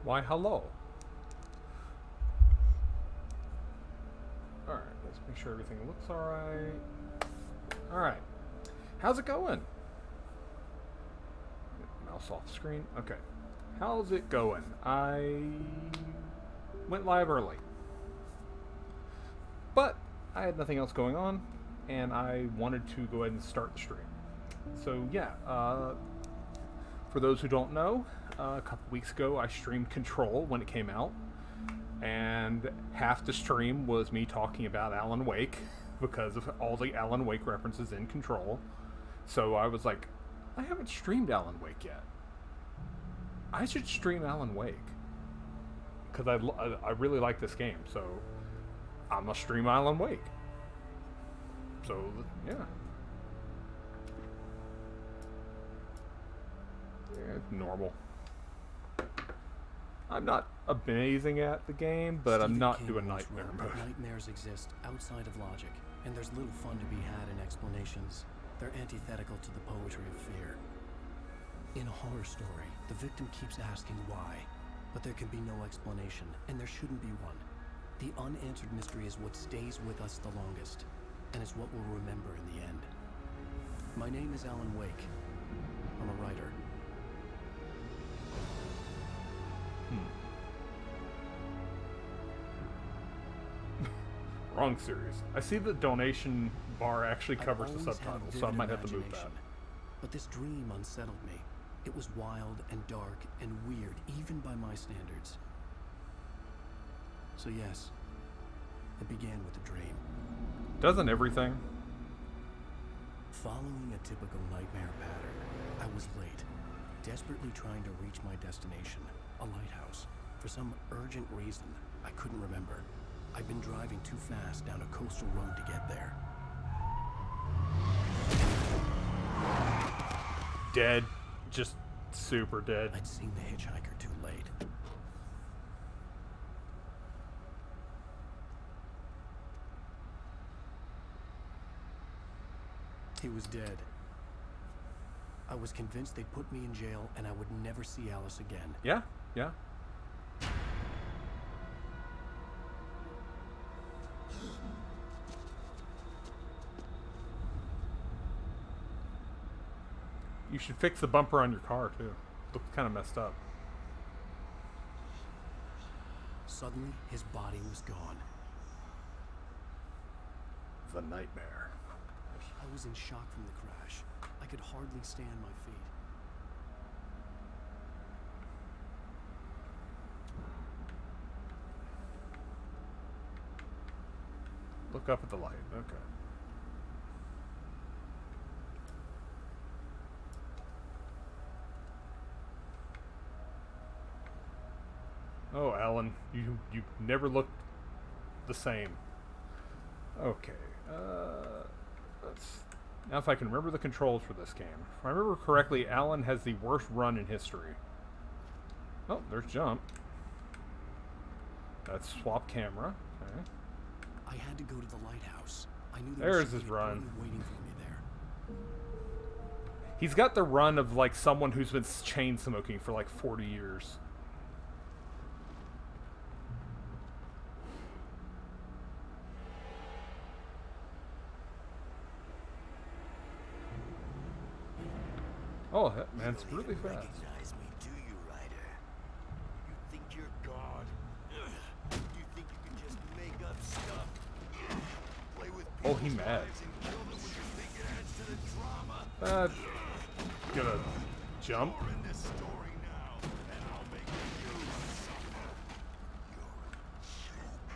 Why, hello. Alright, let's make sure everything looks alright. Alright. How's it going? Mouse off screen. Okay. How's it going? I went live early. But I had nothing else going on, and I wanted to go ahead and start the stream. So yeah, for those who don't know, a couple weeks ago I streamed Control when it came out, and half the stream was me talking about Alan Wake because of all the Alan Wake references in Control. So I was like, I haven't streamed Alan Wake yet. I should stream Alan Wake because I really like this game. So I'm gonna stream Alan Wake. So yeah. Normal. I'm not amazing at the game, but I'm not doing nightmare mode. Nightmares exist outside of logic, and there's little fun to be had in explanations. They're antithetical to the poetry of fear. In a horror story, the victim keeps asking why, but there can be no explanation, and there shouldn't be one. The unanswered mystery is what stays with us the longest, and is what we'll remember in the end. My name is Alan Wake. I'm a writer. Wrong series. I see the donation bar actually covers the subtitles, so I might have to move that. But this dream unsettled me. It was wild and dark and weird, even by my standards. So yes, it began with a dream. Doesn't everything? Following a typical nightmare pattern, I was late, desperately trying to reach my destination, a lighthouse. For some urgent reason, I couldn't remember. I'd been driving too fast down a coastal road to get there. Dead. Just super dead. I'd seen the hitchhiker too late. He was dead. I was convinced they'd put me in jail and I would never see Alice again. Yeah, yeah. You should fix the bumper on your car, too. Looks kind of messed up. Suddenly, his body was gone. The nightmare. I was in shock from the crash. I could hardly stay on my feet. Look up at the light. Okay. Oh, Alan, you never looked the same. Okay. Let's now if I can remember the controls for this game. If I remember correctly, Alan has the worst run in history. Oh, there's jump. That's swap camera. Okay. I had to go to the lighthouse. I knew There's his run. waiting for me there. He's got the run of like someone who's been chain smoking for like 40 years. Oh, that man's really fast. Recognize me, do you, Ryder? You think you're God? You think you can just make up stuff? Play with Oh, he people's mad. lives and kill them when you think it adds to the drama? Gonna jump. You're in this story now, and I'll make you suffer. You're a joke.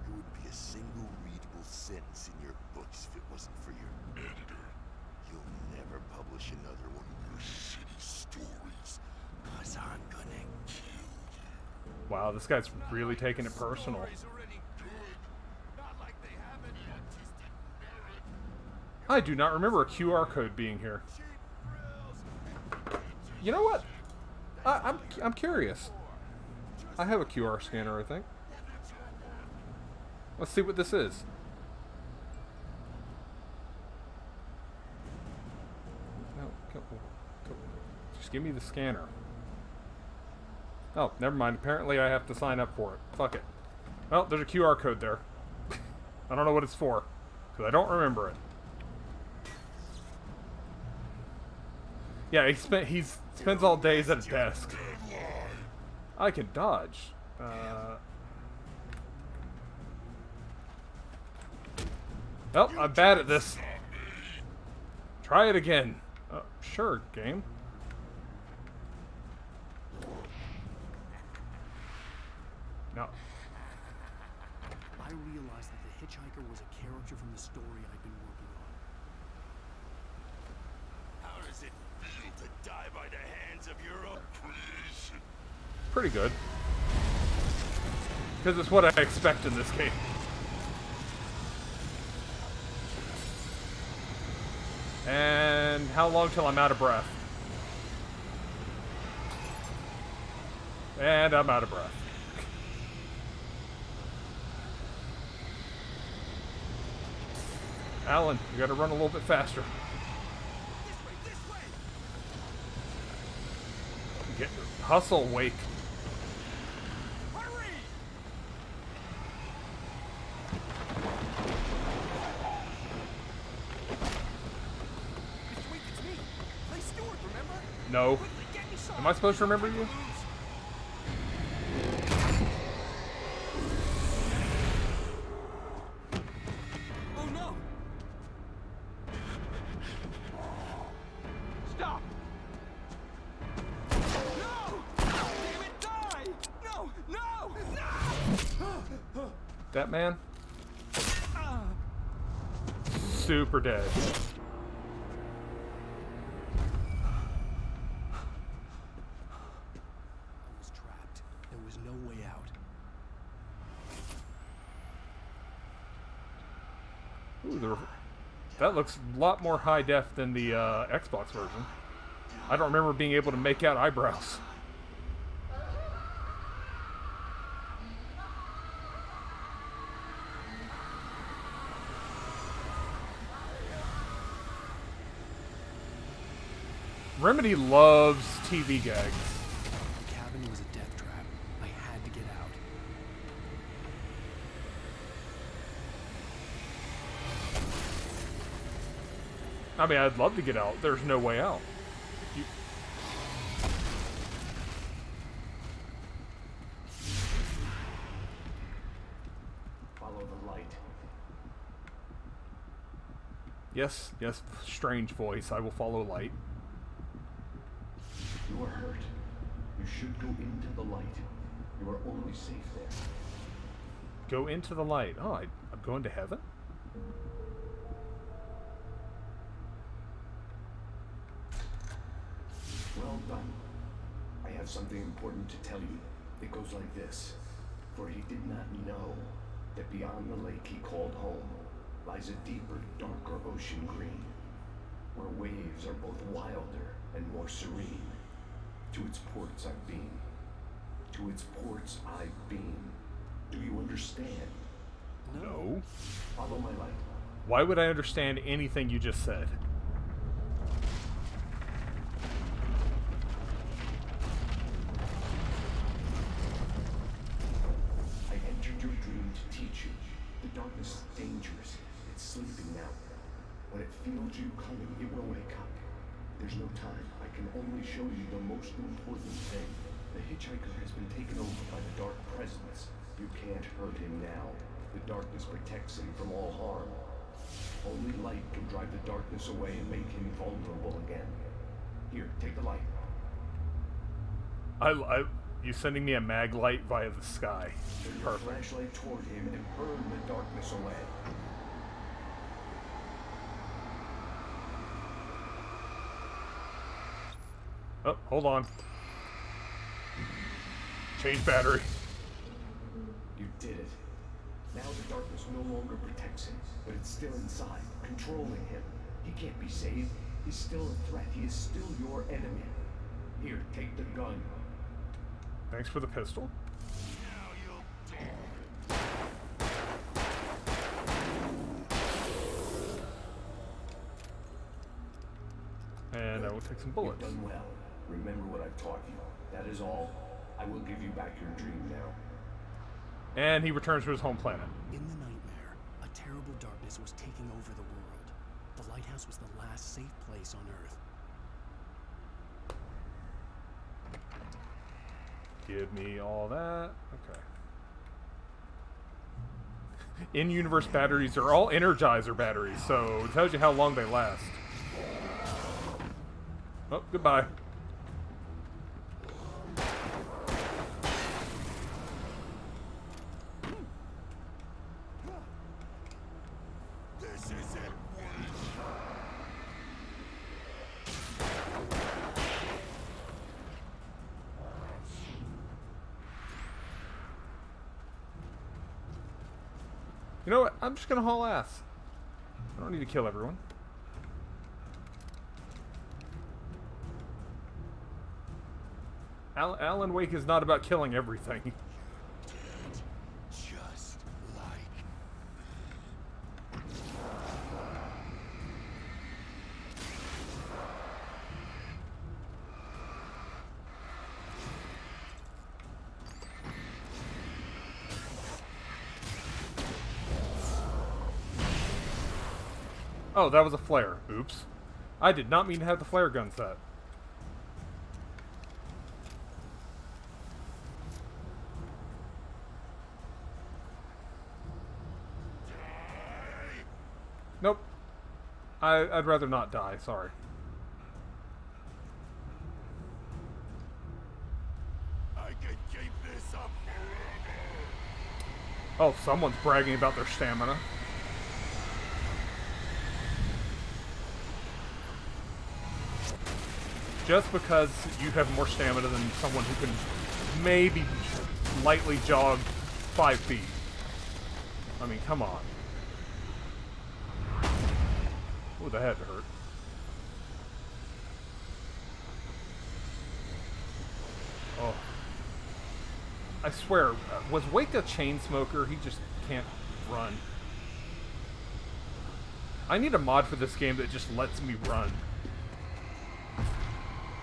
There wouldn't be a single readable sentence in your books if it wasn't for your editor. You'll never publish another one of your shitty stories, cause I'm gonna kill you. Wow, this guy's really taking it personal. I do not remember a QR code being here. You know what? I'm curious. I have a QR scanner, I think. Let's see what this is. No, just give me the scanner. Oh, never mind. Apparently I have to sign up for it. Fuck it. Well, there's a QR code there. I don't know what it's for, because I don't remember it. Yeah, he spends all days at a desk. I can dodge. Oh, I'm bad at this. Try it again. Sure, game. No. I realized that the hitchhiker was a character from the story I'd been working on. How does it feel to die by the hands of your own creation? Pretty good. Because it's what I expect in this game. And how long till I'm out of breath? And I'm out of breath. Alan, you gotta run a little bit faster. This way! Get hustle, Wake. Hurry! Mr. Wake, it's me. Clay Stewart, remember? No. Quickly, get me some. Am I supposed to remember you? Oh no! Stop! No! Damn it, die! No! No! No! That man? Super dead. I was trapped. There was no way out. Ooh, that looks a lot more high def than the Xbox version. I don't remember being able to make out eyebrows. Remedy loves TV gags. The cabin was a death trap. I had to get out. I mean, I'd love to get out. There's no way out. You... Follow the light. Yes, yes, strange voice. I will follow light. You are hurt. You should go into the light. You are only safe there. Go into the light. Oh, I'm going to heaven? Well done. I have something important to tell you. It goes like this. For he did not know that beyond the lake he called home lies a deeper, darker ocean green, where waves are both wilder and more serene. To its ports I've been. To its ports I've been. Do you understand? No. Follow my light. Why would I understand anything you just said? I entered your dream to teach you. The darkness is dangerous. It's sleeping now. When it feels you coming, it will wake up. There's no time. I can only show you the most important thing. The hitchhiker has been taken over by the dark presence. You can't hurt him now. The darkness protects him from all harm. Only light can drive the darkness away and make him vulnerable again. Here, take the light. You sending me a mag light via the sky. Turn your Perfect. flashlight toward him and burn the darkness away. Oh, hold on. Change battery. You did it. Now the darkness no longer protects him, but it's still inside, controlling him. He can't be saved. He's still a threat. He is still your enemy. Here, take the gun. Thanks for the pistol. Now you'll die. And I will take some You've bullets. done well. Remember what I've taught you. That is all. I will give you back your dream now. And he returns to his home planet. In the nightmare, a terrible darkness was taking over the world. The lighthouse was the last safe place on Earth. Give me all that. Okay. In-universe batteries are all Energizer batteries, so it tells you how long they last. Oh, goodbye. This isn't You know what? I'm just gonna haul ass. I don't need to kill everyone. Alan Wake is not about killing everything. dead, just like Oh, that was a flare. Oops. I did not mean to have the flare gun set. Nope. I'd rather not die, sorry. I can keep this up forever. Oh, someone's bragging about their stamina. Just because you have more stamina than someone who can maybe lightly jog 5 feet. I mean, come on. Ooh, that had to hurt. Oh. I swear, was Wake a chain smoker? He just can't run. I need a mod for this game that just lets me run.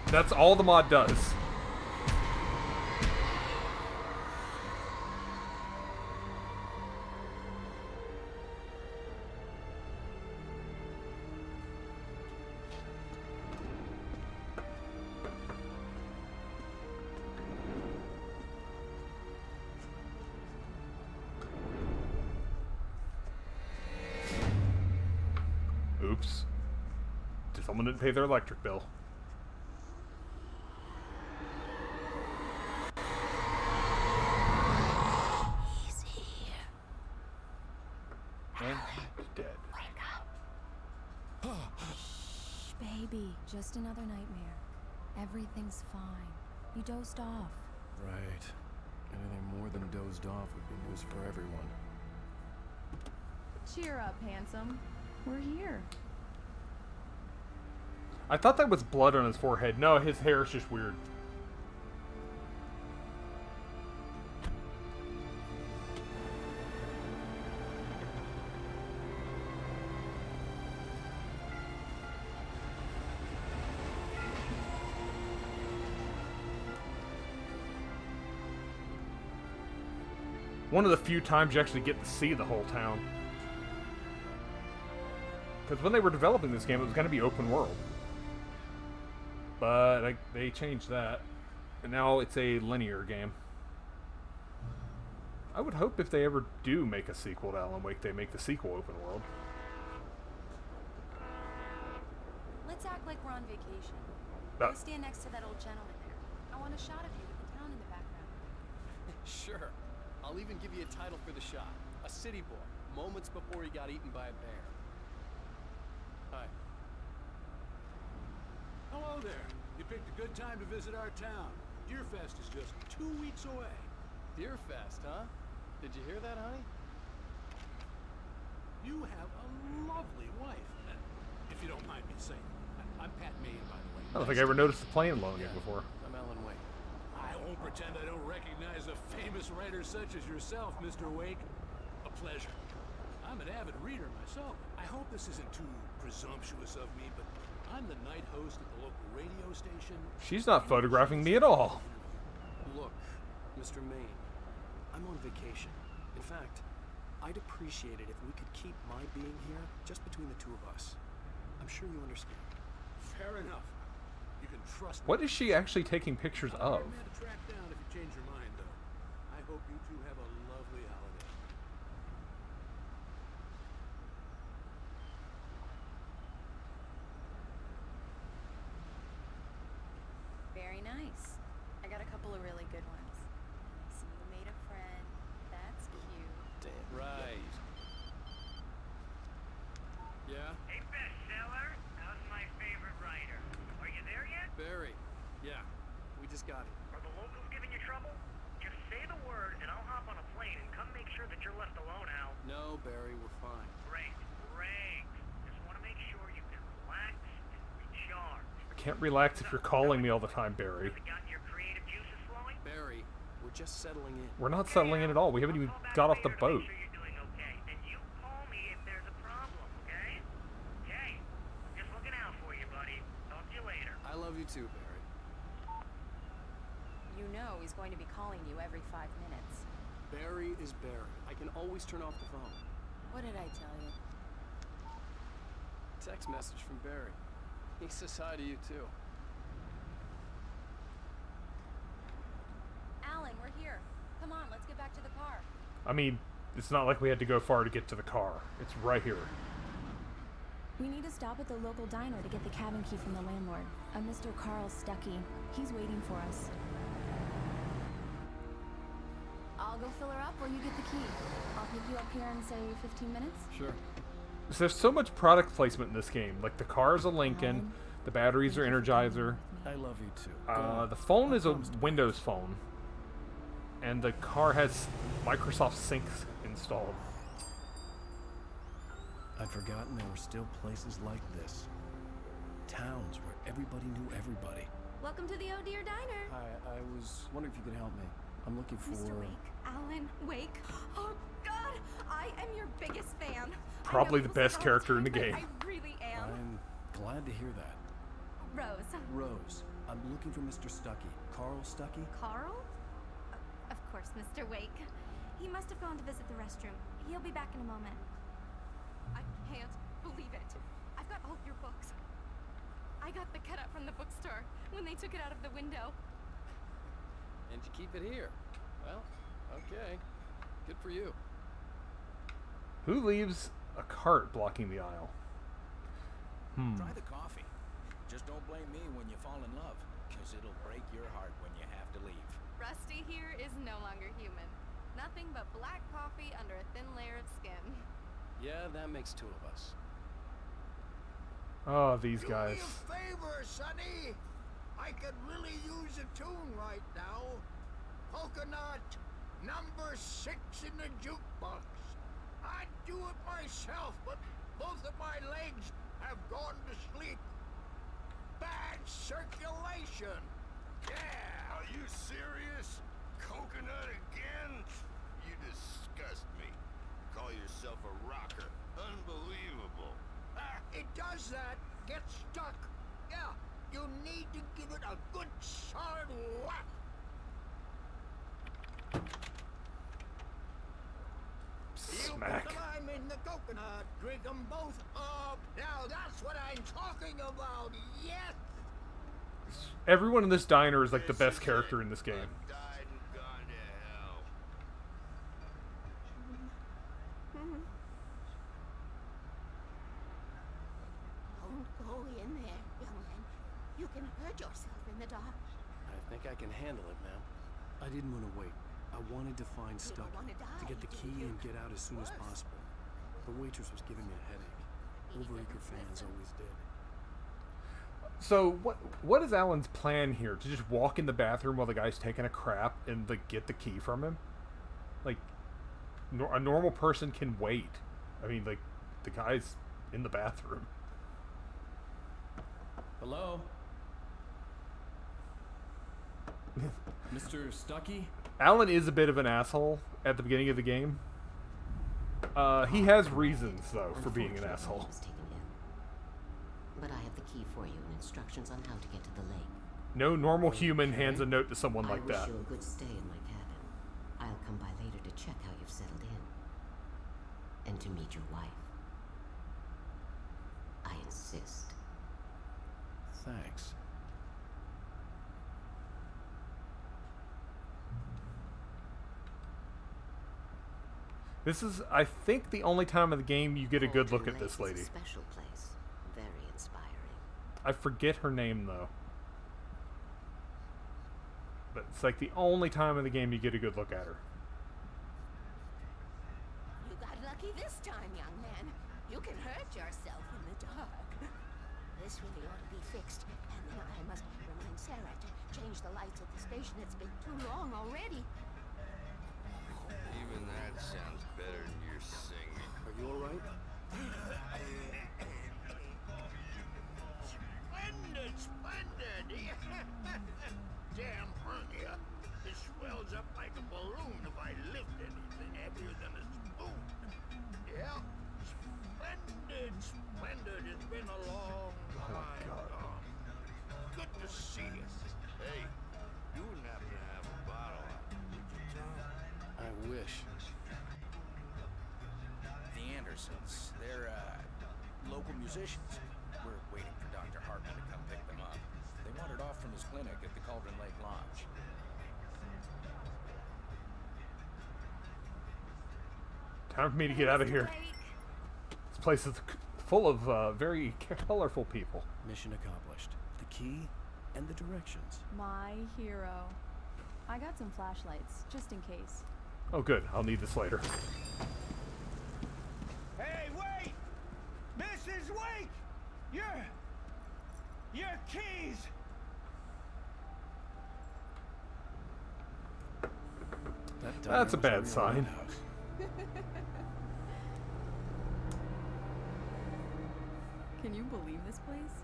That's all the mod does. Oops. Someone didn't pay their electric bill. He's here. And he's dead. Wake up. Shh, baby. Just another nightmare. Everything's fine. You dozed off. Right. Anything more than dozed off would be news for everyone. Cheer up, handsome. We're here. I thought that was blood on his forehead. No, his hair is just weird. One of the few times you actually get to see the whole town. Because when they were developing this game, it was going to be open world. But they changed that. And now it's a linear game. I would hope if they ever do make a sequel to Alan Wake, they make the sequel open world. Let's act like we're on vacation. Uh. Go stand next to that old gentleman there. I want a shot of you with the town in the background. Sure. I'll even give you a title for the shot. A city boy, moments before he got eaten by a bear. Hi. Hello there. You picked a good time to visit our town. Deerfest is just 2 weeks away. Deerfest, huh? Did you hear that, honey? You have a lovely wife. If you don't mind me saying. I'm Pat Maine, by the way. I don't think I ever noticed the plane loading before. I'm Alan Wake. I won't pretend I don't recognize a famous writer such as yourself, Mr. Wake. A pleasure. I'm an avid reader myself. I hope this isn't too presumptuous of me, but I'm the night host at the local radio station. She's not photographing me at all. Look, Mr. Maine, I'm on vacation. In fact, I'd appreciate it if we could keep my being here just between the two of us. I'm sure you understand. Fair enough. You can trust me. What is she actually taking pictures I'm a of? hard man to track down if you change your mind, though. I hope you two have a lovely holiday. Very nice. I got a couple of really good ones. I see you made a friend. That's cute. Damn right. Yeah? Hey, bestseller, how's my favorite writer? Are you there yet? Barry. Yeah, we just got it. Are the locals giving you trouble? Just say the word and I'll hop on a plane and come make sure that you're left alone, Al. No, Barry, we're fine. Great, great. Just want to make sure you can relax and recharge. I can't relax if you're calling me all the time, Barry. Has it gotten your creative juices flowing? Barry, we're just settling in. We're not settling in at all. We haven't even I'll call back got off the later to boat. make sure you're doing okay. And you call me if there's a problem, okay? Okay. Just looking out for you, buddy. Talk to you later. I love you too, Barry. You know he's going to be calling you every 5 minutes. Barry is Barry. I can always turn off the phone. What did I tell you? Text message from Barry. He says hi to you too. Alan, we're here. Come on, let's get back to the car. I mean, it's not like we had to go far to get to the car. It's right here. We need to stop at the local diner to get the cabin key from the landlord, a Mr. Carl Stuckey. He's waiting for us. I'll go fill her up while you get the key. I'll pick you up here in, say, 15 minutes? Sure. So there's so much product placement in this game. Like, the car is a Lincoln, the batteries are Energizer, I love you too. Go on. the phone is a Windows phone, and the car has Microsoft Sync installed. I'd forgotten there were still places like this. Towns where everybody knew everybody. Welcome to the Oh Dear Diner. Hi, I was wondering if you could help me. I'm looking for... Mr. Wake. Alan Wake. Oh, God! I am your biggest fan. Probably I know the people best say all character in time, the but game. I really am. I'm glad to hear that. Rose. Rose, I'm looking for Mr. Stuckey. Carl Stuckey? Carl? Of course, Mr. Wake. He must have gone to visit the restroom. He'll be back in a moment. I can't believe it. I've got all your books. I got the cutout from the bookstore when they took it out of the window. And to keep it here. Well, okay. Good for you. Who leaves a cart blocking the aisle? Try the coffee. Just don't blame me when you fall in love, because it'll break your heart when you have to leave. Rusty here is no longer human. Nothing but black coffee under a thin layer of skin. Yeah, that makes two of us. Oh, these guys. Do me a favor, Sonny. I could really use a tune right now. Coconut, number 6 in the jukebox. I'd do it myself, but both of my legs have gone to sleep. Bad circulation. Yeah. Are you serious? Coconut again? You disgust me. Call yourself a rocker. Unbelievable. It does that. Get stuck. Yeah, you need to give it a good solid whack. You put Smack. the lime in the coconut, drink them both up. Now that's what I'm talking about, yes! Everyone in this diner is like the best character in this game. I've died and gone to hell. Don't go in there, young man. You can hurt yourself in the dark. I think I can handle it, ma'am. I didn't want to wait. I wanted to find You don't Stuckey, wanna die, to get the do key you? and get out as soon as possible. The waitress was giving me a headache. Overeager fans always did. So what is Alan's plan here? To just walk in the bathroom while the guy's taking a crap and like get the key from him? Like a normal person can wait. I mean, like the guy's in the bathroom. Hello? Mr. Stuckey? Alan is a bit of an asshole at the beginning of the game. He has reasons though for being an Unfortunately, asshole. it was taken in. But I have the key for you and instructions on how to get to the lake. No normal human hands a note to someone like I wish that. you a good stay in my cabin. I'll come by later to check how you've settled in. And to meet your wife. I insist. Thanks. This is, I think, the only time in the game you get a good look at this lady. Special place. Very inspiring. I forget her name, though. But it's like the only time in the game you get a good look at her. You got lucky this time, young man. You can hurt yourself in the dark. This really ought to be fixed. And then I must remind Sarah to change the lights at the station. It's been too long already. Even that sounds better than your singing. Are you alright? Splendid, splendid! Damn hernia. It swells up like a balloon if I lift anything heavier than a spoon. Yeah, splendid, splendid. It's been a long time. Good to see you. Hey, you wouldn't happen to have a bottle of it, would you, Tom? I wish. The Andersons, they're, local musicians. We're waiting for Dr. Hartman to come pick them up. They wandered off from his clinic at the Cauldron Lake Lodge. Time for me to get out of here. This place is full of very colorful people. Mission accomplished. The key and the directions. My hero. I got some flashlights, just in case. Oh, good. I'll need this later. Hey, wait! Mrs. Wake! Your keys! That's a bad sign. Can you believe this place?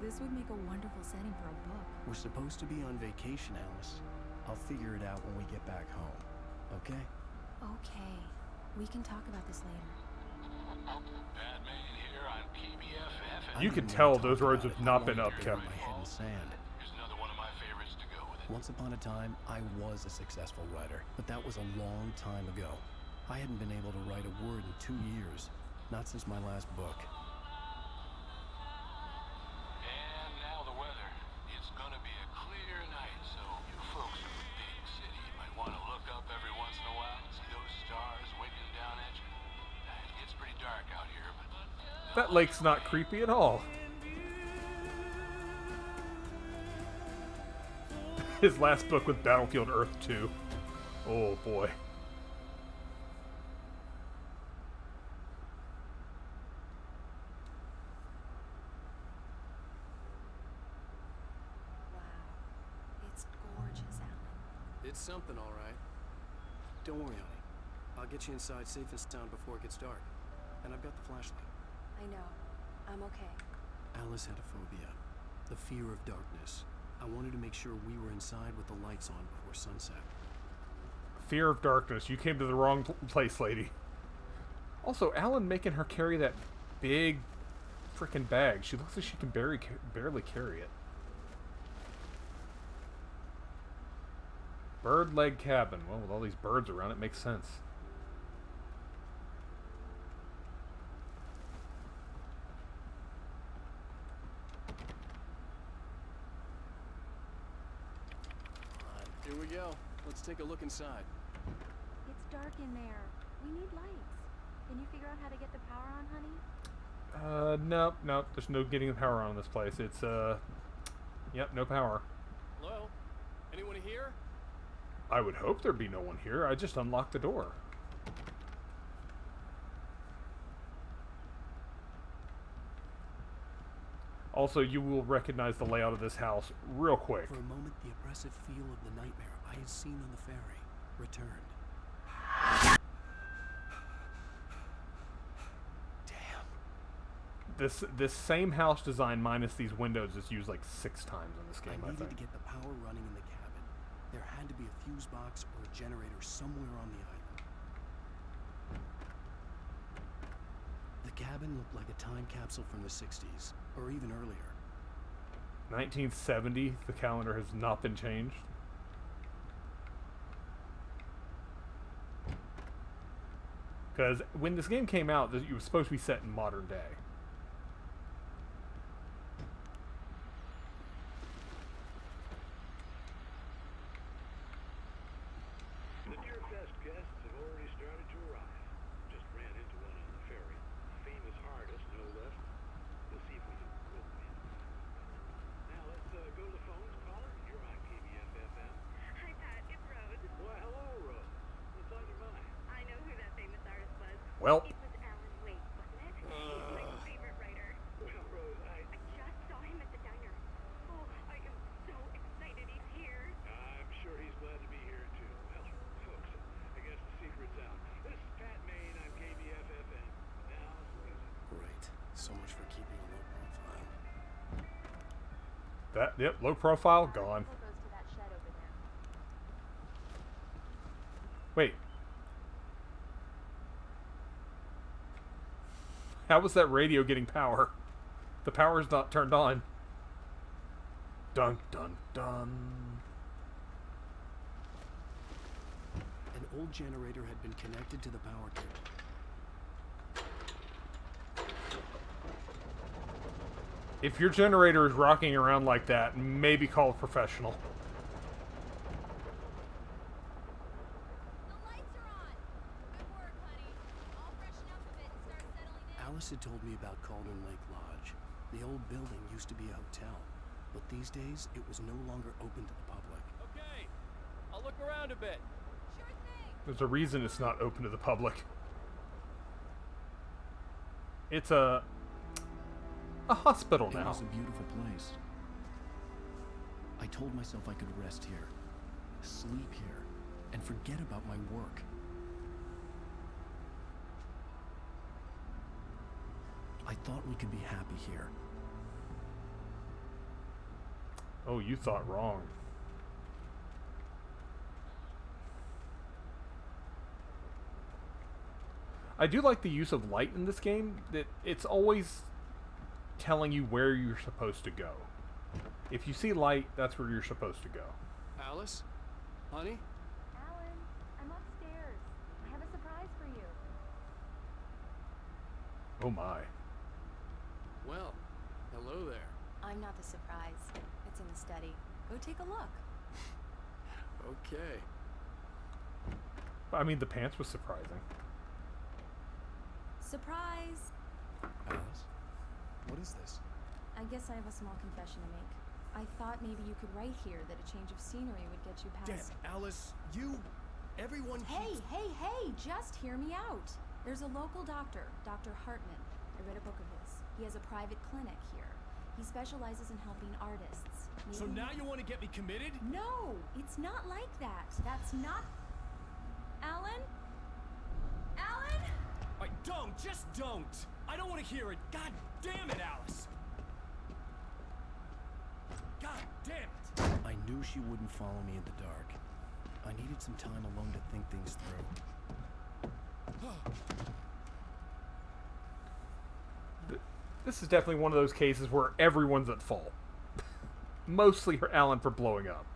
This would make a wonderful setting for a book. We're supposed to be on vacation, Alice. I'll figure it out when we get back home. Okay? Okay. We can talk about this later. Batman here on PBFF. You can tell those roads have not been upkept. My head in sand. Here's another one of my favorites to go with it. Once upon a time, I was a successful writer, but that was a long time ago. I hadn't been able to write a word in 2 years, not since my last book. And now the weather. It's gonna be a clear night, so you folks in the big city might want to look up every once in a while and see those stars winking down at you. It gets pretty dark out here, but That lake's not creepy at all. His last book with Battlefield Earth 2. Oh boy. It's gorgeous, Alan. It's something, all right. Don't worry, honey. I'll get you inside safe and sound before it gets dark. And I've got the flashlight. I know. I'm okay. Alice had a phobia. The fear of darkness. I wanted to make sure we were inside with the lights on before sunset. Fear of darkness. You came to the wrong place, lady. Also, Alan making her carry that big freaking bag. She looks like she can barely carry it. Bird leg cabin. Well, with all these birds around, it makes sense. Here we go. Let's take a look inside. It's dark in there. We need lights. Can you figure out how to get the power on, honey? Nope. There's no getting the power on in this place. It's, yep, no power. Hello? Anyone here? I would hope there'd be no one here. I just unlocked the door. Also, you will recognize the layout of this house real quick. For a moment, the oppressive feel of the nightmare I had seen on the ferry returned. This same house design minus these windows is used like 6 times in this game, I I needed think. to get the power running in the cabin. There had to be a fuse box or a generator somewhere on the island. The cabin looked like a time capsule from the 60s, or even earlier. 1970. The calendar has not been changed. Because when this game came out, it was supposed to be set in modern day. The Deer Fest guests have already started to arrive. Just ran into one on the ferry. Famous artist, no less. We'll see if we can rope in. Now let's go to the phones. Caller, you're on KBF-FM. Hi, Pat. It's Rose. Why, hello, Rose. What's on your mind? I know who that famous artist was. Well. It was Alan Wake, wasn't it? He's my favorite writer. Well, Rose, I just saw him at the diner. Oh, I am so excited he's here. I'm sure he's glad to be here, too. Well, folks, I guess the secret's out. This is Pat Maine on KBF-FM. Now, music. Great. So much for keeping a low profile. Yep, low profile, gone. Goes to that shed over there. Wait. How was that radio getting power? The power's not turned on. Dun, dun, dun. An old generator had been connected to the power cable. If your generator is rocking around like that, maybe call a professional. Alice had told me about Cauldron Lake Lodge. The old building used to be a hotel, but these days it was no longer open to the public. Okay, I'll look around a bit. There's a reason it's not open to the public. It's a hospital It now. was a beautiful place. I told myself I could rest here, sleep here, and forget about my work. I thought we could be happy here. Oh, you thought wrong. I do like the use of light in this game. That it's always telling you where you're supposed to go. If you see light, that's where you're supposed to go. Alice? Honey? Alan, I'm upstairs. I have a surprise for you. Oh my. Well, hello there. I'm not the surprise. It's in the study. Go take a look. Okay. I mean, the pants was surprising. Surprise! Alice? What is this? I guess I have a small confession to make. I thought maybe you could write here that a change of scenery would get you past... Damn, Alice, you... Everyone Hey, keeps... hey, just hear me out. There's a local doctor, Dr. Hartman. I read a book of his. He has a private clinic here. He specializes in helping artists. So now you want to get me committed? No, it's not like that. That's not... Alan? Alan? Just don't! I don't want to hear it! God damn it, Alice! God damn it! I knew she wouldn't follow me in the dark. I needed some time alone to think things through. This is definitely one of those cases where everyone's at fault. Mostly Alan for blowing up.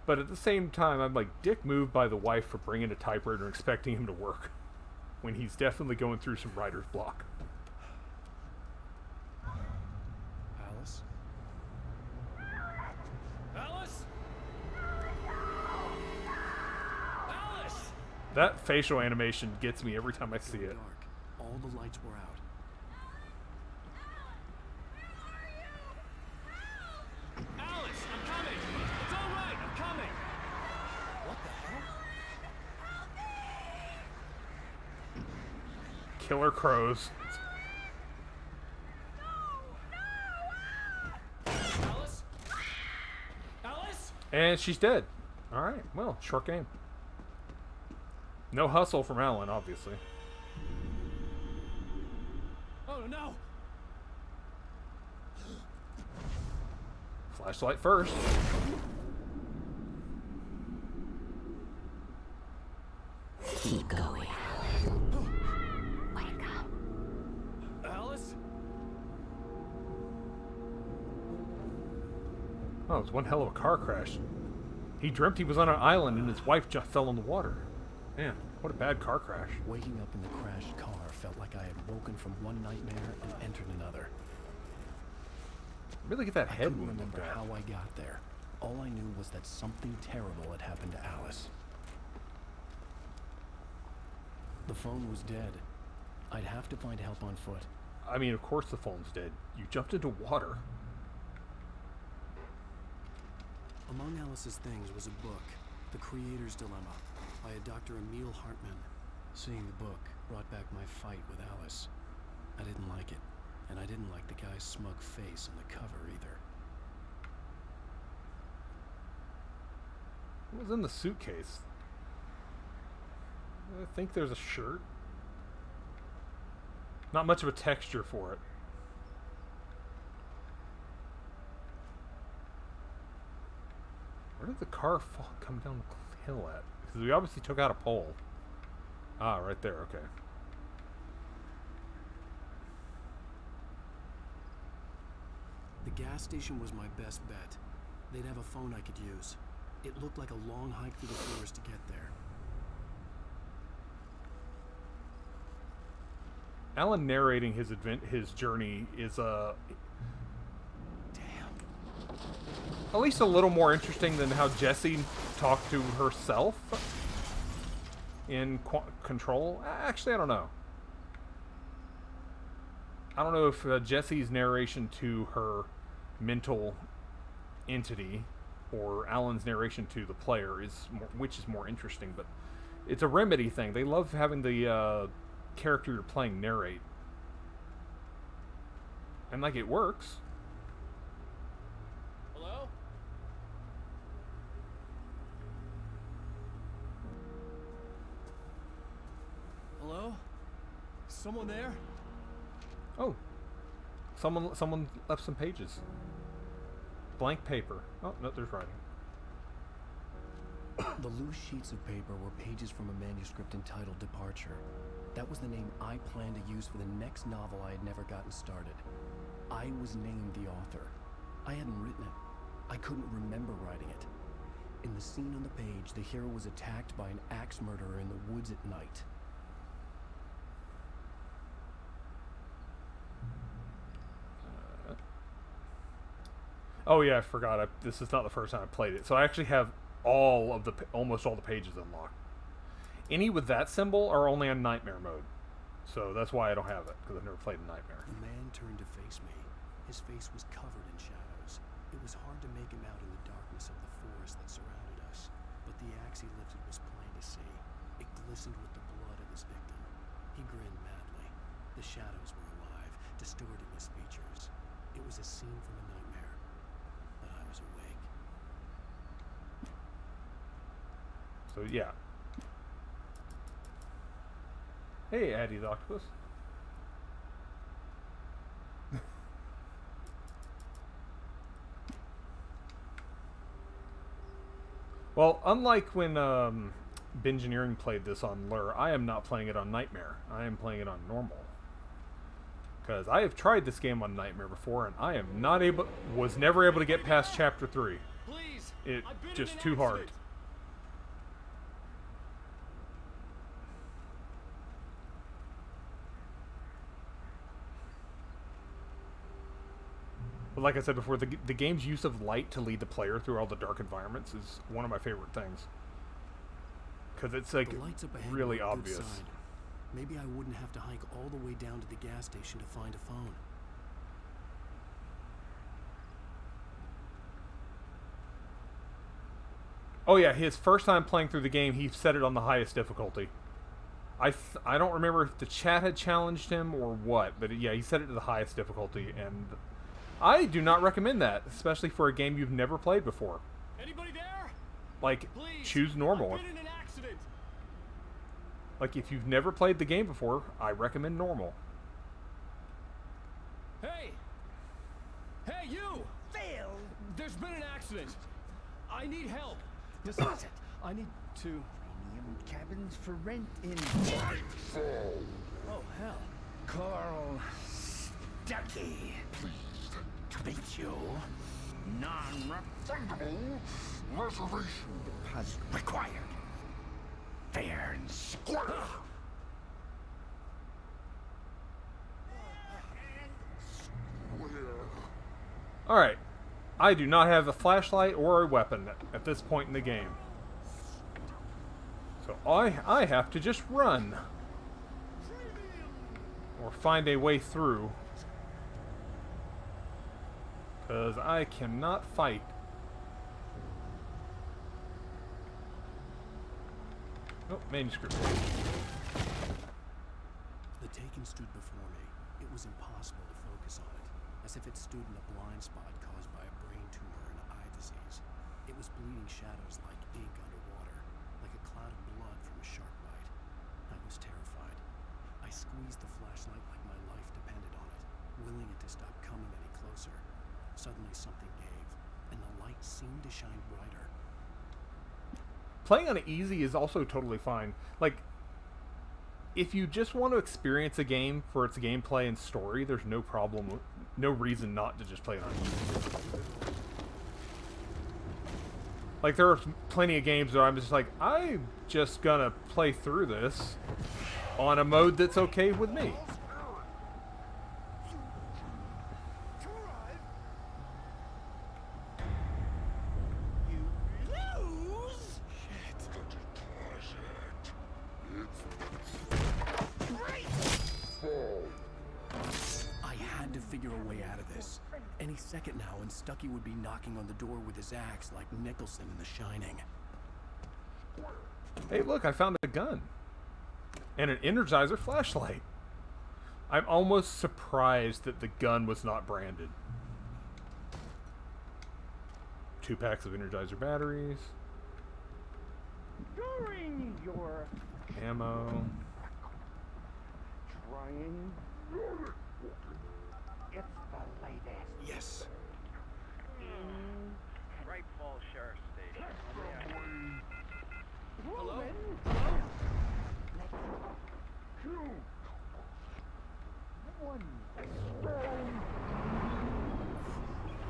But at the same time, I'm like, dick moved by the wife for bringing a typewriter and expecting him to work. When he's definitely going through some writer's block. Alice? Alice? Alice! That facial animation gets me every time I see it. Dark. All the lights were out. Alice, I'm coming! It's all right, I'm coming! What the hell? Killer crows. Alice? Alice? And she's dead. Alright, well, short game. No hustle from Alan, obviously. Oh no! Flashlight first. Keep going. Alice? Oh, it was one hell of a car crash. He dreamt he was on an island and his wife just fell in the water. Man, what a bad car crash. Waking up in the crashed car felt like I had woken from one nightmare and entered another. Really get that head I couldn't wound remember like that. how I got there. All I knew was that something terrible had happened to Alice. The phone was dead. I'd have to find help on foot. I mean, of course the phone's dead. You jumped into water. Among Alice's things was a book, The Creator's Dilemma, by a Dr. Emil Hartman. Seeing the book brought back my fight with Alice. I didn't like it, and I didn't like the guy's smug face on the cover either. What was in the suitcase? I think there's a shirt. Not much of a texture for it. Where did the car come down the hill at? Because we obviously took out a pole. Ah, right there, okay. The gas station was my best bet. They'd have a phone I could use. It looked like a long hike through the forest to get there. Alan narrating his journey is at least a little more interesting than how Jessie talked to herself in Control. Actually, I don't know. I don't know if Jessie's narration to her mental entity or Alan's narration to the player which is more interesting, but it's a Remedy thing. They love having the character you're playing narrate. And like it works. Hello? Hello? Someone there? Oh. Someone left some pages. Blank paper. Oh, no, there's writing. The loose sheets of paper were pages from a manuscript entitled Departure. That was the name I planned to use for the next novel I had never gotten started. I was named the author. I hadn't written it. I couldn't remember writing it. In the scene on the page, the hero was attacked by an axe murderer in the woods at night. Oh yeah, I forgot. This is not the first time I played it. So I actually have almost all the pages unlocked. Any with that symbol are only on Nightmare mode. So that's why I don't have it, because I've never played a Nightmare. The man turned to face me. His face was covered in shadows. It was hard to make him out in the darkness of the forest that surrounded us. But the axe he lifted was plain to see. It glistened with the blood of his victim. He grinned madly. The shadows were alive, distorting his features. It was a scene from a nightmare. But I was awake. So yeah. Hey, Addy the Octopus. Well, unlike when Bingineering played this on Lure, I am not playing it on Nightmare. I am playing it on Normal. Because I have tried this game on Nightmare before, and I am was never able to get past Chapter 3. Please, It's just too hard. But like I said before, the game's use of light to lead the player through all the dark environments is one of my favorite things. Because it's like really obvious. Maybe I wouldn't have to hike all the way down to the gas station to find a phone. Oh yeah, his first time playing through the game, he set it on the highest difficulty. I don't remember if the chat had challenged him or what, but yeah, he set it to the highest difficulty, and I do not recommend that, especially for a game you've never played before. Anybody there? Like, Please, choose normal. I've been in an accident. Like, if you've never played the game before, I recommend normal. Hey! Hey, you! Phil! There's been an accident. I need help. Discuss it. I need to... Premium cabins for rent in... Oh, hell. Carl Stuckey. Pleased to meet you. Non-refundable reservation deposit required. Fair and square. Alright. I do not have a flashlight or a weapon at this point in the game. So I have to just run. Or find a way through. Because I cannot fight. Oh, manuscript. The Taken stood before me. It was impossible to focus on it, as if it stood in a blind spot caused by a brain tumor and eye disease. It was bleeding shadows like ink underwater, like a cloud of blood from a shark bite. I was terrified. I squeezed the flashlight like my life depended on it, willing it to stop coming any closer. Suddenly something gave, and the light seemed to shine brighter. Playing on easy is also totally fine. Like, if you just want to experience a game for its gameplay and story, there's no problem, no reason not to just play it on easy. Like, there are plenty of games where I'm just like, I'm just gonna play through this on a mode that's okay with me. Any second now, and Stucky would be knocking on the door with his axe like Nicholson in The Shining. Hey, look, I found a gun. And an Energizer flashlight. I'm almost surprised that the gun was not branded. 2 packs of Energizer batteries. During your Ammo. trying, it's the latest. Yes. Right Falls Sheriff Station. Hello?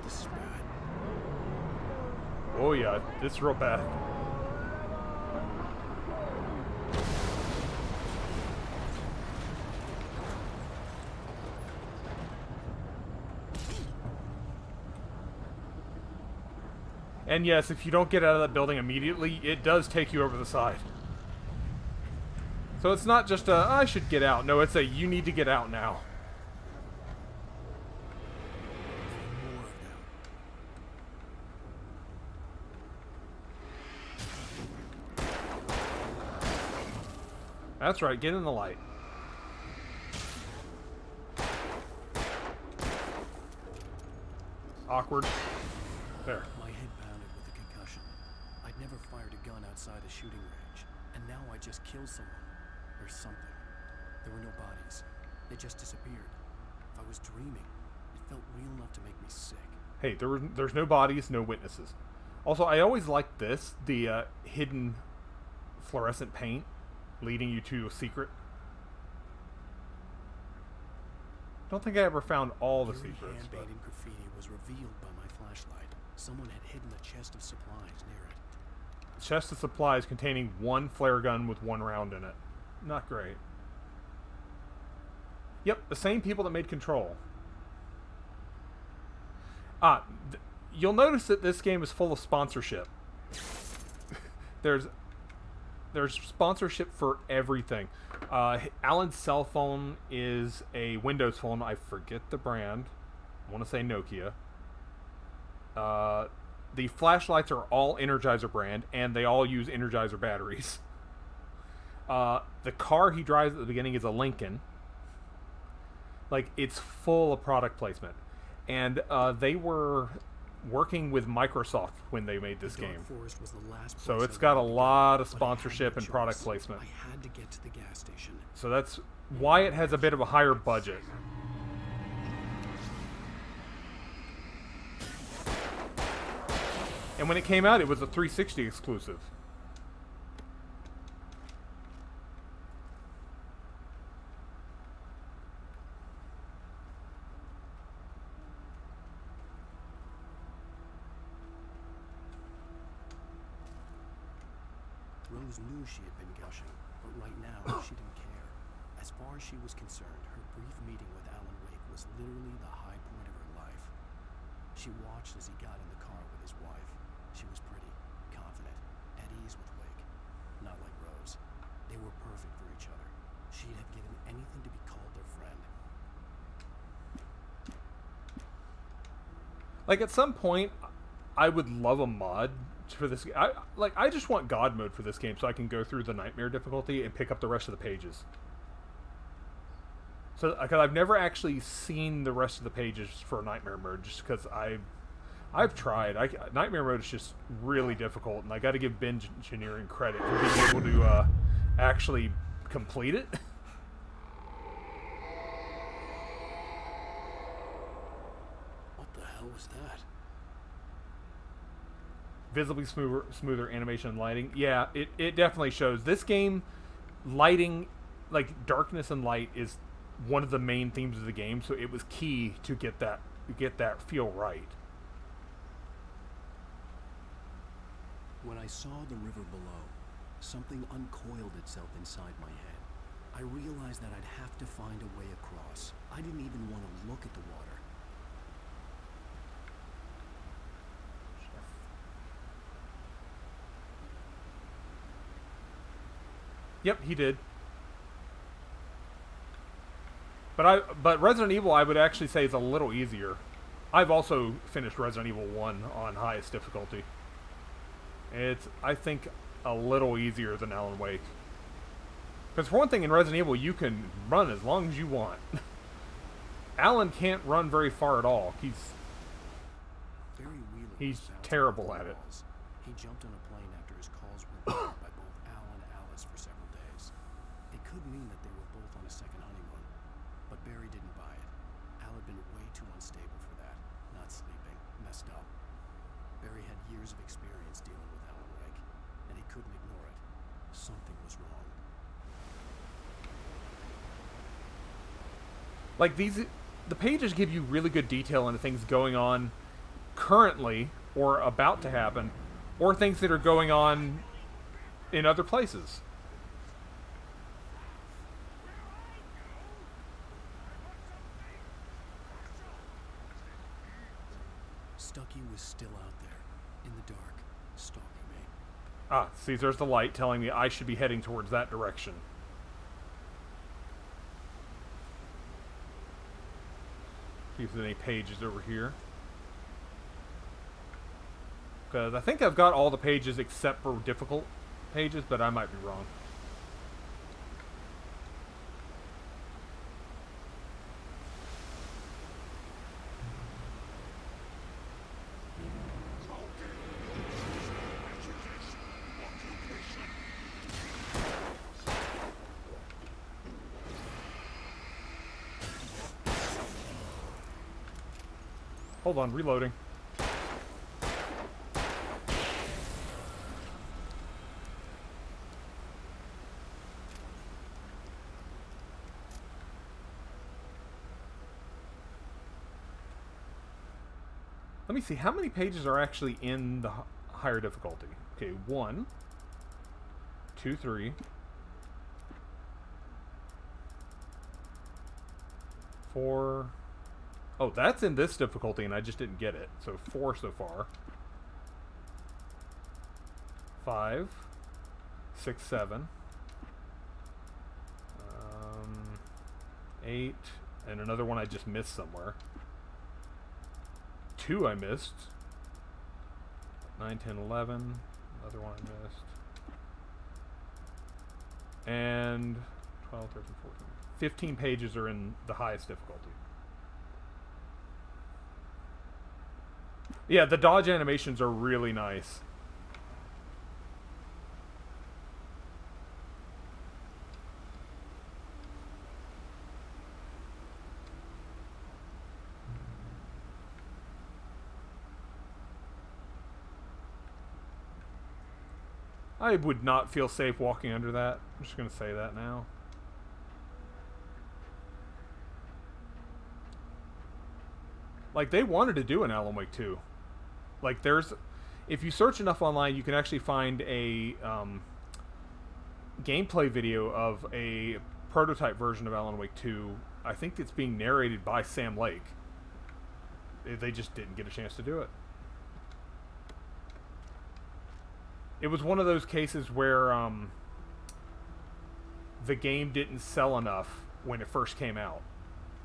This is bad. Oh yeah, this is real bad. And yes, if you don't get out of that building immediately, it does take you over the side. So it's not just a, I should get out. No, it's a, you need to get out now. That's right, get in the light. Awkward. There. My head pounded with the concussion. I'd never fired a gun outside a shooting range, and now I just killed someone. Or something. There were no bodies. They just disappeared. If I was dreaming, it felt real enough to make me sick. Hey, there's no bodies, no witnesses. Also, I always liked this, the hidden fluorescent paint leading you to a secret. Don't think I ever found all the secrets, but Hand-painted graffiti was revealed by my flashlight. Someone had hidden a chest of supplies near it. chest of supplies containing 1 flare gun with 1 round in it. Not great. Yep, the same people that made Control. You'll notice that this game is full of sponsorship. There's sponsorship for everything. Alan's cell phone is a Windows phone. I forget the brand. I want to say Nokia. The flashlights are all Energizer brand, and they all use Energizer batteries. The car he drives at the beginning is a Lincoln. Like, it's full of product placement. And they were working with Microsoft when they made this game. So it's got a lot of sponsorship and product placement. I had to get to the gas station. So that's why it has a bit of a higher budget. And when it came out, it was a 360 exclusive. Rose knew she had been gushing, but right now she didn't care. As far as she was concerned, her brief meeting with Alan Wake was literally the high point of her life. She watched as he got in the car with his wife. She was pretty, confident, at ease with Wake. Not like Rose. They were perfect for each other. She'd have given anything to be called their friend. Like, at some point, I would love a mod for this. I just want God mode for this game so I can go through the nightmare difficulty and pick up the rest of the pages. So, because I've never actually seen the rest of the pages for nightmare mode, just because I've tried. Nightmare mode is just really difficult, and I got to give Binge Engineering credit for being able to actually complete it. What the hell was that? Visibly smoother animation and lighting. Yeah, it definitely shows. This game, lighting, like darkness and light, is one of the main themes of the game, so it was key to get that feel right. When I saw the river below, something uncoiled itself inside my head. I realized that I'd have to find a way across. I didn't even want to look at the water. Yep, he did. But Resident Evil, I would actually say, is a little easier. I've also finished Resident Evil 1 on highest difficulty. It's, I think, a little easier than Alan Wake. Because for one thing, in Resident Evil, you can run as long as you want. Alan can't run very far at all. He's terrible at it. He jumped on a plane after his calls were ignored by both Al and Alice for several days. It could mean that they were both on a second honeymoon, but Barry didn't buy it. Al had been way too unstable for that. Not sleeping, messed up. Barry had years of experience dealing with Alan Wake, and he couldn't ignore it. Something was wrong. Like, the pages give you really good detail into things going on currently or about to happen, or things that are going on in other places. Stucky was still out there, in the dark, stalking me. Ah, see, there's the light telling me I should be heading towards that direction. See if there's any pages over here. Because I think I've got all the pages except for difficult pages, but I might be wrong. Hold on, reloading. Let me see, how many pages are actually in the higher difficulty? Okay, 1, 2, 3, 4. Oh, that's in this difficulty, and I just didn't get it. So 4 so far. 5, 6, 7, 8, and another one I just missed somewhere. 2 I missed. 9, 10, 11. Another one I missed. And 12, 13, 14. 15 pages are in the highest difficulty. Yeah, the dodge animations are really nice. I would not feel safe walking under that. I'm just going to say that now. Like, they wanted to do an Alan Wake 2. Like, there's... If you search enough online, you can actually find a gameplay video of a prototype version of Alan Wake 2. I think it's being narrated by Sam Lake. They just didn't get a chance to do it. It was one of those cases where the game didn't sell enough when it first came out.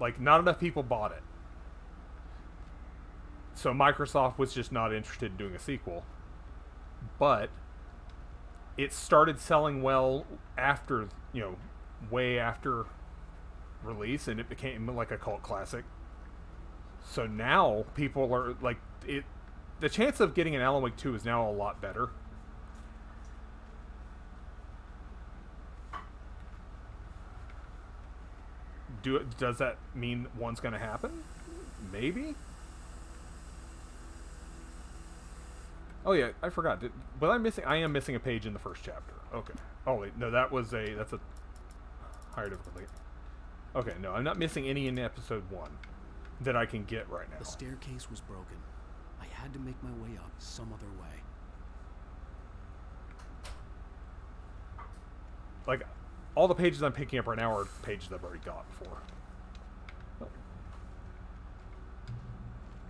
Like, not enough people bought it. So Microsoft was just not interested in doing a sequel. But it started selling well after, way after release, and it became like a cult classic. So now people are like, the chance of getting an Alan Wake 2 is now a lot better. Does that mean one's going to happen? Maybe. Oh yeah, I forgot. I am missing a page in the first chapter. Okay. Oh wait, no, that's a higher difficulty. Okay, no, I'm not missing any in episode 1 that I can get right now. The staircase was broken. I had to make my way up some other way. Like, all the pages I'm picking up right now are pages I've already got before. Oh.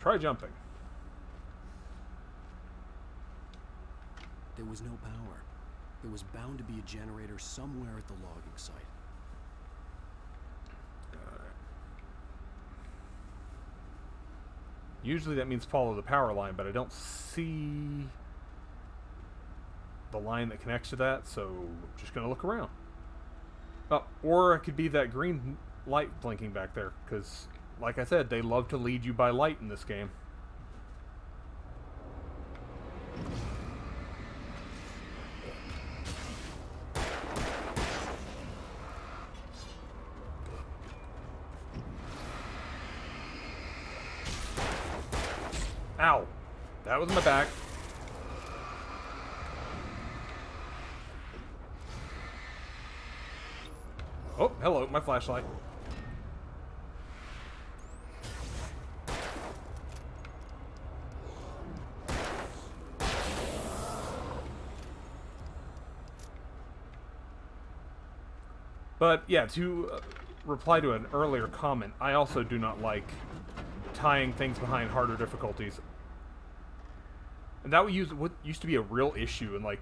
Try jumping. There was no power. There was bound to be a generator somewhere at the logging site. Usually that means follow the power line, but I don't see the line that connects to that, so I'm just going to look around. Oh, or it could be that green light blinking back there, because, like I said, they love to lead you by light in this game. Ow! That was in my back. Oh, hello, my flashlight. But yeah, to reply to an earlier comment, I also do not like tying things behind harder difficulties. And that what used to be a real issue in like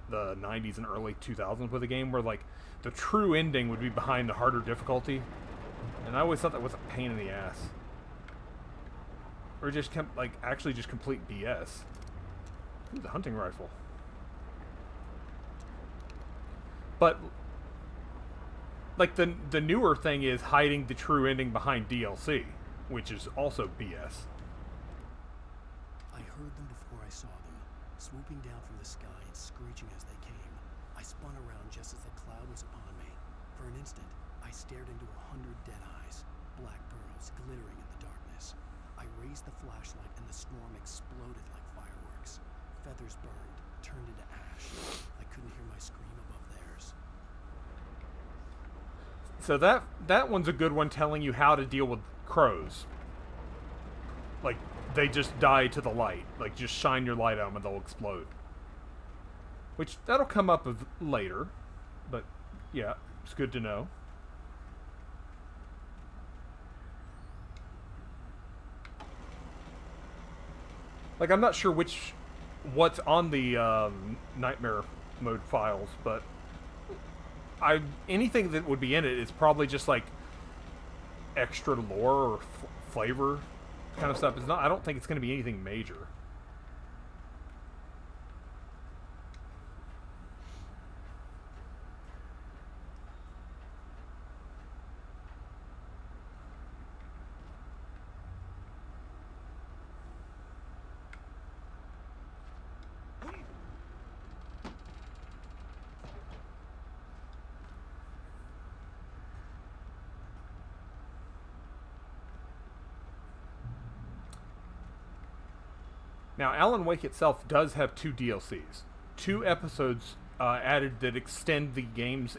the 90s and early 2000s with a game, where like the true ending would be behind the harder difficulty. And I always thought that was a pain in the ass. Or just actually just complete BS. Ooh, the hunting rifle. But like the newer thing is hiding the true ending behind DLC, which is also BS. I heard them before I saw them, swooping down from the sky and screeching as they came. I spun around just as the cloud was upon me. For an instant, I stared into 100 dead eyes, black pearls glittering in the darkness. I raised the flashlight and the storm exploded like fireworks. Feathers burned, turned into ash. I couldn't hear my scream above theirs. So that one's a good one, telling you how to deal with crows. Like, they just die to the light. Like, just shine your light on them and they'll explode. Which, that'll come up later. But, yeah, it's good to know. Like, I'm not sure what's on the Nightmare mode files, but anything that would be in it is probably just like extra lore or flavor kind of stuff. It's not. I don't think it's going to be anything major. Now, Alan Wake itself does have 2 DLCs. 2 episodes added that extend the games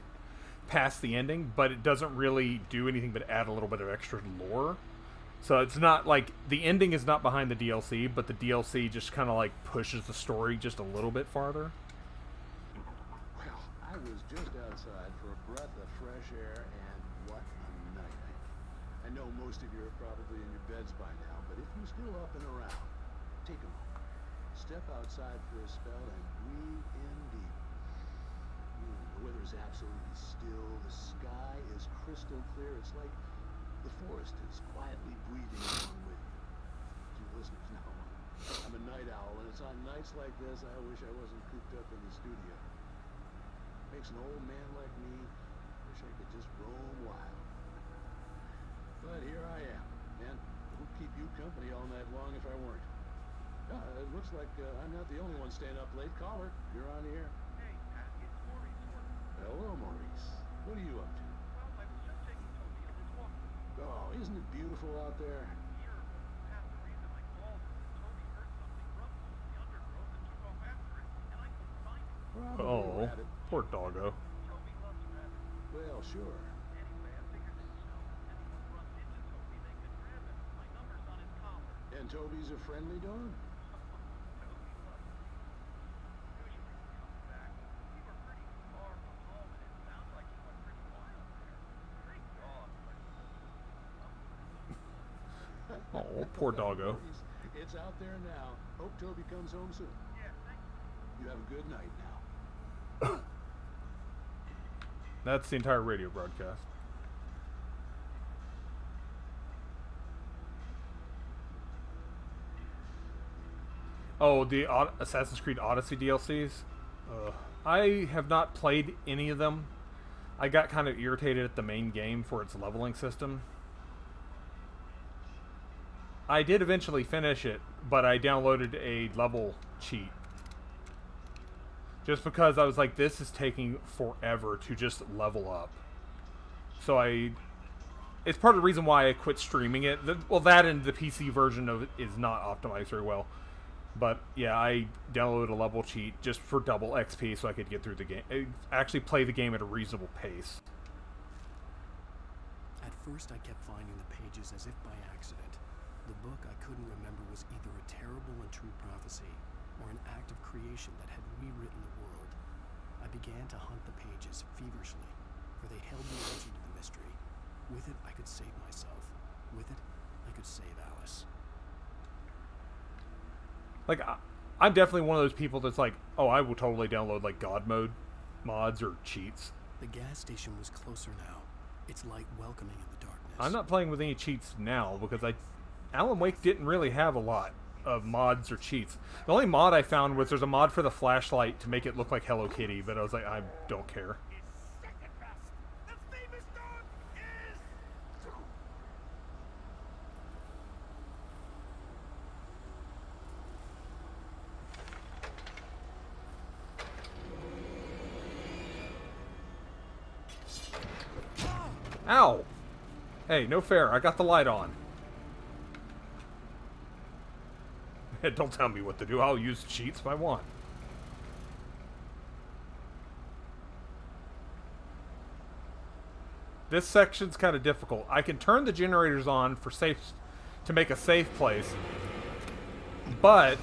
past the ending, but it doesn't really do anything but add a little bit of extra lore. So it's not like, the ending is not behind the DLC, but the DLC just kind of like pushes the story just a little bit farther. Well, I was just outside for a breath of fresh air, and what a night. I know most of you are probably in your beds by now, but if you're still up and around, take a moment. Step outside for a spell and breathe in deep. The weather is absolutely still. The sky is crystal clear. It's like the forest is quietly breathing along with you. You listeners know, I'm a night owl, and it's on nights like this I wish I wasn't cooped up in the studio. Makes an old man like me wish I could just roam wild. But here I am, and who'd keep you company all night long if I weren't? It looks like I'm not the only one staying up late. Caller, you're on the air. Hey, Pat, it's Maurice. Hello, Maurice. What are you up to? Well, I was just taking Toby on his walk. Oh, isn't it beautiful out there? Here, Pat, the reason I called was that Toby heard something rumble in the undergrowth and took off after it, and I couldn't find it. Probably Oh, rabbit. poor doggo. Toby loves rabbits. Well, sure. Anyway, I figured that, anyone runs into Toby, they could grab him. My number's on his collar. And Toby's a friendly dog? Oh, poor doggo. It's out there now. Hope Toby comes home soon. Yeah, thank you. You have a good night now. That's the entire radio broadcast. Oh, the Assassin's Creed Odyssey DLCs? I have not played any of them. I got kind of irritated at the main game for its leveling system. I did eventually finish it, but I downloaded a level cheat. Just because I was like, this is taking forever to just level up. So it's part of the reason why I quit streaming it. Well, that and the PC version of it is not optimized very well. But yeah, I downloaded a level cheat just for double XP so I could get through the game. Actually play the game at a reasonable pace. At first, I kept finding the pages as if by accident. The book I couldn't remember was either a terrible and true prophecy or an act of creation that had rewritten the world. I began to hunt the pages feverishly, for they held the answer to the mystery. With it, I could save myself. With it, I could save Alice. Like, I'm definitely one of those people that's like, oh, I will totally download, like, God mode mods or cheats. The gas station was closer now, its light welcoming in the darkness. I'm not playing with any cheats now because Alan Wake didn't really have a lot of mods or cheats. The only mod I found was there's a mod for the flashlight to make it look like Hello Kitty, but I was like, I don't care. Ow! Hey, no fair. I got the light on. Don't tell me what to do. I'll use cheats if I want. This section's kind of difficult. I can turn the generators on for safe to make a safe place, but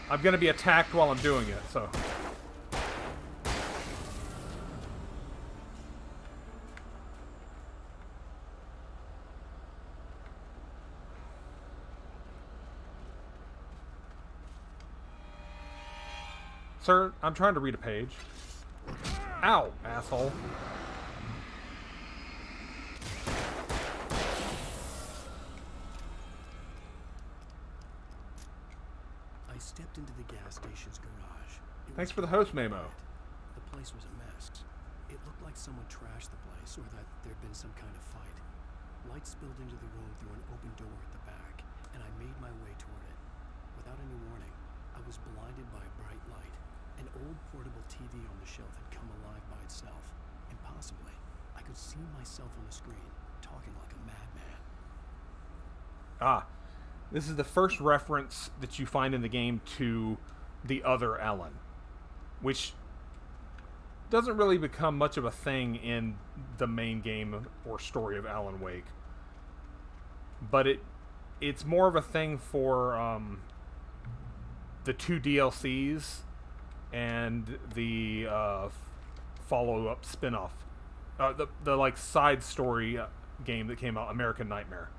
I'm going to be attacked while I'm doing it, so... Sir, I'm trying to read a page. Ow, asshole. I stepped into the gas station's garage. Thanks for the host memo. The place was a mess. It looked like someone trashed the place or that there'd been some kind of fight. Light spilled into the room through an open door at the back, and I made my way toward it. Without any warning, I was blinded by a bright light. An old portable TV on the shelf had come alive by itself. Impossibly, I could see myself on the screen, talking like a madman. Ah, this is the first reference that you find in the game to the other Alan, which doesn't really become much of a thing in the main game or story of Alan Wake. But it's more of a thing for the two DLCs and the follow-up spin-off, the like side story game that came out, American Nightmare.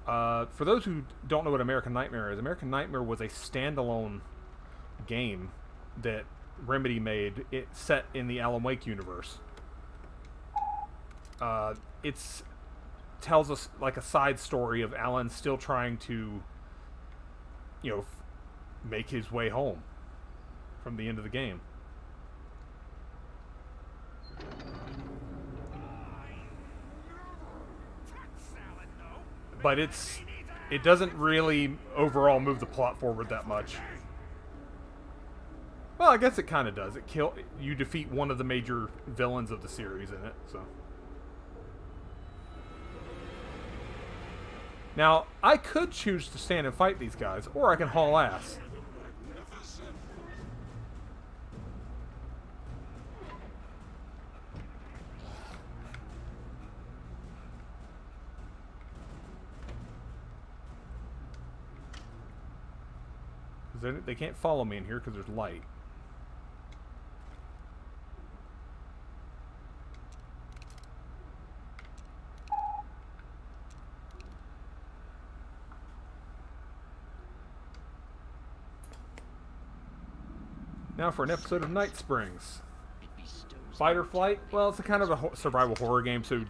For those who don't know what American Nightmare is, American Nightmare was a standalone game that Remedy made. It set in the Alan Wake universe. It's tells us like a side story of Alan still trying to, you know, make his way home from the end of the game. But it doesn't really overall move the plot forward that much. Well, I guess it kind of does. You defeat one of the major villains of the series in it, so. Now, I could choose to stand and fight these guys, or I can haul ass. They can't follow me in here because there's light. Now for an episode of Night Springs. Fight or flight? Well, it's a kind of a survival horror game, so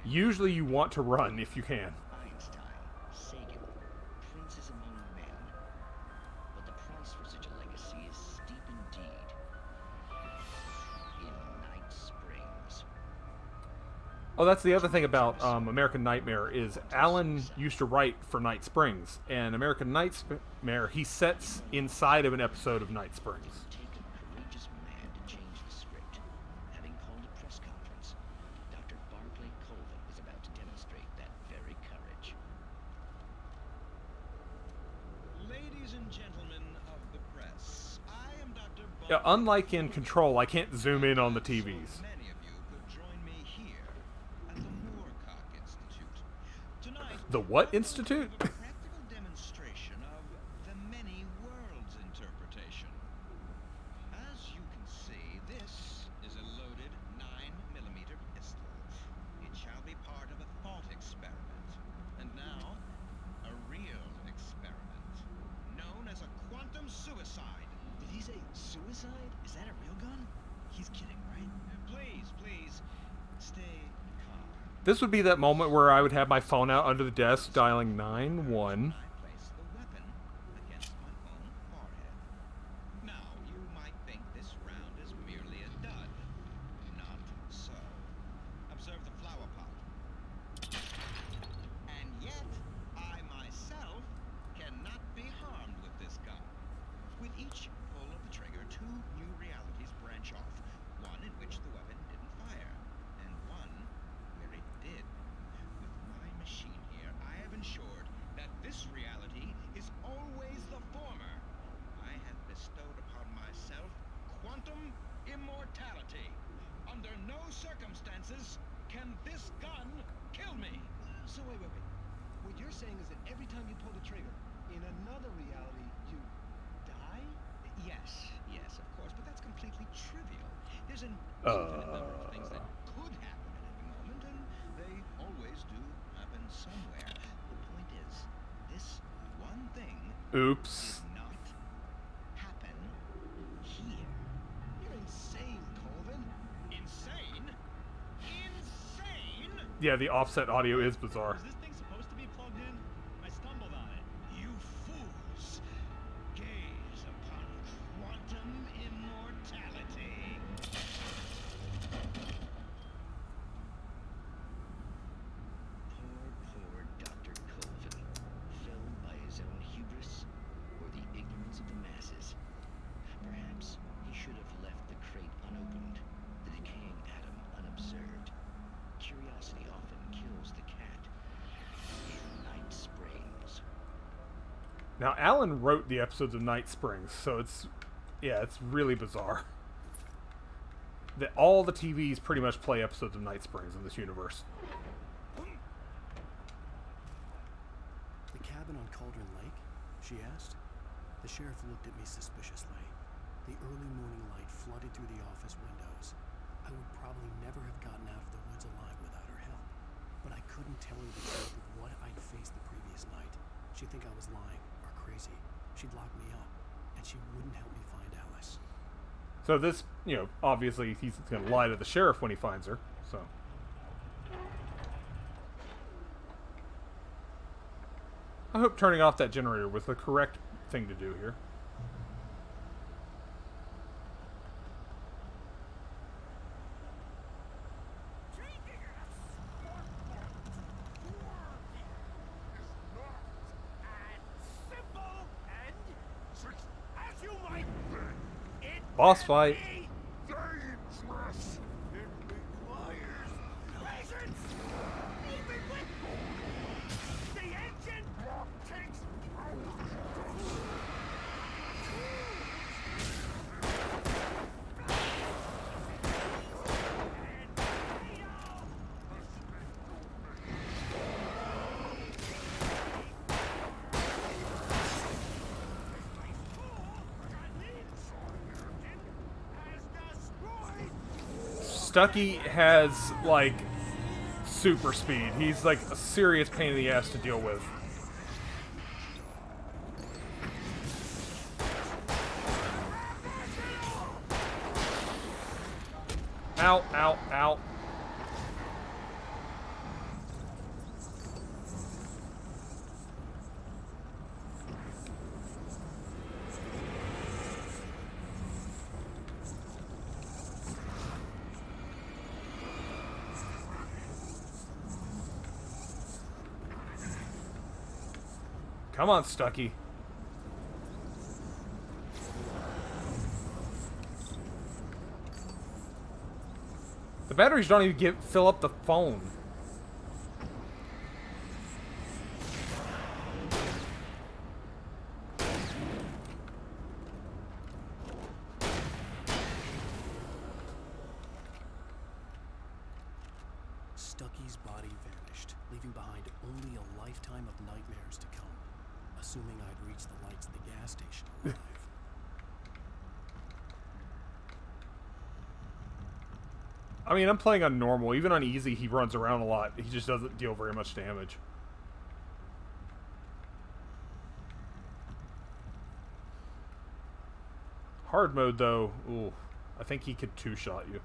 usually you want to run if you can. Oh, that's the other thing about American Nightmare is Alan used to write for Night Springs, and American Nightmare he sets inside of an episode of Night Springs. Ladies and gentlemen of the press, I am Dr. Yeah, unlike in Control, I can't zoom in on the TVs. The what institute? Practical demonstration of the many worlds interpretation. As you can see, this is a loaded 9mm pistol. It shall be part of a thought experiment. And now, a real experiment, known as a quantum suicide. Did he say suicide? Is that a real gun? He's kidding, right? Please, stay calm. This would be that moment where I would have my phone out under the desk dialing 911. Now, you might think this round is merely a dud. Not so. Observe the flower pot. And yet, I myself cannot be harmed with this gun. With each pull of the trigger, two new realities branch off. One in which the weapon didn't fire, and one where it did. With my machine here, I have ensured that this reality is always the former. I have bestowed upon myself quantum immortality. Under no circumstances can this gun kill me. So wait. What you're saying is that every time you pull the trigger, in another reality, you die? Yes, of course, but that's completely trivial. There's an infinite number of things that could happen at any moment, and they always do happen somewhere. The point is, this one thing Oops. did not happen here. You're insane, Colvin. Insane? Insane? Yeah, the offset audio is bizarre. Is this thing supposed to be plugged in? I stumbled on it. You fools! Gaze upon quantum immortality. Poor Dr. Colvin, felled by his own hubris or the ignorance of the masses. Perhaps he should have left the crate unopened, the decaying atom unobserved. Curiosity often kills the cat. In Night Springs. Now, Alan wrote the episodes of Night Springs, so it's really bizarre. That all the TVs pretty much play episodes of Night Springs in this universe. The cabin on Cauldron Lake? She asked. The sheriff looked at me suspiciously. The early morning light flooded through the office windows. I would probably never have gotten out of the woods alive without her help. But I couldn't tell her the truth of what I'd faced the previous night. She'd think I was lying or crazy. She'd lock me up, and she wouldn't help me find Alice. So this, obviously he's going to lie to the sheriff when he finds her, so. I hope turning off that generator was the correct thing to do here. Boss fight. Stucky has, like, super speed. He's, like, a serious pain in the ass to deal with. Ow, ow, ow. Come on, Stucky. The batteries don't even fill up the phone. Stucky's body vanished, leaving behind only a lifetime of nightmares to come. Assuming I'd reached the lights at the gas station alive. I mean, I'm playing on normal. Even on easy, he runs around a lot. He just doesn't deal very much damage. Hard mode, though, ooh, I think he could two-shot you.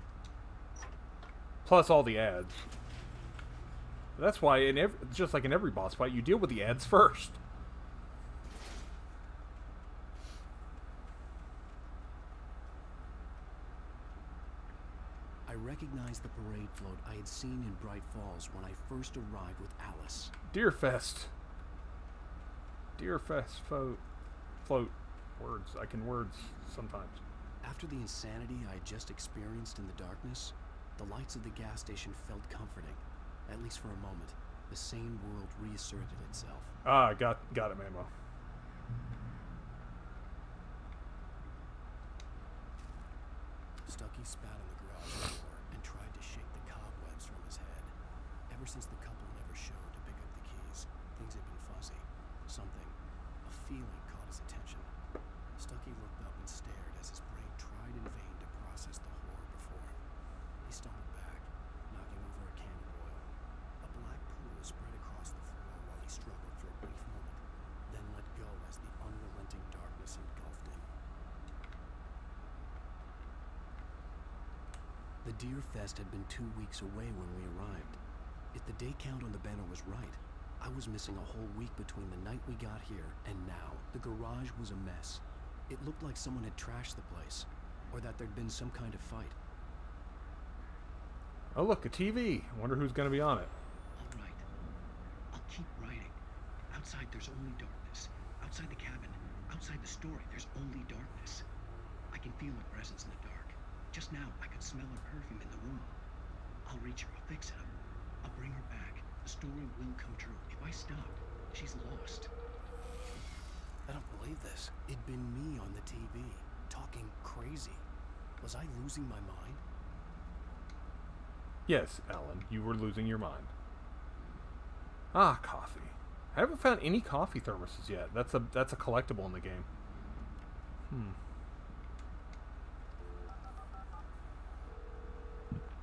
Plus all the ads. That's why, just like in every boss fight, you deal with the ads first. I recognized the parade float I had seen in Bright Falls when I first arrived with Alice. Deerfest. Deerfest float. Words. I can words sometimes. After the insanity I had just experienced in the darkness, the lights of the gas station felt comforting. At least for a moment. The sane world reasserted itself. Ah, got it, Mamo. Stucky spat on the garage floor and tried to shake the cobwebs from his head. Ever since the couple never showed to pick up the keys, things had been fuzzy. Something, a feeling caught his attention. Stucky looked up and stared as his brain tried in vain to process the horror before him. He stumbled back, knocking over a can of oil. A black pool spread across the floor while he struggled for a brief moment, then let go as the unrelenting darkness engulfed him. The Deerfest had been 2 weeks away when we arrived. If the day count on the banner was right, I was missing a whole week between the night we got here and now. The garage was a mess. It looked like someone had trashed the place, or that there'd been some kind of fight. Oh look, a TV. I wonder who's going to be on it. All right. I'll keep writing. Outside there's only darkness. Outside the cabin, outside the story, there's only darkness. I can feel her presence in the dark. Just now, I could smell her perfume in the room. I'll reach her. I'll fix it. I'll bring her back. The story will come true. If I stop, she's lost. I don't believe this. It'd been me on the TV, talking crazy. Was I losing my mind? Yes, Alan, you were losing your mind. Ah, coffee. I haven't found any coffee thermoses yet. That's a collectible in the game.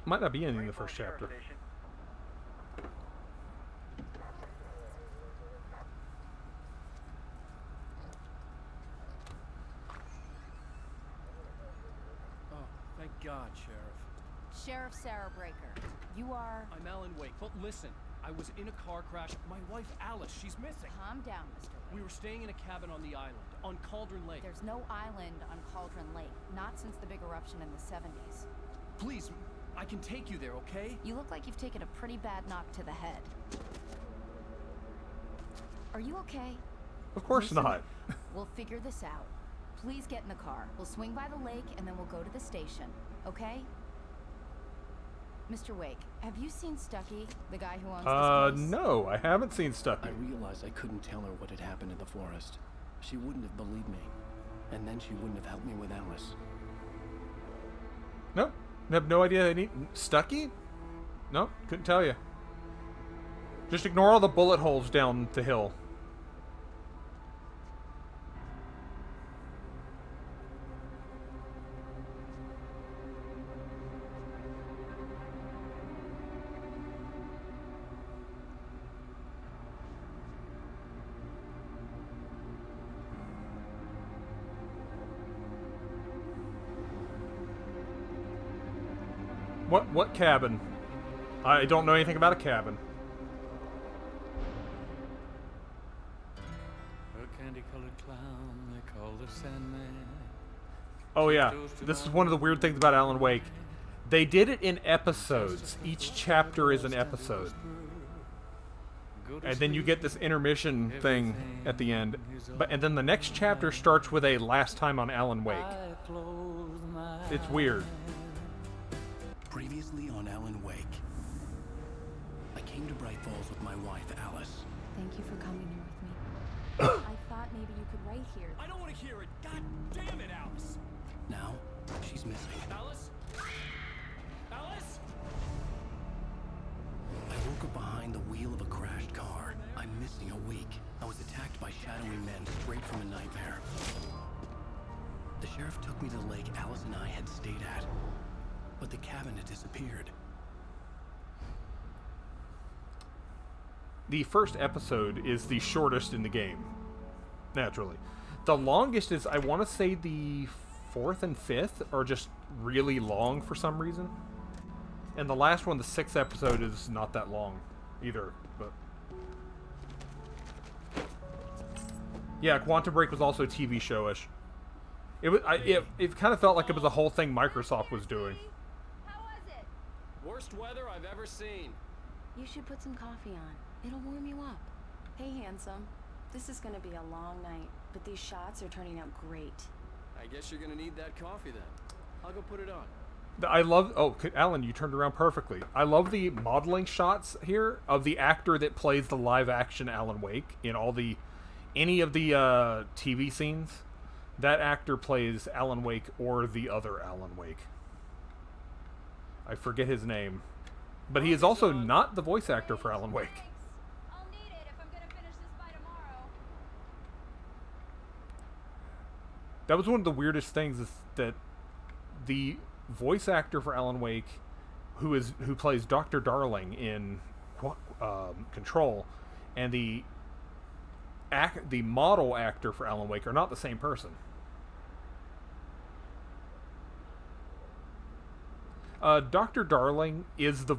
Might not be anything in the first chapter. Oh, thank God, Sheriff. Sheriff Sarah Breaker. You are... I'm Alan Wake, but listen. I was in a car crash. My wife, Alice, she's missing. Calm down, Mr. Wake. We were staying in a cabin on the island, on Cauldron Lake. There's no island on Cauldron Lake. Not since the big eruption in the 70s. Please, I can take you there, okay? You look like you've taken a pretty bad knock to the head. Are you okay? Of course not. We'll figure this out. Please get in the car. We'll swing by the lake and then we'll go to the station. Okay? Mr. Wake, have you seen Stucky, the guy who owns this place? No, I haven't seen Stucky. I realized I couldn't tell her what had happened in the forest. She wouldn't have believed me. And then she wouldn't have helped me with Alice. Nope. I have no idea. Stucky? Nope. Couldn't tell you. Just ignore all the bullet holes down the hill. What cabin? I don't know anything about a cabin. A candy-colored clown they call the Sandman. Oh yeah, this is one of the weird things about Alan Wake. They did it in episodes. Each chapter is an episode. And then you get this intermission thing at the end. And then the next chapter starts with a last time on Alan Wake. It's weird. Previously on Alan Wake. I came to Bright Falls with my wife, Alice. Thank you for coming here with me. I thought maybe you could write here. I don't want to hear it. God damn it, Alice. Now, she's missing. Alice? Alice? I woke up behind the wheel of a crashed car. I'm missing a week. I was attacked by shadowy men straight from a nightmare. The sheriff took me to the lake Alice and I had stayed at. But the cabin had disappeared. The first episode is the shortest in the game. Naturally. The longest is, I want to say, the 4th and 5th are just really long for some reason. And the last one, the 6th episode, is not that long either. But yeah, Quantum Break was also TV show-ish. It kind of felt like it was a whole thing Microsoft was doing. Worst weather I've ever seen. You should put some coffee on. It'll warm you up. Hey, handsome. This is gonna be a long night, but these shots are turning out great. I guess you're gonna need that coffee then. I'll go put it on. I love... Oh, Alan, you turned around perfectly. I love the modeling shots here of the actor that plays the live-action Alan Wake in any of the TV scenes. That actor plays Alan Wake or the other Alan Wake. I forget his name. But he is also not the voice actor for Alan Wake. I'll need it if I'm gonna finish this by tomorrow. That was one of the weirdest things, is that the voice actor for Alan Wake, who plays Dr. Darling in Control, and the model actor for Alan Wake are not the same person. Dr. Darling is the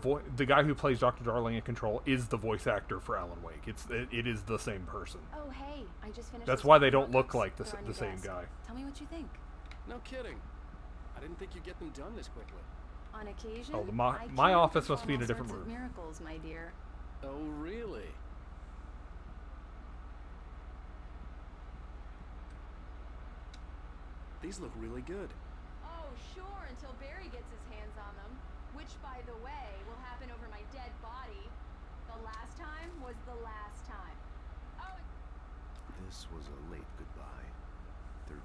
guy who plays Dr. Darling in Control is the voice actor for Alan Wake. It is the same person. Oh, hey, I just finished. That's why they don't look like the same guy. Tell me what you think. No kidding. I didn't think you'd get them done this quickly. On occasion. Oh, my office must be in a different room. Miracles, my dear. Oh, really? These look really good. Oh, sure, until Barry gets his hands on them. Which, by the way, will happen over my dead body. The last time was the last time. Oh, This was a late goodbye. 13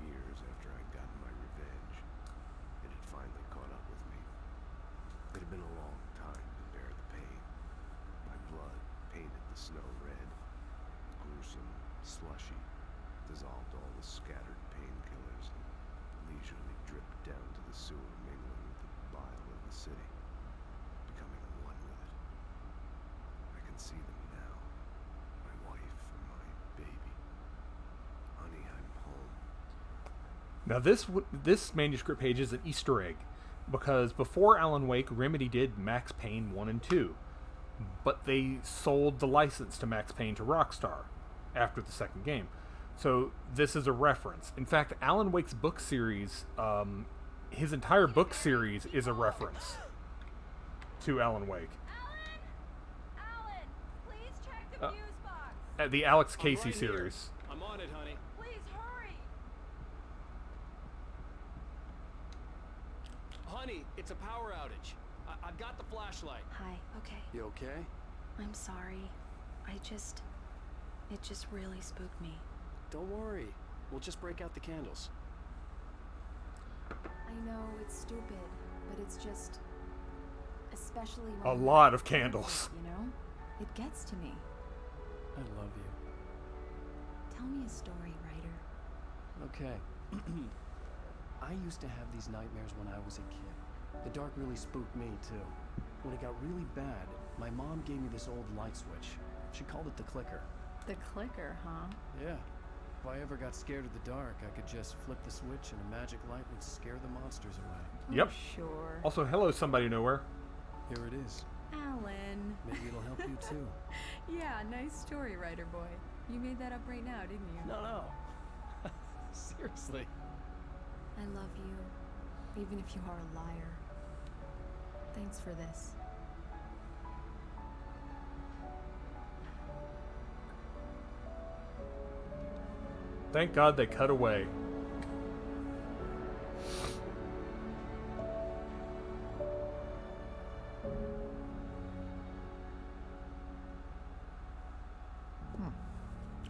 years after I'd gotten my revenge. It had finally caught up with me. It had been a long time to bear the pain. My blood painted the snow red. Gruesome, slushy, dissolved all the scattered painkillers. leisurely drip down to the sewer, mingling with the bile of the city, becoming one with it. I can see them now. My wife and my baby. Honey, I'm home. Now this manuscript page is an Easter egg, because before Alan Wake, Remedy did Max Payne 1 and 2, but they sold the license to Max Payne to Rockstar after the second game. So this is a reference. In fact, Alan Wake's book series, his entire book series is a reference to Alan Wake. Alan, please check the fuse box. The Alex I'm Casey right here. series. I'm on it, honey. Please hurry. Honey, it's a power outage. I've got the flashlight. Hi, okay. You okay? I'm sorry. It just really spooked me. Don't worry. We'll just break out the candles. I know it's stupid, but it's just, especially A when lot of candles. You know, it gets to me. I love you. Tell me a story, writer. Okay. I used to have these nightmares when I was a kid. The dark really spooked me, too. When it got really bad, my mom gave me this old light switch. She called it the clicker. The clicker, huh? Yeah. If I ever got scared of the dark, I could just flip the switch and a magic light would scare the monsters away. Yep. Sure. Also, hello, somebody nowhere. Here it is. Alan. Maybe it'll help you, too. Yeah, nice story, writer boy. You made that up right now, didn't you? No. Seriously. I love you, even if you are a liar. Thanks for this. Thank God they cut away.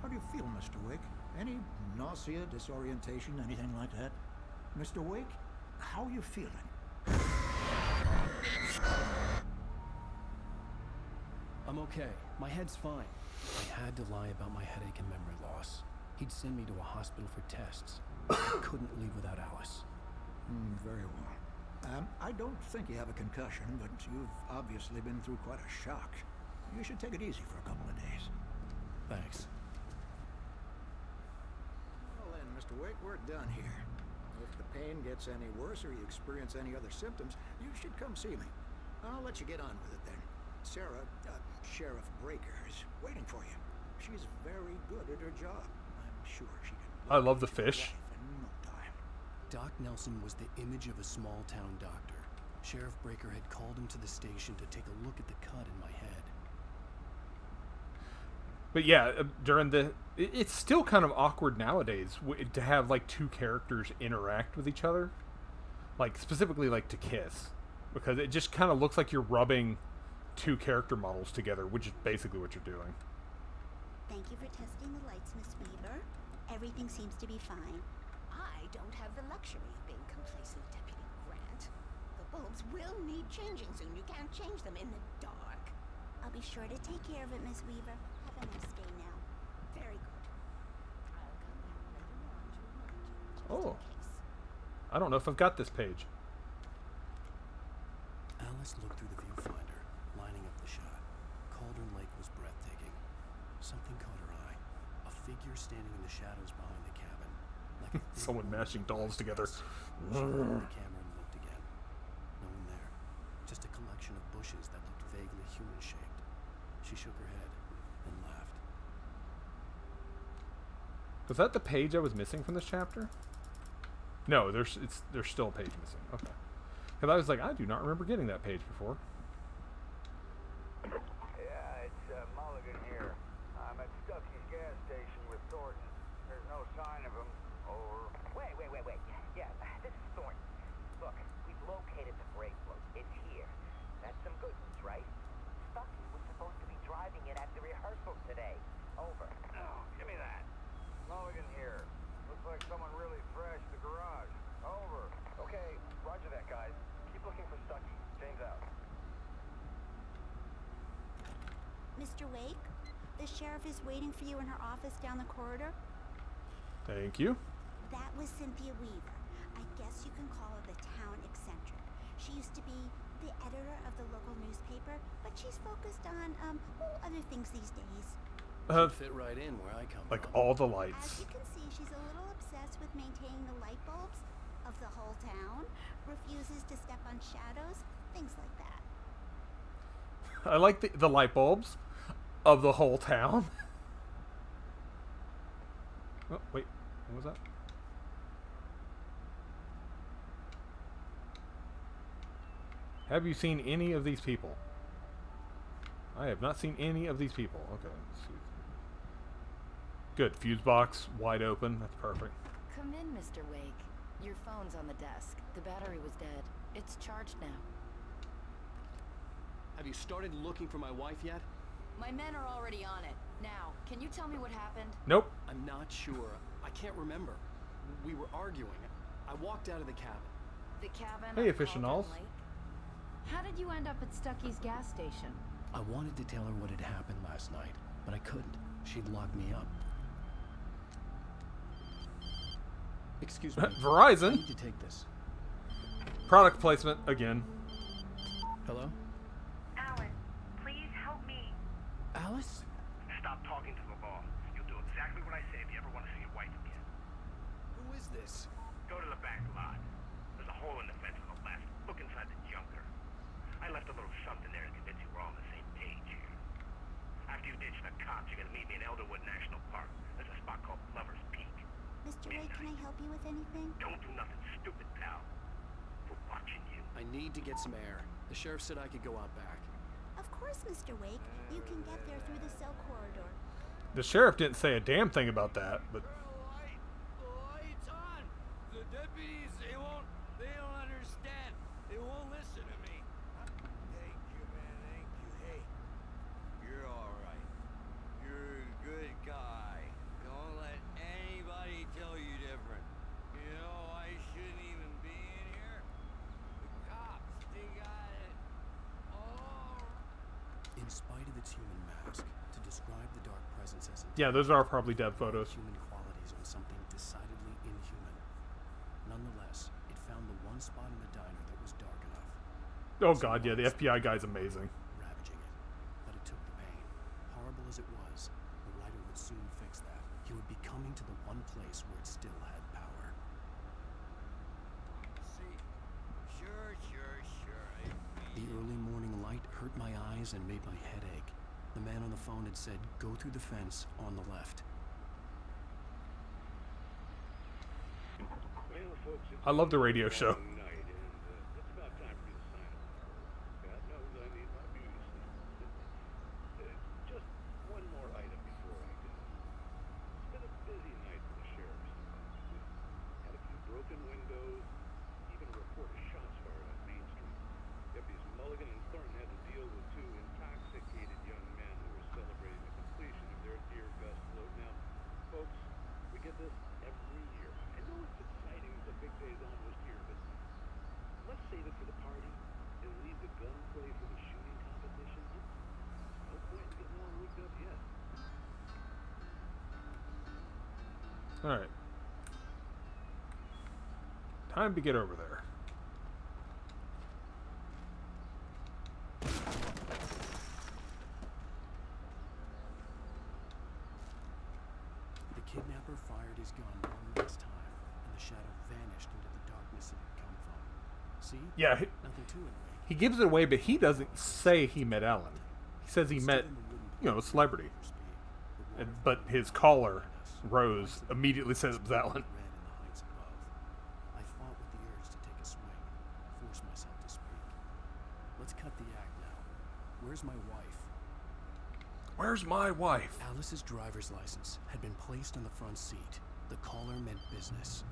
How do you feel, Mr. Wake? Any nausea, disorientation, anything like that? Mr. Wake, how are you feeling? I'm okay. My head's fine. I had to lie about my headache and memory loss. He'd send me to a hospital for tests. I couldn't leave without Alice. Very well. I don't think you have a concussion, but you've obviously been through quite a shock. You should take it easy for a couple of days. Thanks. Well then, Mr. Wake, we're done here. If the pain gets any worse or you experience any other symptoms, you should come see me. I'll let you get on with it then. Sarah, Sheriff Breaker, is waiting for you. She's very good at her job. I'm sure she can. I love the fish. In no time. Doc Nelson was the image of a small-town doctor. Sheriff Breaker had called him to the station to take a look at the cut in my head. But yeah, during the... It's still kind of awkward nowadays to have, like, two characters interact with each other. Like, specifically, like, to kiss. Because it just kind of looks like you're rubbing two character models together, which is basically what you're doing. Thank you for testing the lights, Miss Weaver. Everything seems to be fine. I don't have the luxury of being complacent, Deputy Grant. The bulbs will need changing soon. You can't change them in the dark. I'll be sure to take care of it, Miss Weaver. Have a nice day now. Very good. I'll come back later on to remind you, just Oh. in case. I don't know if I've got this page. Alice looked through the viewfinder, lining up the shot. Cauldron Lake was breathtaking. Something caught her eye. A figure standing in the shadows behind the cabin. Like a thin Someone woman mashing in a dolls together. dress. She lowered the camera and looked again. No one there. Just a collection of bushes that looked vaguely human-shaped. She shook her head and laughed. Was that the page I was missing from this chapter? No, there's still a page missing. Okay. Because I was like, I do not remember getting that page before. Yeah, it's Mulligan here. I'm at Stucky's gas station with Thornton. There's no sign of him. Over. Wait. Yeah, this is Thornton. Look, we've located the brake float. It's here. That's some good news, right? Stucky was supposed to be driving it at the rehearsal today. Over. Oh, give me that. Mulligan here. Looks like someone really thrashed the garage. Over. Okay, roger that, guys. Keep looking for Stucky. James out. Mr. Wake, the sheriff is waiting for you in her office down the corridor. Thank you. That was Cynthia Weaver. I guess guess you can call her the town eccentric. She used to be the editor of the local newspaper, but she's focused on, other things these days. She'd fit right in where I come Like from. all the lights. As you can see, she's a little obsessed with maintaining the light bulbs of the whole town, refuses to step on shadows, things like that. I like the light bulbs of the whole town. Oh, wait. What was that? Have you seen any of these people? I have not seen any of these people. Okay. Let's see. Good. Fuse box wide open. That's perfect. Come in, Mr. Wake. Your phone's on the desk. The battery was dead. It's charged now. Have you started looking for my wife yet? My men are already on it. Now, can you tell me what happened? Nope. I'm not sure. I can't remember. We were arguing. I walked out of the cabin. The cabin Hey, on aficionados. Cauldron Lake? How did you end up at Stucky's gas station? I wanted to tell her what had happened last night, but I couldn't. She'd locked me up. Excuse me. Verizon. I need to take this. Product placement again. Hello? Alan, please help me. Alice? Stop talking to the law. You'll do exactly what I say if you ever want to see your wife again. Who is this? Go to the back lot. There's a hole in the fence on the left. Look inside the junker. I left a little something there to convince you we're all on the same page here. After you ditch the cops, you're gonna meet me in Elderwood National Park. There's a spot called Lover's Peak. Mr. Wake, can I help you with anything? Don't do nothing stupid, pal. We're watching you. I need to get some air. The sheriff said I could go out back. Of course, Mr. Wake. You can get there through the cell corridor. The sheriff didn't say a damn thing about that, but Lights on! The deputies, they don't understand. They won't listen to me. Thank you, man, thank you. Hey, you're alright. You're a good guy. Don't let anybody tell you different. You know, I shouldn't even be in here. The cops, they got it all. In spite of its human mask, to describe the dark presence as yeah, those are probably dev photos. human qualities on something decidedly inhuman. Nonetheless, it found the one spot in the diner that was dark enough. Oh god, yeah, the FBI guy's amazing. Ravaging it. But it took the pain. Horrible as it was, the writer would soon fix that. He would be coming to the one place where it still had power. See, sure. The early morning light hurt my eyes and made my head ache. The man on the phone had said, go through the fence on the left. I love the radio show. It's about time for me to sign off. God knows I need my beauty sleep. Just one more item before I go. It's been a busy night for the sheriff's department. Had a few broken windows, even a report of shots fired on Main Street. Deputies Mulligan and Thornton had to deal with two intoxicated young men who were celebrating the completion of their Dear Gus float. Now, folks, we get this every year. I know it's exciting, the big day's almost here, but let's save it for the party and leave the gunplay for the shooting competition. No point in getting all rigged up yet. Alright. Time to get over there. The kidnapper fired his gun one last time, and the shadow vanished into the darkness it had come from. See? Yeah, Nothing to it. he gives it away, but he doesn't say he met Ellen. He says he met, you know, a celebrity. But his caller, Rose, immediately says it was Ellen. I fought with the urge to take a swing, force myself to speak. Let's cut the act now. Where's my wife? Where's my wife? Alice's driver's license had been placed on the front seat. The caller meant business.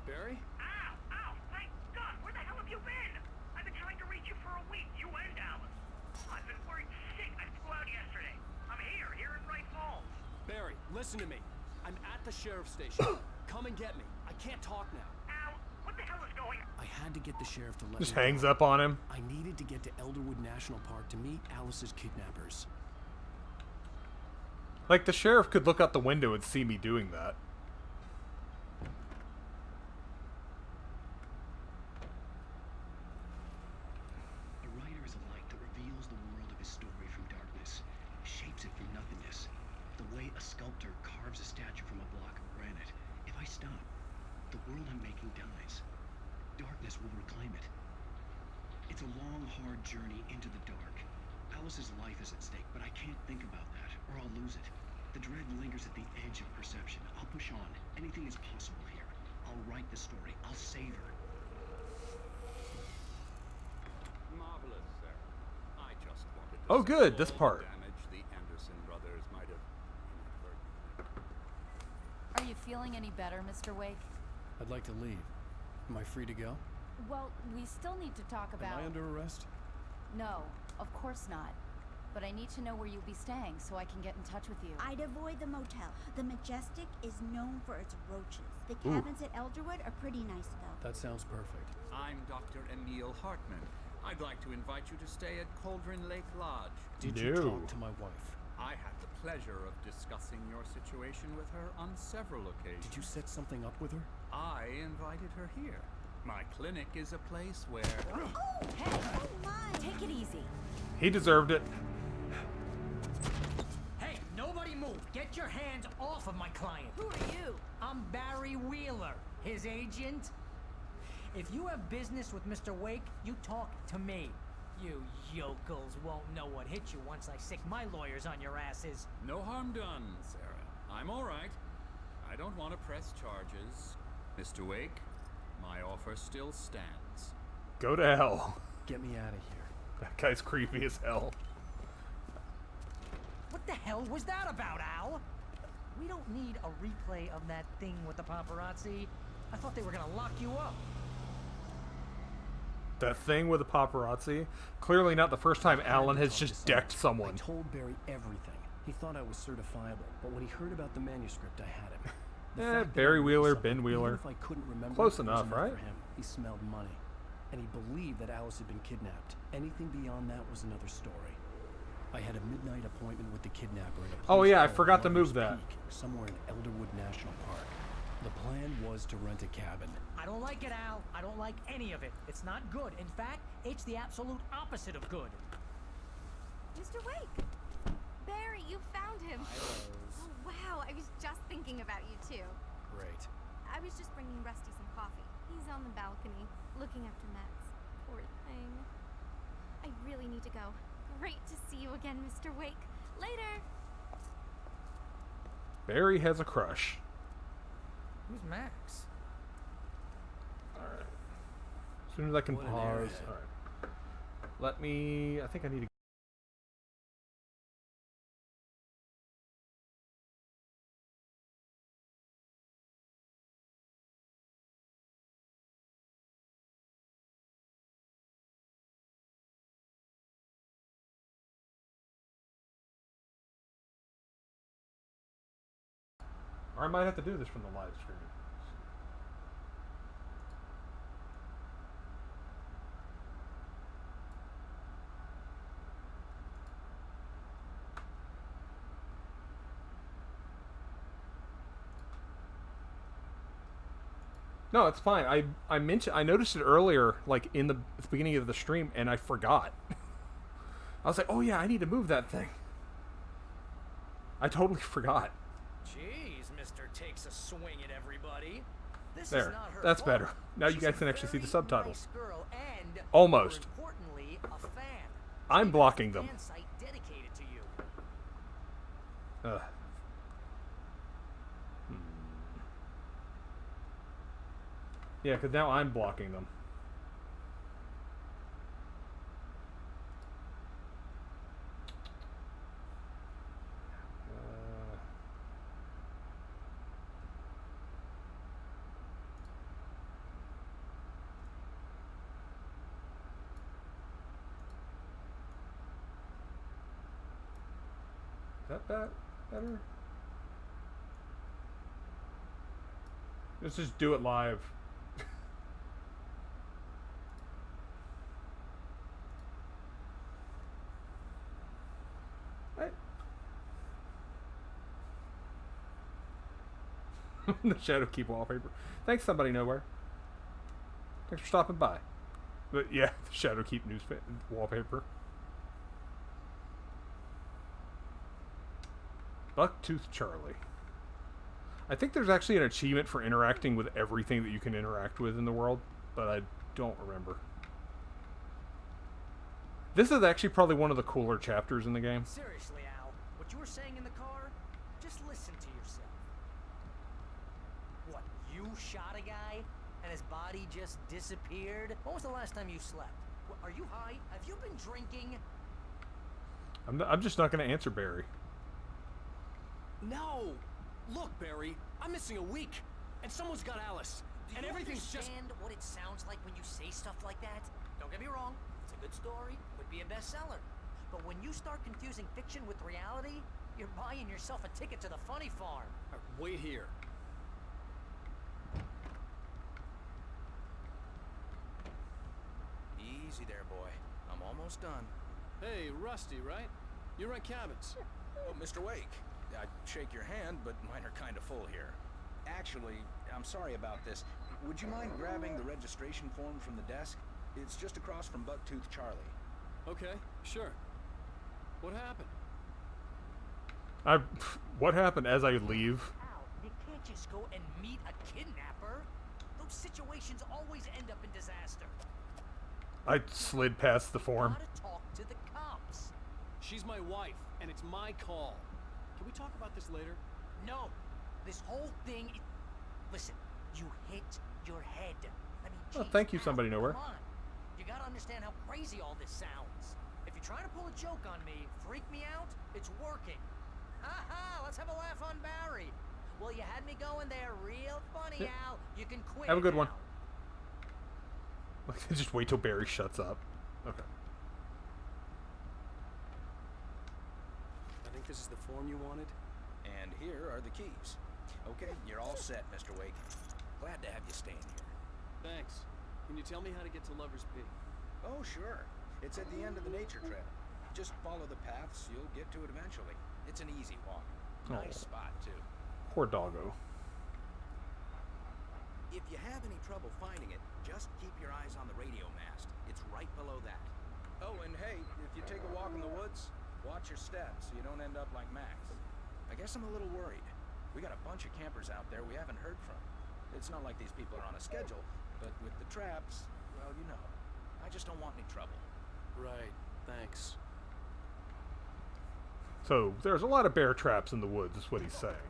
Barry? Ow! Thank God! Where the hell have you been? I've been trying to reach you for a week, you and Alice. I've been worried sick. I flew out yesterday. I'm here in Wright Falls. Barry, listen to me. I'm at the sheriff's station. Come and get me. I can't talk now. Al, what the hell is going on? I had to get the sheriff to let Just me hangs go. up on him. I needed to get to Elderwood National Park to meet Alice's kidnappers. Like, the sheriff could look out the window and see me doing that. a story from darkness, shapes it from nothingness. The way a sculptor carves a statue from a block of granite. If I stop, the world I'm making dies. Darkness will reclaim it. It's a long, hard journey into the dark. Alice's life is at stake, but I can't think about that, or I'll lose it. The dread lingers at the edge of perception. I'll push on. Anything is possible here. I'll write the story. I'll save her. Marvelous, sir. I just wanted to Oh, say good, all this the part. damage the Anderson brothers might have inadvertently. Are you feeling any better, Mr. Wake? I'd like to leave. Am I free to go? Well, we still need to talk about... Am I under arrest? No, of course not. But I need to know where you'll be staying so I can get in touch with you. I'd avoid the motel. The Majestic is known for its roaches. The Ooh. cabins at Elderwood are pretty nice, though. That sounds perfect. I'm Dr. Emil Hartman. I'd like to invite you to stay at Cauldron Lake Lodge. Did you talk to my wife? I had the pleasure of discussing your situation with her on several occasions. Did you set something up with her? I invited her here. My clinic is a place where... Oh, hey! Oh my! Take it easy. He deserved it. Hey, nobody move! Get your hands off of my client! Who are you? I'm Barry Wheeler, his agent. If you have business with Mr. Wake, you talk to me. You yokels won't know what hit you once I sick my lawyers on your asses. No harm done, Sarah. I'm all right. I don't want to press charges. Mr. Wake, my offer still stands. Go to hell. Get me out of here. That guy's creepy as hell. What the hell was that about, Al? We don't need a replay of that thing with the paparazzi. I thought they were gonna lock you up. That thing with the paparazzi. Clearly not the first time Alan has just decked I someone. told Barry everything. He thought I was certifiable, but when he heard about the manuscript, I had him. The fact that Barry I knew Wheeler, something, Ben Wheeler. even if I couldn't remember Close it, was enough, right? For him. He smelled money, and he believed that Alice had been kidnapped. Anything beyond that was another story. I had a midnight appointment with the kidnapper in a place Oh yeah, I called forgot to Martyrs move that. Peak, somewhere in Elderwood National Park. The plan was to rent a cabin. I don't like it, Al. I don't like any of it. It's not good. In fact, it's the absolute opposite of good. Mr. Wake! Barry, you found him! Oh, wow, I was just thinking about you, too. Great. I was just bringing Rusty some coffee. He's on the balcony, looking after Max. Poor thing. I really need to go. Great to see you again, Mr. Wake. Later! Barry has a crush. Who's Max? Alright. As soon as I can What an pause. airhead. Alright. Let me... I think I need to... Or I might have to do this from the live stream. No, it's fine. I noticed it earlier, like in the beginning of the stream, and I forgot. I was like, oh yeah, I need to move that thing. I totally forgot. Jeez, Mr. Takes a swing at everybody. This is There. not her That's fault. better. Now you She's guys a can actually see the very subtitles. nice girl and, Almost. more importantly, a fan. I'm blocking them. Fan site dedicated to you. Ugh. Yeah, because now I'm blocking them. Is that better? Let's just do it live. The Shadowkeep wallpaper. Thanks, somebody nowhere. Thanks for stopping by. But yeah, the Shadowkeep wallpaper. Bucktooth Charlie. I think there's actually an achievement for interacting with everything that you can interact with in the world, but I don't remember. This is actually probably one of the cooler chapters in the game. Seriously, Al, what you were saying in the car, just listen to yourself. What, you shot a guy and his body just disappeared? When was the last time you slept? What, are you high? Have you been drinking? I'm just not going to answer Barry. No! Look, Barry, I'm missing a week, and someone's got Alice, Do and you everything's just... understand what it sounds like when you say stuff like that? Don't get me wrong, it's a good story, would be a bestseller. But when you start confusing fiction with reality, you're buying yourself a ticket to the funny farm. Wait here. Easy there, boy. I'm almost done. Hey, Rusty, right? You rent cabins. Oh, Mr. Wake. I'd shake your hand, but mine are kind of full here. Actually, I'm sorry about this. Would you mind grabbing the registration form from the desk? It's just across from Bucktooth Charlie. Okay, sure. What happened? What happened as I leave? Al, you can't just go and meet a kidnapper. Those situations always end up in disaster. I slid past the form. Gotta talk to the cops. She's my wife, and it's my call. Can we talk about this later? No, this whole thing is... Listen, you hit your head. I mean, Oh, geez, thank you, Al, somebody nowhere. Come on. You gotta understand how crazy all this sounds. If you're trying to pull a joke on me, freak me out, it's working. Ha ha, let's have a laugh on Barry. Well, you had me going there real funny, Al. You can quit. Have a good now. one. Just wait till Barry shuts up. Okay. I think this is the form you wanted. And here are the keys. Okay, you're all set, Mr. Wake. Glad to have you staying here. Thanks. Can you tell me how to get to Lover's Peak? Oh, sure. It's at the end of the nature trail. Just follow the paths, you'll get to it eventually. It's an easy walk. Nice Oh. spot, too. Poor doggo. If you have any trouble finding it, just keep your eyes on the radio mast. It's right below that. Oh, and hey, if you take a walk in the woods, watch your steps so you don't end up like Max. I guess I'm a little worried. We got a bunch of campers out there we haven't heard from. It's not like these people are on a schedule, but with the traps, well, you know. I just don't want any trouble. Right, thanks. So, there's a lot of bear traps in the woods, is what he's saying.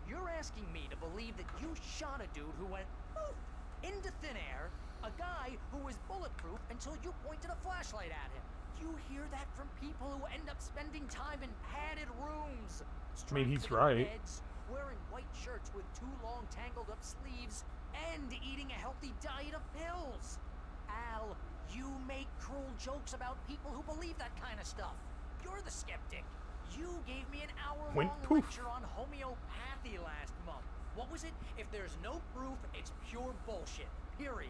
You're asking me to believe that you shot a dude who went poof into thin air, a guy who was bulletproof until you pointed a flashlight at him. You hear that from people who end up spending time in padded rooms. I mean, he's strapped to their right. beds, wearing white shirts with too long tangled up sleeves, and eating a healthy diet of pills. Al, you make cruel jokes about people who believe that kind of stuff. You're the skeptic. You gave me an Went hour-long poof. lecture on homeopathy last month. What was it? If there's no proof, it's pure bullshit. Period.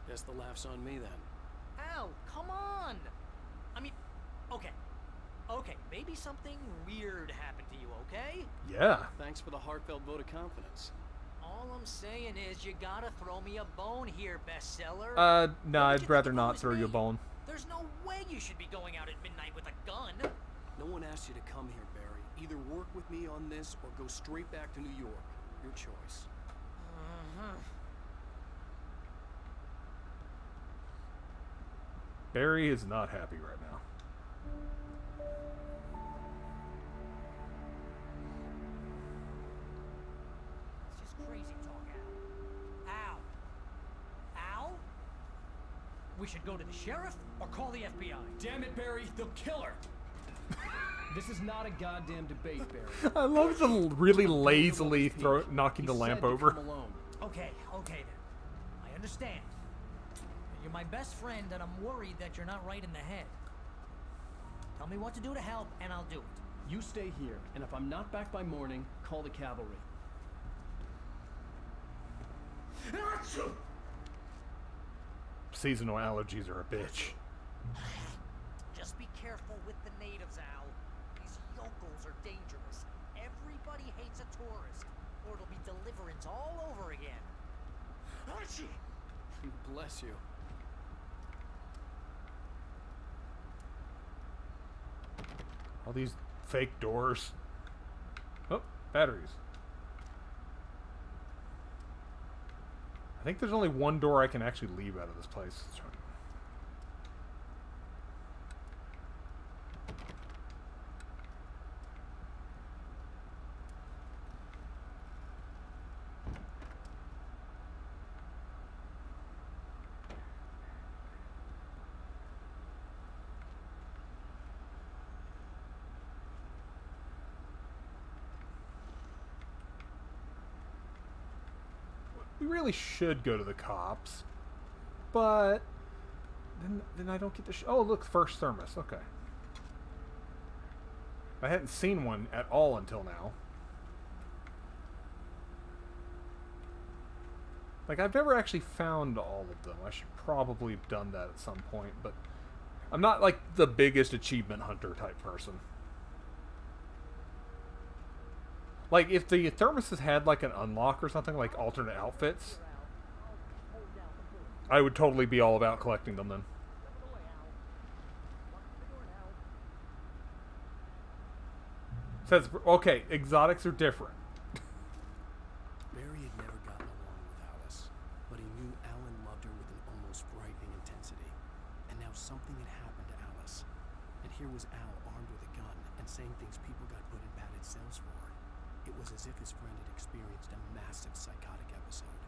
Guess the laugh's on me then. Al, come on! I mean, okay. Okay, maybe something weird happened to you, okay? Yeah. Thanks for the heartfelt vote of confidence. All I'm saying is you gotta throw me a bone here, bestseller. No, I'd rather not throw you a bone. There's no way you should be going out at midnight with a gun. No one asked you to come here, Barry. Either work with me on this or go straight back to New York. Your choice. Barry is not happy right now. It's just crazy talk, Al. Al? Al? We should go to the sheriff or call the FBI. Damn it, Barry, they'll kill her! This is not a goddamn debate, Barry. I love the really lazily knocking the He lamp said to over. come alone. Okay then. I understand. You're my best friend, and I'm worried that you're not right in the head. Tell me what to do to help, and I'll do it. You stay here, and if I'm not back by morning, call the cavalry. Seasonal allergies are a bitch. Just be careful with the natives, Al. These yokels are dangerous. Everybody hates a tourist, or it'll be deliverance all over again. Archie! Bless you. All these fake doors. Batteries. I think there's only one door I can actually leave out of this place. We really should go to the cops, but then I don't get the oh, look, first thermos. Okay. I hadn't seen one at all until now. Like, I've never actually found all of them. I should probably have done that at some point, but I'm not like the biggest achievement hunter type person. Like, if the thermoses had, like, an unlock or something, like alternate outfits, I would totally be all about collecting them then. Says, okay, exotics are different. Barry had never gotten along with Alice, but he knew Alan loved her with an almost frightening intensity. And now something had happened to Alice. And here was Al armed with a gun and saying things people got put in padded cells for. It was as if his friend had experienced a massive psychotic episode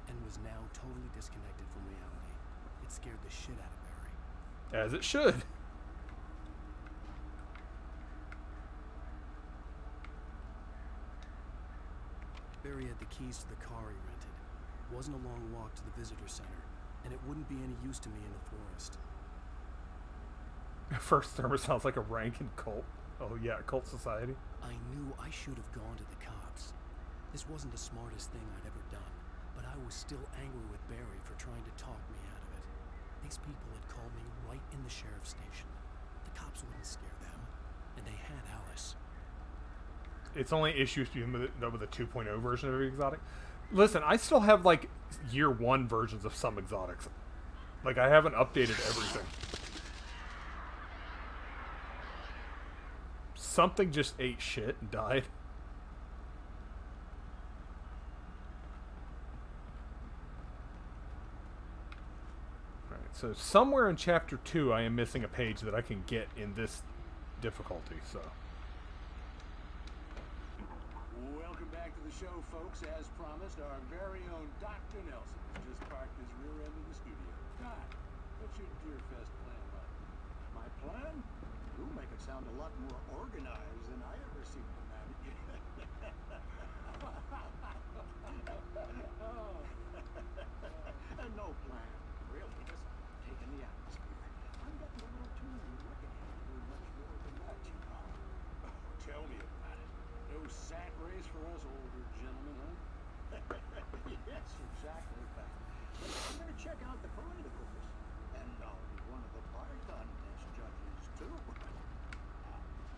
and was now totally disconnected from reality. It scared the shit out of Barry. As it should. Barry had the keys to the car he rented. It wasn't a long walk to the visitor center, and it wouldn't be any use to me in the forest. First thermos sounds like a rank in cult. Oh yeah, cult society. I knew I should have gone to the cops. This wasn't the smartest thing I'd ever done, but I was still angry with Barry for trying to talk me out of it. These people had called me right in the sheriff's station. The cops wouldn't scare them, and they had Alice. It's only issues with the 2.0 version of every exotic. Listen, I still have like year 1 versions of some exotics. Like, I haven't updated everything. Something just ate shit and died. Alright, so somewhere in chapter 2 I am missing a page that I can get in this difficulty, so. Welcome back to the show, folks. As promised, our very own Dr. Nelson has just parked his rear end in the studio. Doc, what's your Deerfest plan like? My plan? You make it sound a lot more organized than I ever seem to manage. No plan, really. Just taking the atmosphere. I'm getting a little too wicked to do much more than that, you know. Tell me about it. No sack race for us older gentlemen, huh? Yes, exactly that. I'm going to check out the parade, of course. And I'll be one of the pie contest judges, too.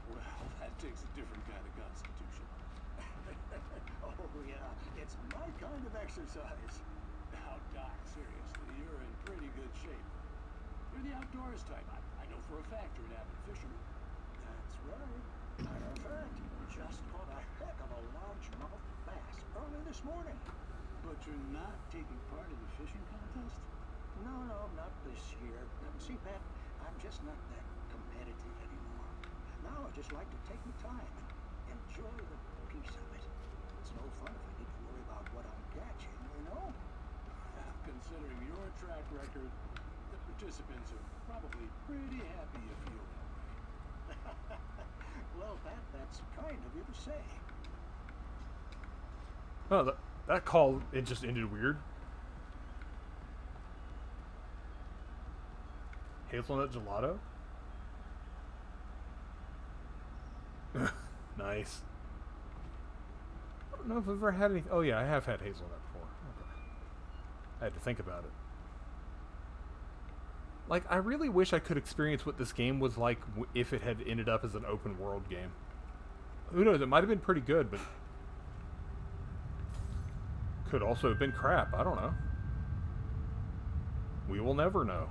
Well, that takes a different kind of constitution. Oh, yeah. It's my kind of exercise. Now, Doc, seriously, you're in pretty good shape. You're the outdoors type. I know for a fact you're an avid fisherman. That's right. Matter of fact, just caught a heck of a largemouth bass early this morning. But you're not taking part in the fishing contest? No, not this year. See, Pat, I'm just not that competitive anymore. Now I just like to take my time and enjoy the peace of it. It's no fun if I need to worry about what I'm catching, you know? Considering your track record, the participants are probably pretty happy you feel that way. Well, Pat, that's kind of you to say. Oh, that call, it just ended weird. Hazelnut gelato? Nice. I don't know if I've ever had any. Oh yeah, I have had hazelnut before. Okay. I had to think about it. Like, I really wish I could experience what this game was like if it had ended up as an open world game. Who knows? It might have been pretty good, but could also have been crap. I don't know. We will never know.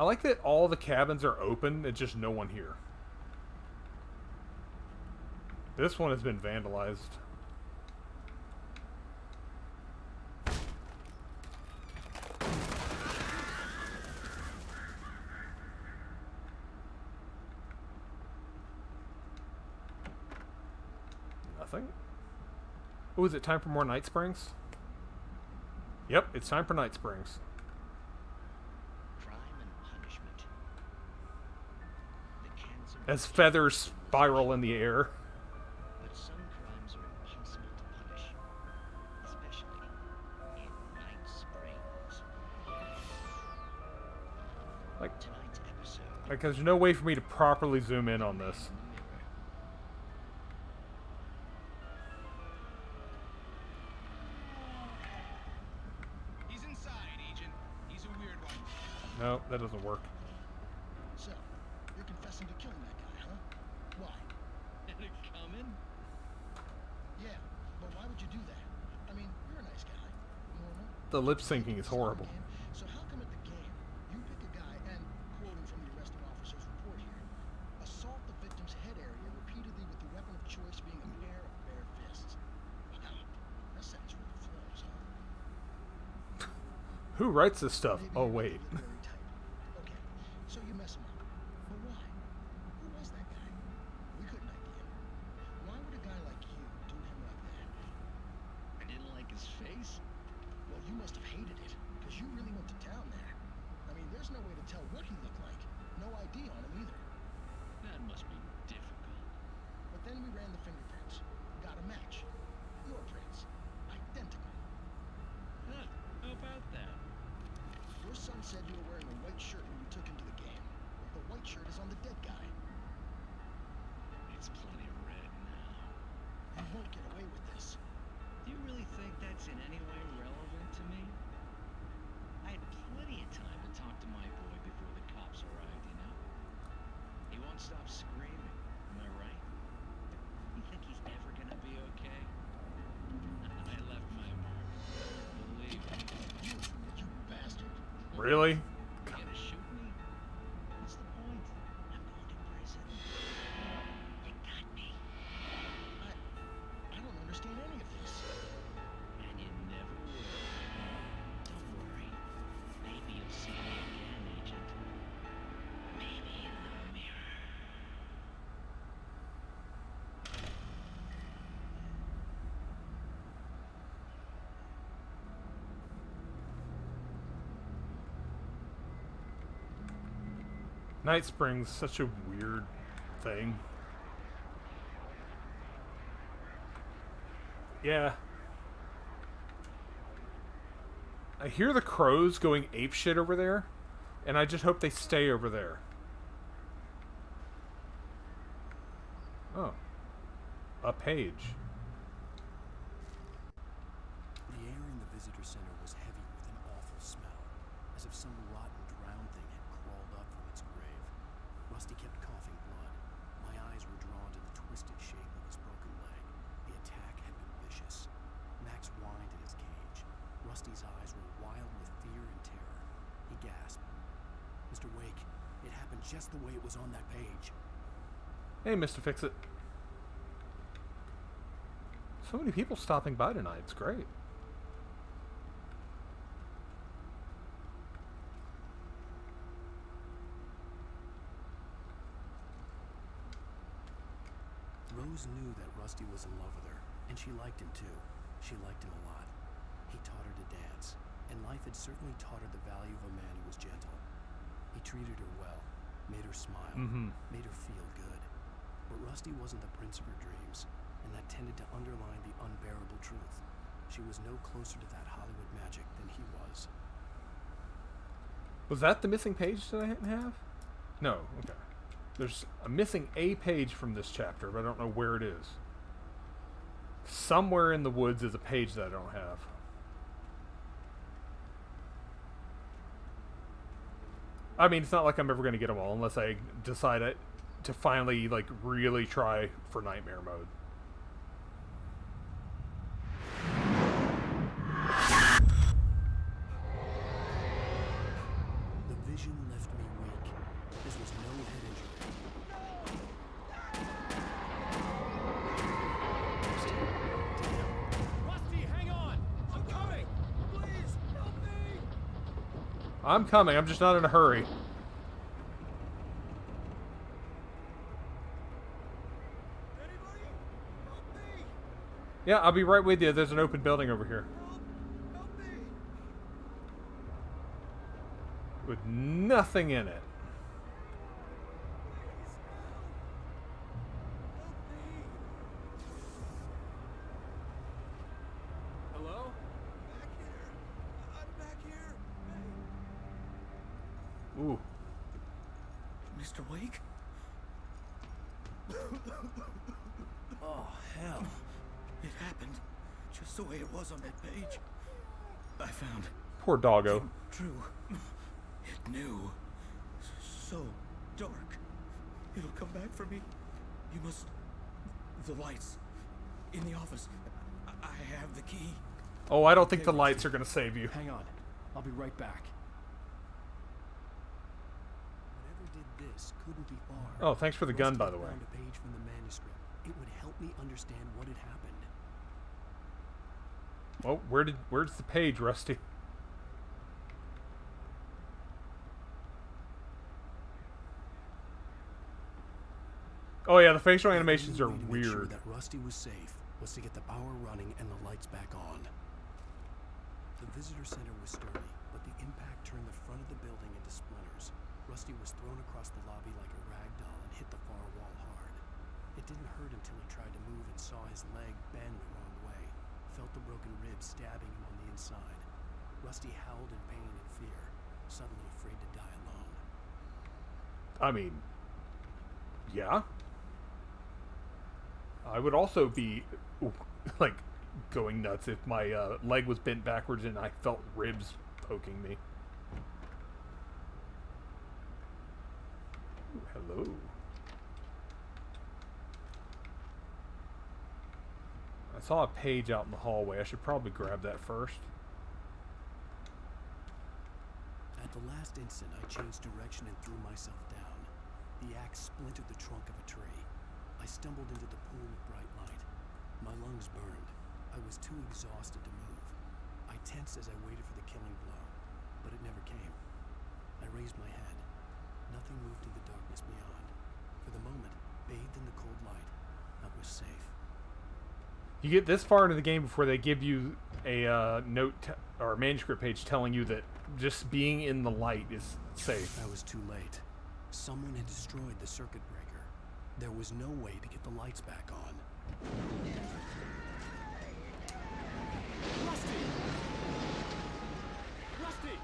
I like that all the cabins are open, it's just no one here. This one has been vandalized. Nothing. Oh, is it time for more Night Springs? Yep, it's time for Night Springs. Crime and punishment. The cancer As feathers spiral in the air. But some crimes are impossible to punish, especially in Night Springs. Like, Tonight's episode. like, there's no way for me to properly zoom in on this. He's inside, Agent. He's a weird one. No, that doesn't work. So, you're confessing to killing that guy, huh? Why? Had it coming? Yeah, but why would you do that? I mean, you're a nice guy. Normal. The lip syncing is horrible. So how come at the game, you pick a guy and, quoting from the arresting officer's report here, assault the victim's head area repeatedly with the weapon of choice being a pair of bare fists? Wow, that sounds really flows, huh? Who writes this stuff? Oh, wait. Okay, so you mess him up. But why? Who was that guy? We couldn't ID him. Why would a guy like you do him like that? I didn't like his face? Well, you must have hated it, because you really went to town there. I mean, there's no way to tell what he looked like. No ID on him either. That must be difficult. But then we ran the fingerprints. Got a match. Your prints. Identical. Huh, how about that? Your son said you were wearing a white shirt when you took him to the game. The white shirt is on the dead guy. It's plenty of red now. You won't get away with this. Do you really think that's in any way relevant to me? I had plenty of time to talk to my boy before the cops arrived, you know? He won't stop screaming, am I right? You think he's ever gonna be okay? I left my mark. Believe me. You bastard. Really? You gonna shoot me? What's the point? I'm going to prison. You got me. I don't understand any of this. And you never will. Don't worry. Maybe you'll see me again, Agent. Maybe in the mirror. Night Springs, such a weird thing. Yeah. I hear the crows going apeshit over there, and I just hope they stay over there. Oh. A page. The air in the visitor center was heavy with an awful smell, as if some rotten drowned thing had crawled up from its grave. Rusty kept coughing blood. My eyes were drawn to the twisted shape of his broken leg. The attack had been vicious. Max whined in his cage. Rusty's eyes were wild with fear and terror. He gasped. Mr. Wake, it happened just the way it was on that page. Hey, Mr. Fix-It. So many people stopping by tonight. It's great. Rose knew that Rusty was in love with her, and she liked him too. She liked him a lot. He taught her to dance, and life had certainly taught her the value of a man who was gentle. He treated her well, made her smile, made her feel good. But Rusty wasn't the prince of her dreams, and that tended to underline the unbearable truth. She was no closer to that Hollywood magic than he was. Was that the missing page that I didn't have? No, okay. There's I'm missing a page from this chapter, but I don't know where it is. Somewhere in the woods is a page that I don't have. I mean, it's not like I'm ever going to get them all unless I decide to finally, like, really try for Nightmare mode. The vision left me His was no head injury. Rusty, hang on! I'm coming! Please, help me! I'm coming. I'm just not in a hurry. Yeah, I'll be right with you. There's an open building over here. With nothing in it. Hello? Ooh. Mr. Wake? Oh, hell. It happened just the way it was on that page. I found. Poor doggo. True. It knew. So dark. It'll come back for me. You must. The lights. In the office. I have the key. Oh, I don't think the lights are going to save you. Hang on. I'll be right back. Whatever did this couldn't be far. Oh, thanks for the gun, by the way. Found a page from the manuscript. It would help me understand what had happened. Oh, where's the page, Rusty? Oh yeah, the facial animations are The only way to make sure weird. that Rusty was safe was to get the power running and the lights back on. The visitor center was sturdy, but the impact turned the front of the building into splinters. Rusty was thrown across the lobby like a rag doll and hit the far wall hard. It didn't hurt until he tried to move and saw his leg bend the wrong way. Felt the broken ribs stabbing him on the inside. Rusty howled in pain and fear, suddenly afraid to die alone. I mean, yeah. I would also be, like, going nuts if my leg was bent backwards and I felt ribs poking me. Ooh, hello. I saw a page out in the hallway. I should probably grab that first. At the last instant, I changed direction and threw myself down. The axe splintered the trunk of a tree. I stumbled into the pool of bright light. My lungs burned. I was too exhausted to move. I tensed as I waited for the killing blow, but it never came. I raised my head. Nothing moved in the darkness beyond. For the moment, bathed in the cold light, I was safe. You get this far into the game before they give you a or manuscript page telling you that just being in the light is safe. I was too late. Someone had destroyed the circuit breaker. There was no way to get the lights back on. Rusty! Rusty!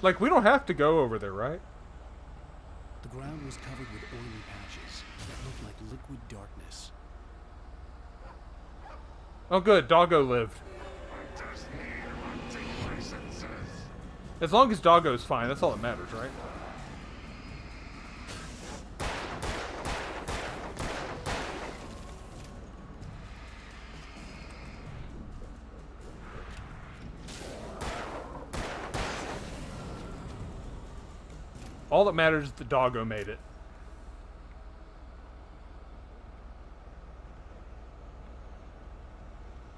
Like, we don't have to go over there, right? The ground was covered with oily patches that looked like liquid darkness. Oh, good. Doggo lived. As long as Doggo's fine, that's all that matters, right? All that matters is the Doggo made it.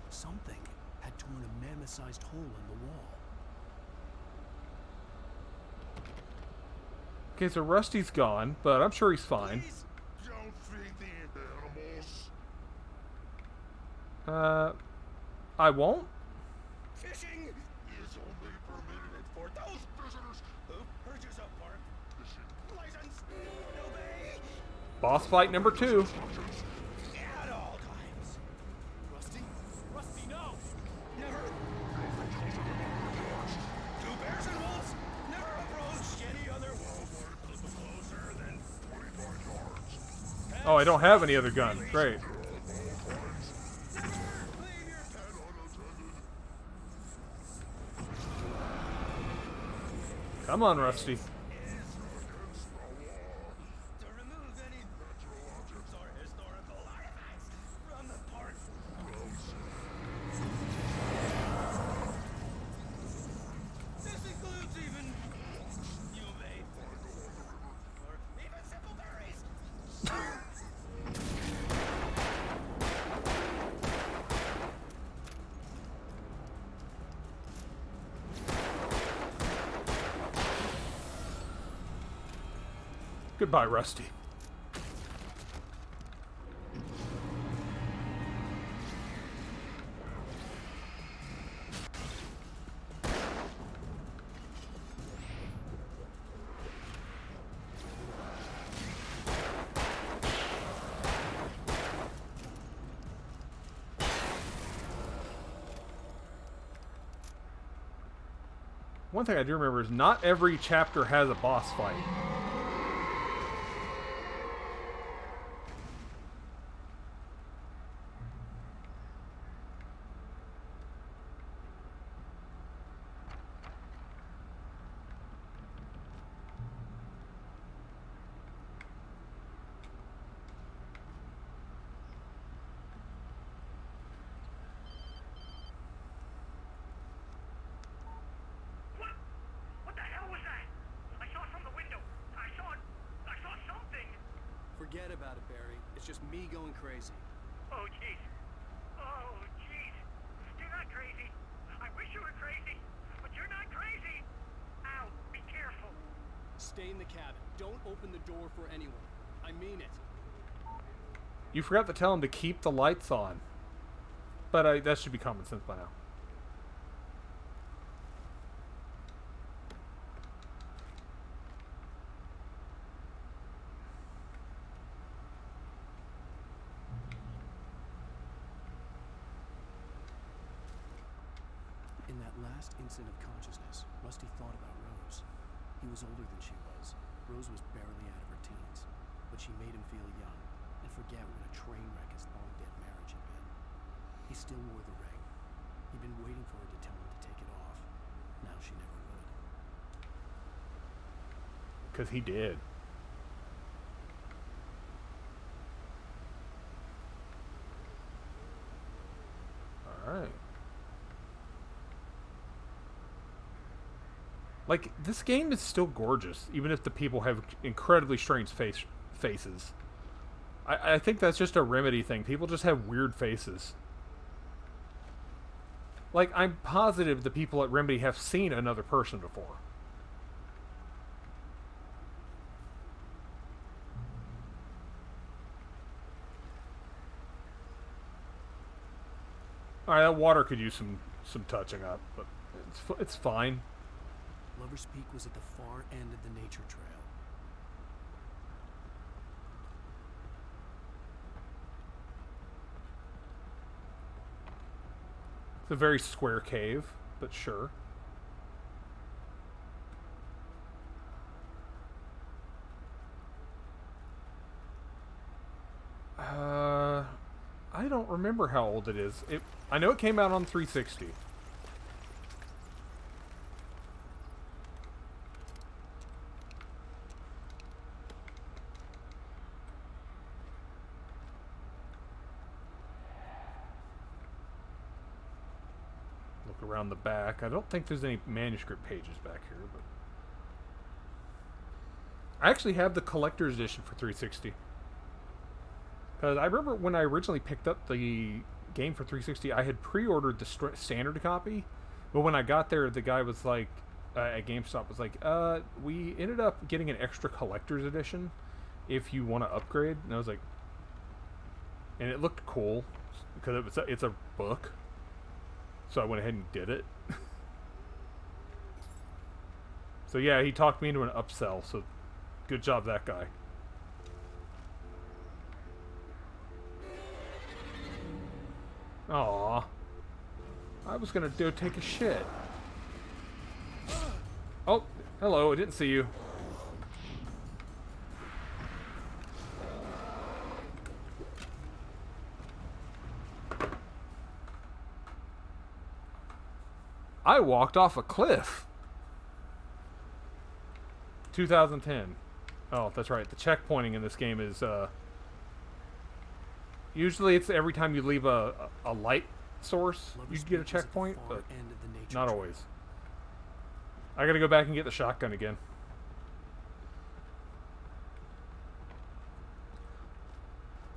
Something had torn a mammoth-sized hole in the wall. Okay, so Rusty's gone, but I'm sure he's fine. Don't feed the animals. I won't? Fishing is only permitted for those prisoners who purchase a park fishing license. Obey Boss fight number 2. at all times. Rusty? Rusty, no! Never. Two bears and wolves never approach any other wolf closer than 25 yards. Oh, I don't have any other gun. Great. Come on, Rusty. Goodbye, Rusty. One thing I do remember is not every chapter has a boss fight. Forget about it, Barry. It's just me going crazy. Oh, jeez. Oh, jeez. You're not crazy. I wish you were crazy, but you're not crazy. Ow, be careful. Stay in the cabin. Don't open the door for anyone. I mean it. You forgot to tell him to keep the lights on. But that should be common sense by now. In that last instant of consciousness, Rusty thought about Rose. He was older than she was. Rose was barely out of her teens, but she made him feel young and forget what a train wreck his long-dead marriage had been. He still wore the ring. He'd been waiting for her to tell him to take it off. Now she never would. Because he did. Alright. Like, this game is still gorgeous, even if the people have incredibly strange faces. I think that's just a Remedy thing. People just have weird faces. Like, I'm positive the people at Remedy have seen another person before. Alright, that water could use some touching up, but it's fine. Lover's Peak was at the far end of the nature trail. It's a very square cave, but sure. I don't remember how old it is. I know it came out on 360. Look around the back. I don't think there's any manuscript pages back here, but I actually have the collector's edition for 360. Because I remember when I originally picked up the game for 360, I had pre-ordered the standard copy, but when I got there, the guy was like, at GameStop was like, we ended up getting an extra collector's edition if you want to upgrade. And I was like, and it looked cool because it's a book. So I went ahead and did it. So yeah, he talked me into an upsell, so good job, that guy. Aww. I was gonna go take a shit. Oh, hello, I didn't see you. I walked off a cliff. 2010. Oh, that's right. The checkpointing in this game is, usually it's every time you leave a light source, you get a checkpoint, but not always. I gotta go back and get the shotgun again.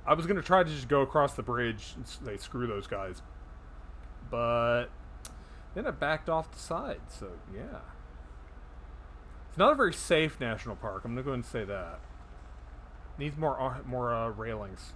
I was gonna try to just go across the bridge and say screw those guys, but then it backed off the side, so yeah. It's not a very safe national park, I'm gonna go ahead and say that. Needs more railings.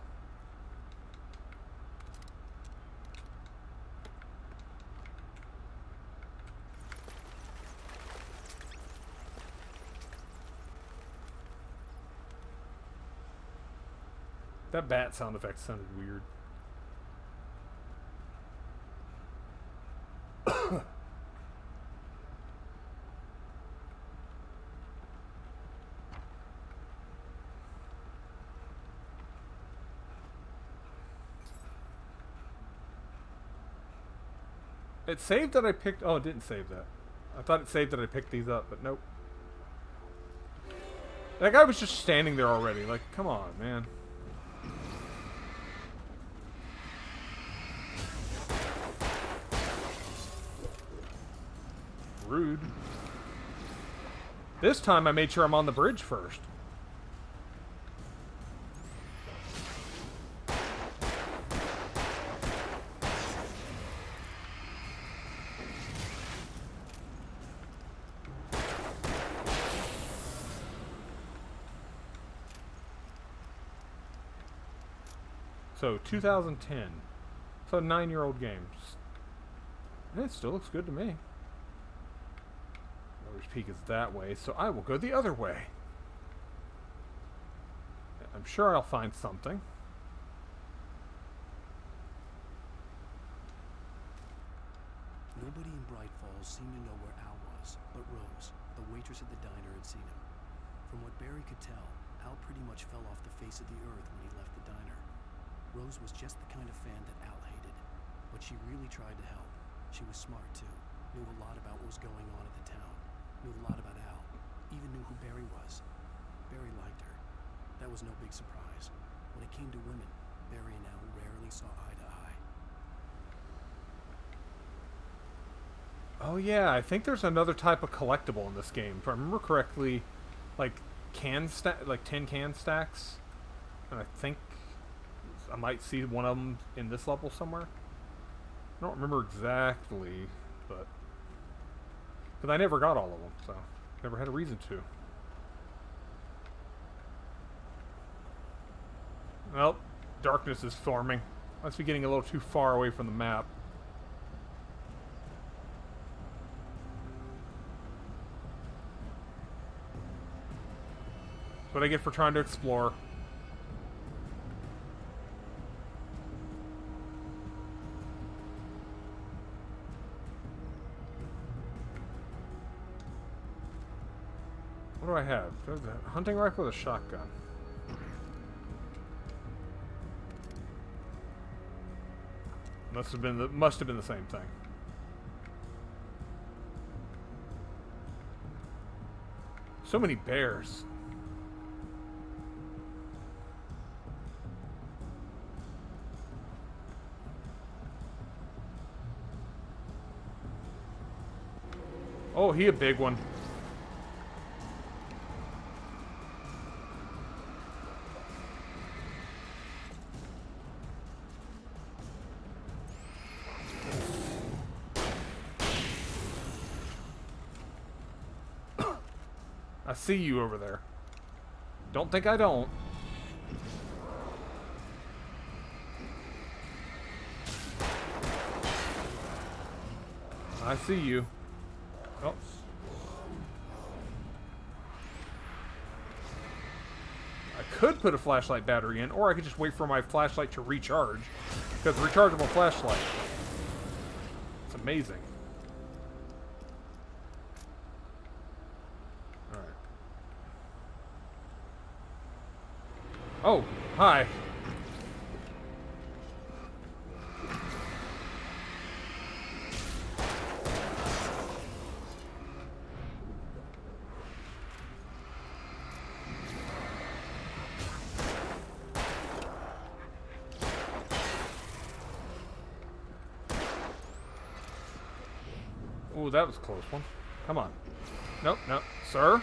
That bat sound effect sounded weird. It saved that I picked... Oh, it didn't save that. I thought it saved that I picked these up, but nope. That guy was just standing there already. Like, come on, man. Rude. This time I made sure I'm on the bridge first. So, 2010. So, a 9-year-old game. It still looks good to me. Lover's Peak is that way, so I will go the other way. I'm sure I'll find something. Nobody in Bright Falls seemed to know where Al was, but Rose, the waitress at the diner, had seen him. From what Barry could tell, Al pretty much fell off the face of the earth when he left the diner. Rose was just the kind of fan that Al hated, but she really tried to help. She was smart, too. Knew a lot about what was going on at the town. Knew a lot about Al. Even knew who Barry was. Barry liked her. That was no big surprise. When it came to women, Barry and Al rarely saw eye to eye. Oh yeah, I think there's another type of collectible in this game. If I remember correctly, like like tin can stacks. And I think I might see one of them in this level somewhere. I don't remember exactly, but because I never got all of them, so never had a reason to. Well, darkness is forming. Must be getting a little too far away from the map. That's what I get for trying to explore. What do I have? There's a hunting rifle with a shotgun. Must have been the same thing. So many bears. Oh, he a big one. I see you over there. Don't think I don't. I see you. Oh. I could put a flashlight battery in, or I could just wait for my flashlight to recharge. Because rechargeable flashlight. It's amazing. Oh, hi. Oh, that was a close one. Come on. Nope, nope. Sir?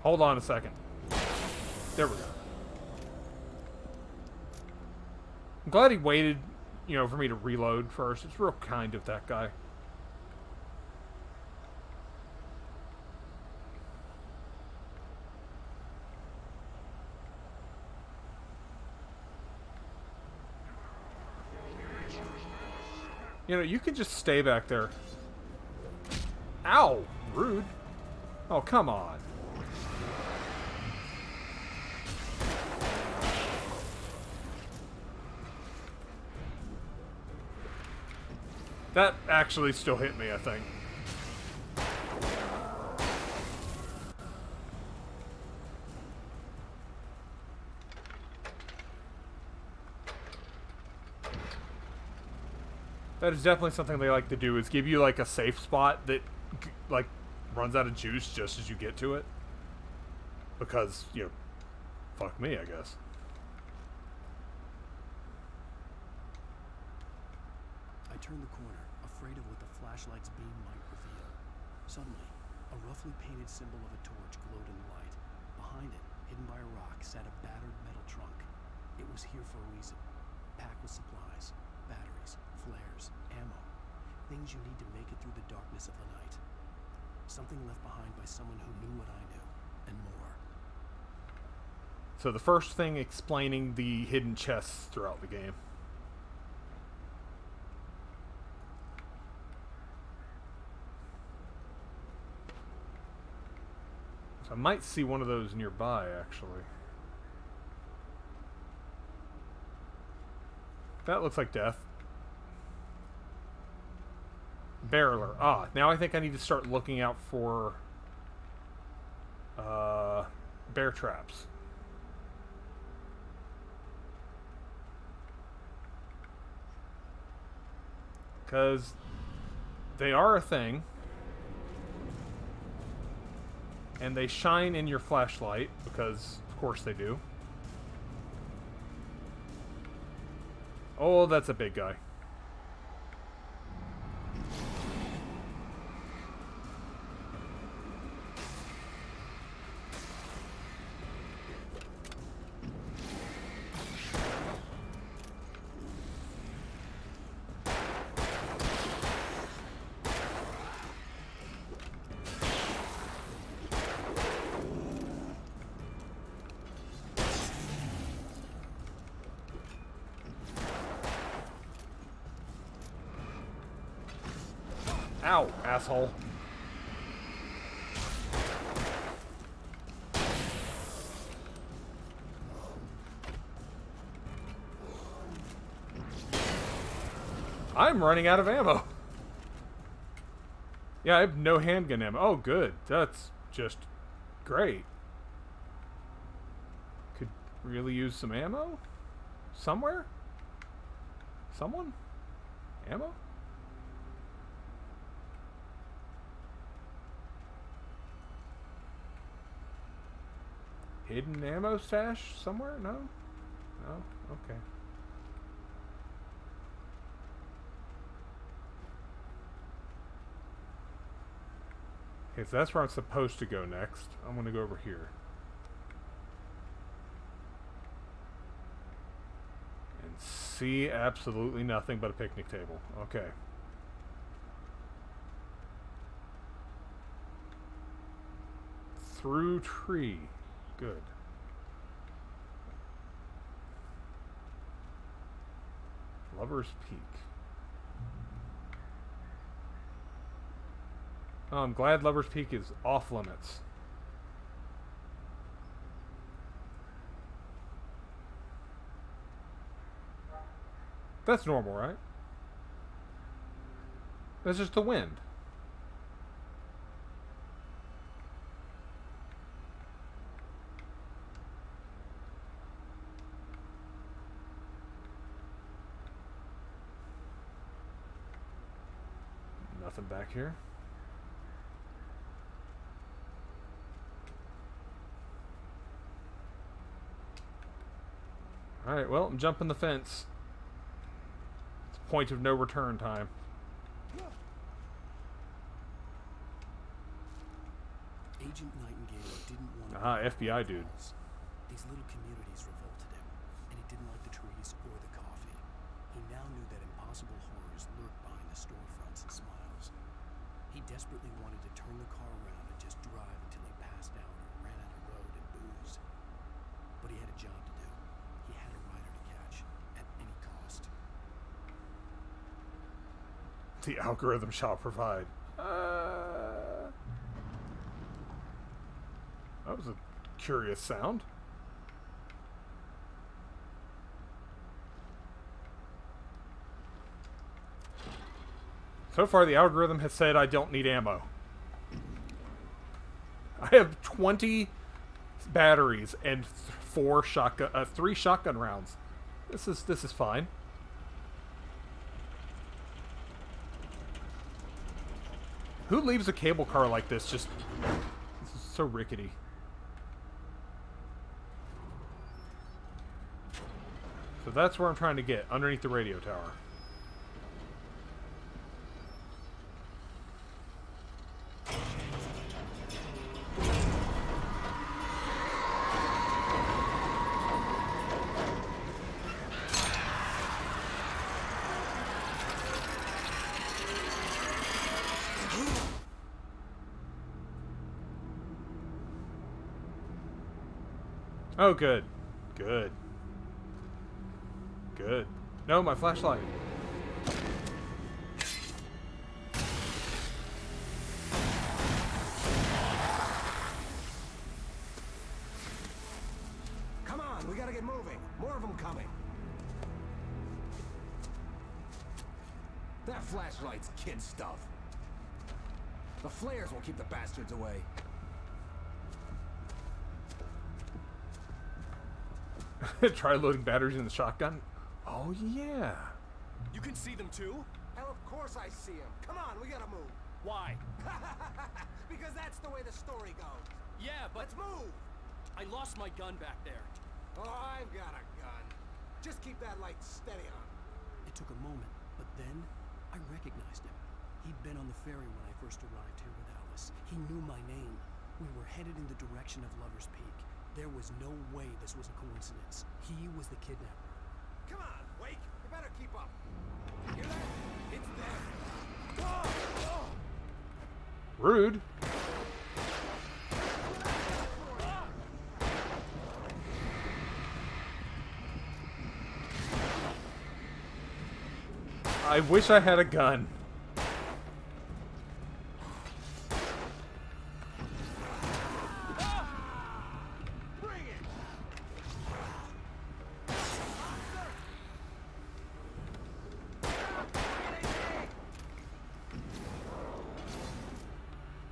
Hold on a second. There we go. I'm glad he waited, you know, for me to reload first. It's real kind of that guy. You know, you could just stay back there. Ow! Rude. Oh, come on. That actually still hit me, I think. That is definitely something they like to do, is give you like a safe spot that like runs out of juice just as you get to it. Because, you know, fuck me, I guess. I turned the corner, afraid of what the flashlight's beam might reveal. Suddenly, a roughly painted symbol of a torch glowed in the light. Behind it, hidden by a rock, sat a battered metal trunk. It was here for a reason. Packed with supplies, batteries, flares, ammo. Things you need to make it through the darkness of the night. Something left behind by someone who knew what I knew, and more. So the first thing explaining the hidden chests throughout the game. So I might see one of those nearby, actually. That looks like death. Barreler. Ah, now I think I need to start looking out for bear traps. Because they are a thing. And they shine in your flashlight, because of course they do. Oh, that's a big guy. Ow, asshole. I'm running out of ammo. Yeah, I have no handgun ammo. Oh, good. That's just great. Could really use some ammo? Somewhere? Someone? Ammo? Hidden ammo stash somewhere? No? No? Okay. Okay, so that's where I'm supposed to go next. I'm going to go over here. And see absolutely nothing but a picnic table. Okay. Through tree. Good. Lover's Peak. Oh, I'm glad Lover's Peak is off limits. That's normal, right? That's just the wind. Nothing back here. Alright, well, I'm jumping the fence. It's point of no return time. Agent Nightingale didn't want to... FBI dude. These little communities revolted him, and he didn't like the trees or the coffee. He now knew that impossible horrors lurked behind the storefronts and smiles. He desperately wanted to turn the car around and just drive until he passed out or ran out of road and boozed. But he had a job to do. He had a rider to catch, at any cost. The algorithm shall provide. That was a curious sound. So far, the algorithm has said I don't need ammo. I have 20 batteries and 3 shotgun rounds. This is fine. Who leaves a cable car like this? This is so rickety. So that's where I'm trying to get, underneath the radio tower. Oh, good. Good. Good. No, my flashlight. Come on, we gotta get moving. More of them coming. That flashlight's kid stuff. The flares will keep the bastards away. Try loading batteries in the shotgun. Oh, yeah. You can see them too? Hell, of course I see them. Come on, we gotta move. Why? Because that's the way the story goes. Yeah, but... Let's move! I lost my gun back there. Oh, I've got a gun. Just keep that light steady on. It took a moment, but then I recognized him. He'd been on the ferry when I first arrived here with Alice. He knew my name. We were headed in the direction of Lover's Peak. There was no way this was a coincidence. He was the kidnapper. Come on, Wake! You better keep up. Hear that? It's them. Whoa! Oh. Rude. I wish I had a gun.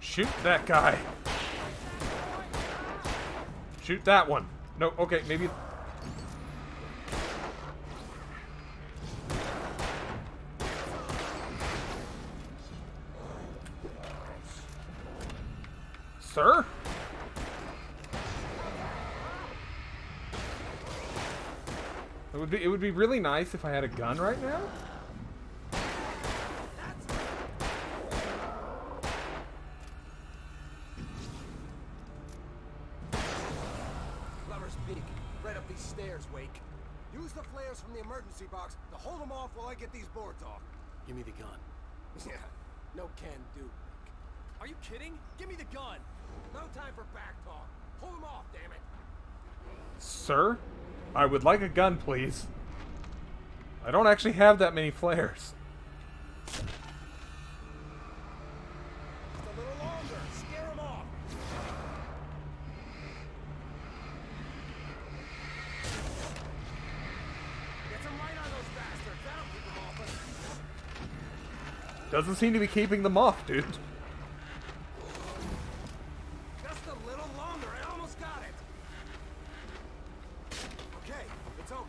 Shoot that guy. Shoot that one. No, okay, maybe... Sir? It would be really nice if I had a gun right now. Lover's Peak. Right up these stairs, Wake. Use the flares from the emergency box to hold them off while I get these boards off. Give me the gun. Yeah, no can do, Wake. Are you kidding? Give me the gun. No time for back talk. Hold them off, damn it. Sir? I would like a gun, please. I don't actually have that many flares. Just a little longer. Scare them off. Get some light on those bastards. That'll keep them off us. Doesn't seem to be keeping them off, dude. Just a little longer. I almost got it. Okay, it's open.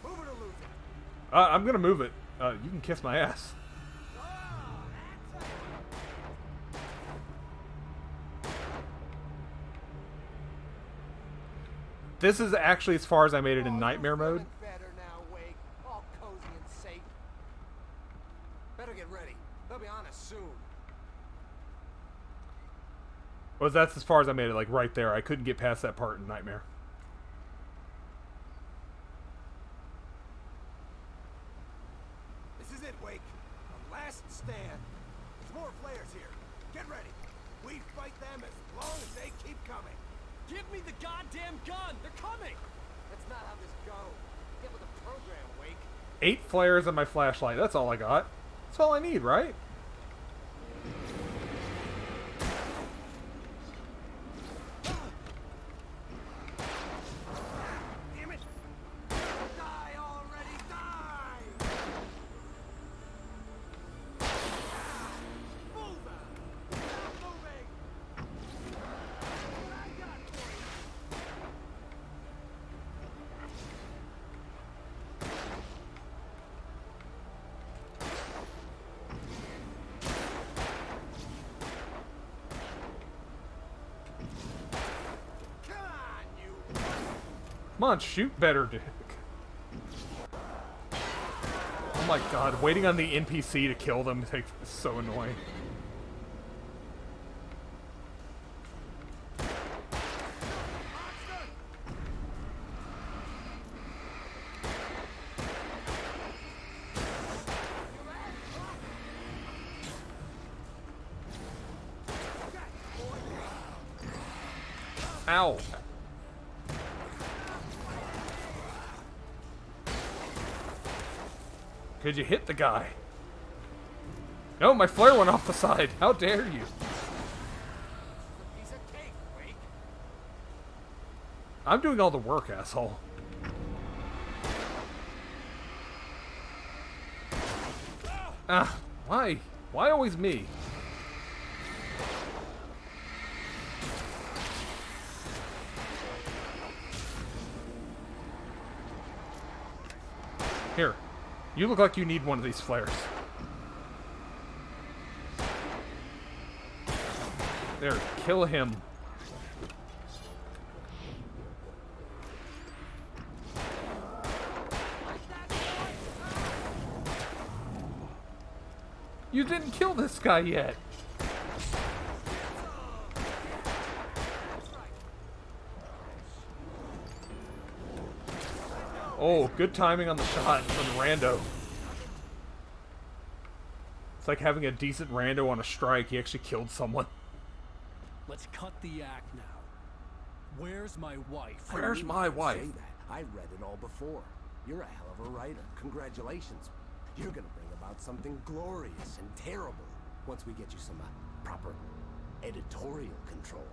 Move it or lose it. I'm gonna move it. You can kiss my ass. This is actually as far as I made it in nightmare mode. Better now, Wake. All cozy and safe. Better get ready. They'll be on us soon. Well, that's as far as I made it, like right there. I couldn't get past that part in nightmare. This is it, Wake. A last stand. There's more flares here. Get ready. We fight them as long as they keep coming. Give me the goddamn gun! They're coming! That's not how this goes. Get with the program, Wake. 8 flares and my flashlight. That's all I got. That's all I need, right? Damn it! Die already, die! Move out! Stop moving! What I got for you? Come on, shoot better, Dick. Oh my god, waiting on the NPC to kill them is so annoying. Ow. Could you hit the guy? No, my flare went off the side. How dare you? I'm doing all the work, asshole. Ah, why? Why always me? Here. You look like you need one of these flares. There, kill him. You didn't kill this guy yet. Oh, good timing on the shot from Rando. It's like having a decent Rando on a strike. He actually killed someone. Let's cut the act now. Where's my wife? Where's my wife? Say that. I read it all before. You're a hell of a writer. Congratulations. You're gonna bring about something glorious and terrible once we get you some proper editorial control.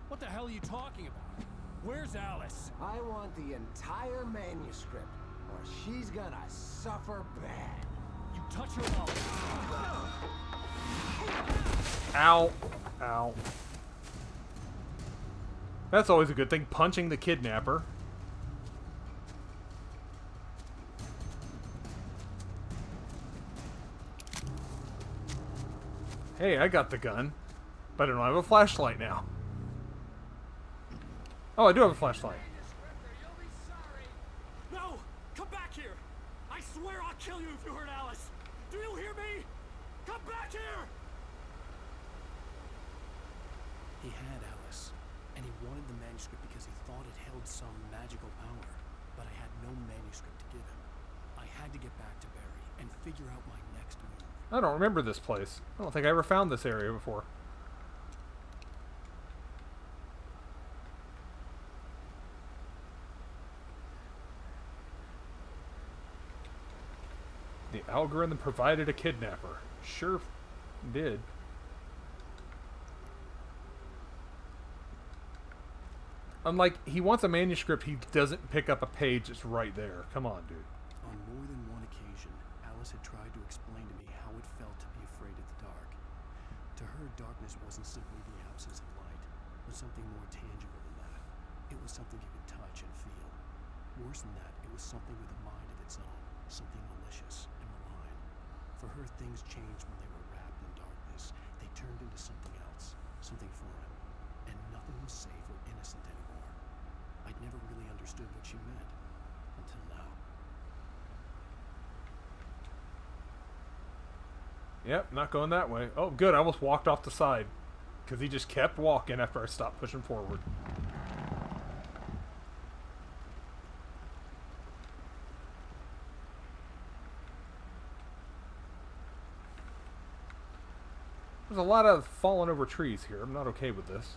What the hell are you talking about? Where's Alice? I want the entire manuscript, or she's gonna suffer bad. You touch her mouth. Ow. Ow. That's always a good thing, punching the kidnapper. Hey, I got the gun, but I don't have a flashlight now. Oh, I do have a flashlight. No! Come back here! I swear I'll kill you if you hurt Alice! Do you hear me? Come back here! He had Alice, and he wanted the manuscript because he thought it held some magical power. But I had no manuscript to give him. I had to get back to Barry and figure out my next move. I don't remember this place. I don't think I ever found this area before. The algorithm provided a kidnapper. Sure did. Unlike, he wants a manuscript, he doesn't pick up a page that's right there. Come on, dude. On more than one occasion, Alice had tried to explain to me how it felt to be afraid of the dark. To her, darkness wasn't simply the absence of light, but something more tangible than that. It was something you could touch and feel. Worse than that, it was something with a mind of its own, something malicious and malign. For her, things changed when they were wrapped in darkness. They turned into something else, something foreign, and nothing was safe or innocent anymore. I'd never really understood what she meant, until now. Yep, not going that way. Oh, good, I almost walked off the side. Because he just kept walking after I stopped pushing forward. There's a lot of fallen over trees here. I'm not okay with this.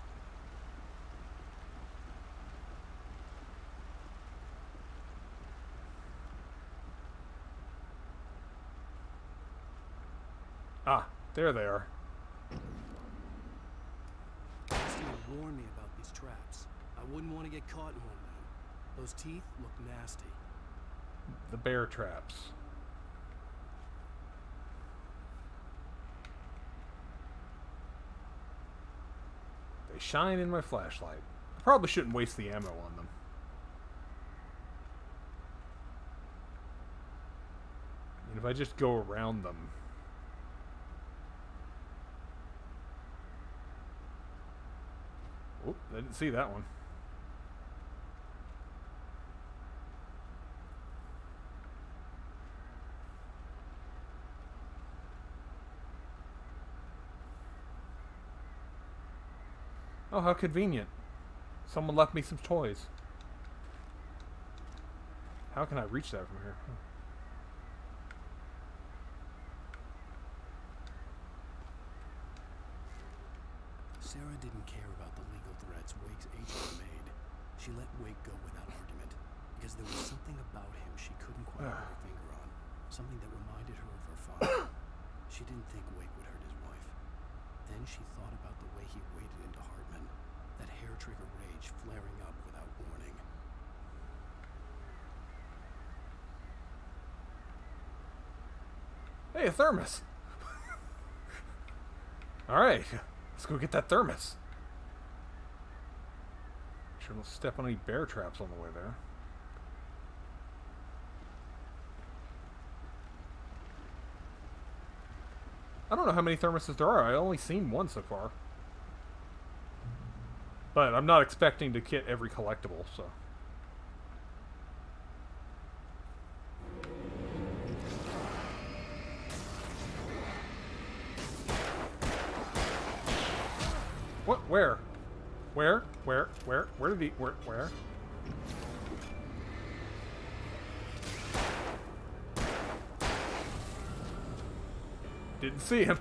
Ah, there they are. Steve warned me about these traps. I wouldn't want to get caught in one of them. Those teeth look nasty. The bear traps. They shine in my flashlight. I probably shouldn't waste the ammo on them. And if I just go around them... Oop, I didn't see that one. Oh, how convenient. Someone left me some toys. How can I reach that from here? Huh. Sarah didn't care about the legal threats Wake's agent made. She let Wake go without argument, because there was something about him she couldn't quite put her finger on. Something that reminded her of her father. She didn't think Wake would hurt his wife. Then she thought about the way he waded into Hartman, that hair-trigger rage flaring up without warning. Hey, a thermos! Alright, let's go get that thermos. Make sure don't step on any bear traps on the way there. I don't know how many thermoses there are. I've only seen one so far. But I'm not expecting to get every collectible, so... What? Where? Where? Where? Where? Where did he... Where? Didn't see him.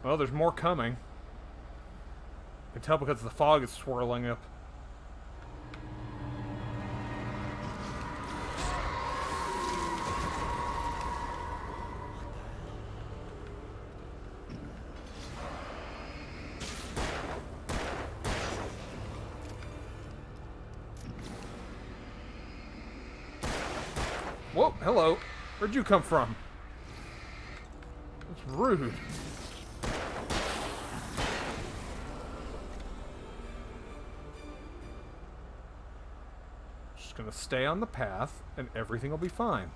Well, there's more coming. I can tell because the fog is swirling up. Whoa, hello. Where'd you come from? That's rude. Just gonna stay on the path and everything will be fine.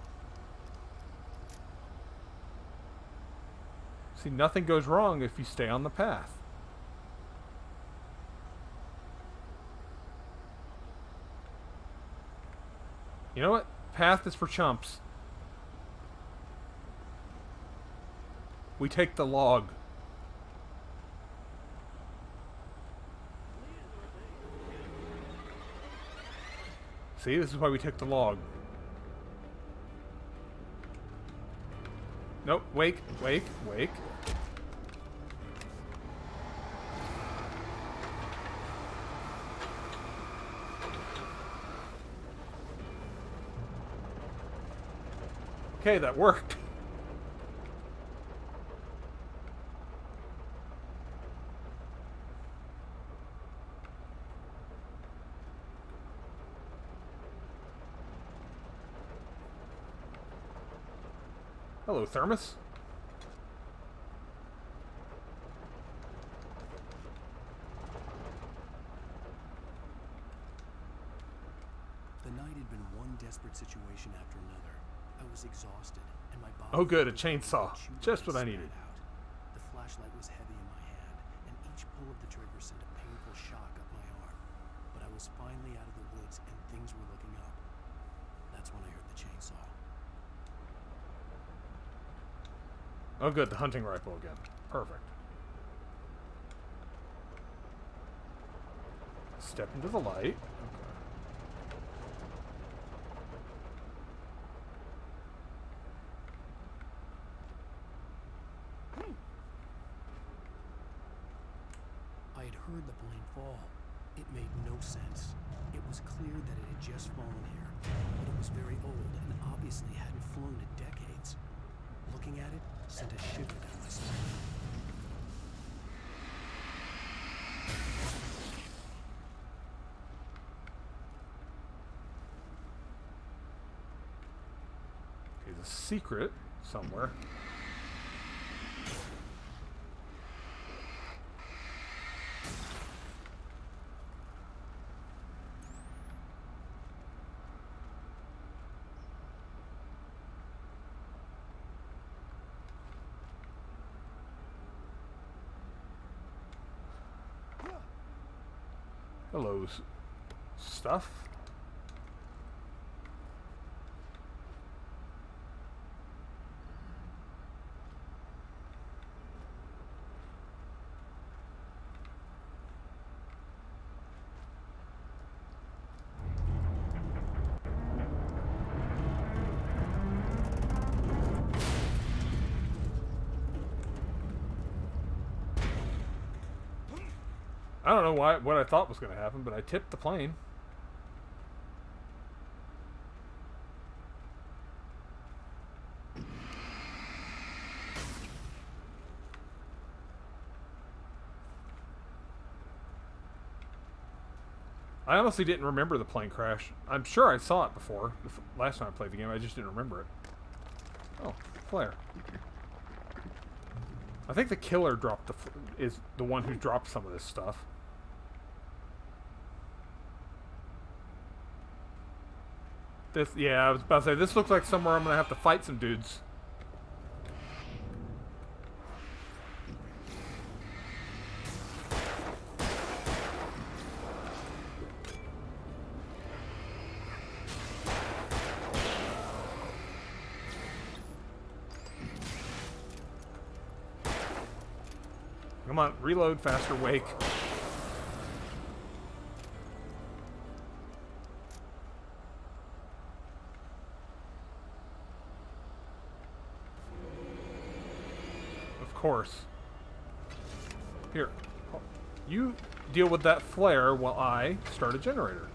See, nothing goes wrong if you stay on the path. You know what? Path is for chumps. We take the log. See, this is why we took the log. Nope, wake. Okay, that worked. Hello, Thermos. The night had been one desperate situation after another. I was exhausted, and my body... Oh good, a chainsaw. Just what I needed. The flashlight was heavy in my hand, and each pull of the trigger sent a painful shock up my arm. But I was finally out of the woods, and things were looking up. That's when I heard the chainsaw. Oh good, the hunting rifle again. Perfect. Step into the light. I had heard the plane fall. It made no sense. It was clear that it had just fallen here, sent a shiver down my spine. Okay, there's a secret somewhere. Hello, stuff. I don't know what I thought was going to happen, but I tipped the plane. I honestly didn't remember the plane crash. I'm sure I saw it before. Last time I played the game, I just didn't remember it. Oh, flare. I think the killer is the one who dropped some of this stuff. Yeah, I was about to say, this looks like somewhere I'm going to have to fight some dudes. Come on, reload faster, Wake. Of course. Here. You deal with that flare while I start a generator.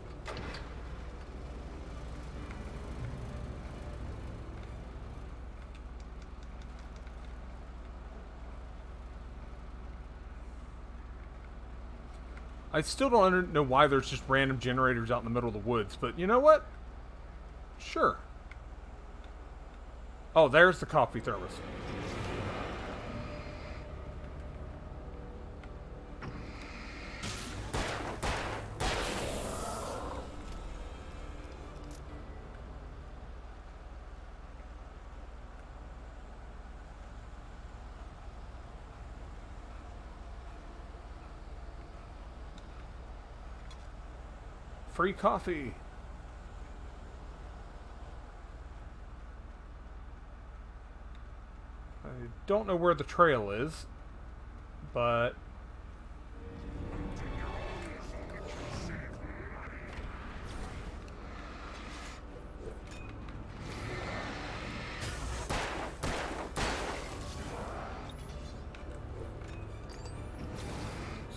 I still don't know why there's just random generators out in the middle of the woods, but you know what? Sure. Oh, there's the coffee thermos. Free coffee. I don't know where the trail is, but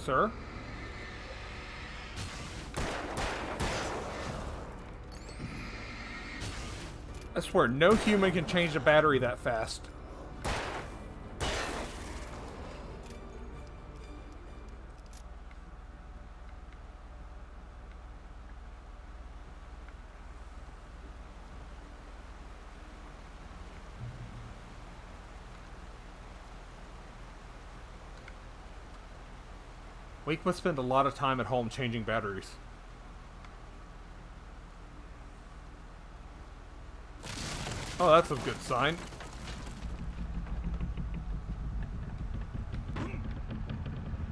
sir? I swear, no human can change a battery that fast. Wake must spend a lot of time at home changing batteries. Oh, that's a good sign.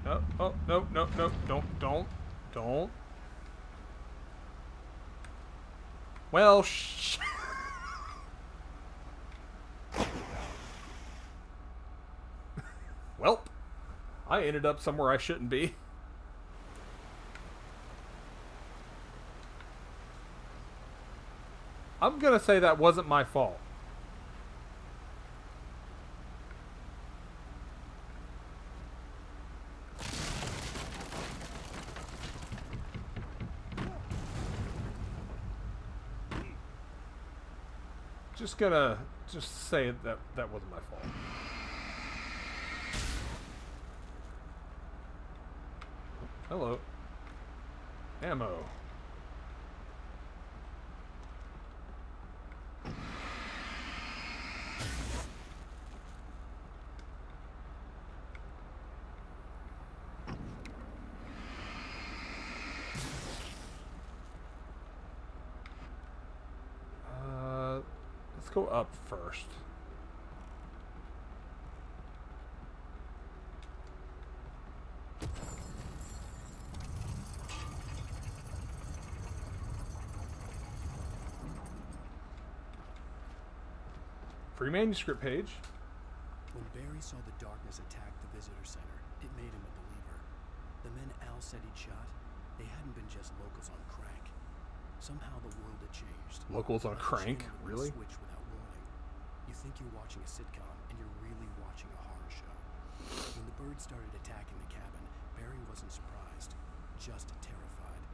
Oh, oh, no, no, no, don't. Well, Welp. I ended up somewhere I shouldn't be. I'm gonna say that wasn't my fault. Just say that wasn't my fault. Hello. Ammo. Let's go up first. Free manuscript page. When Barry saw the darkness attack the visitor center, it made him a believer. The men Al said he'd shot, they hadn't been just locals on crank. Somehow the world had changed. Locals on crank? Really? Switch without warning. You think you're watching a sitcom, and you're really watching a horror show. When the birds started attacking the cabin, Barry wasn't surprised, just terrified.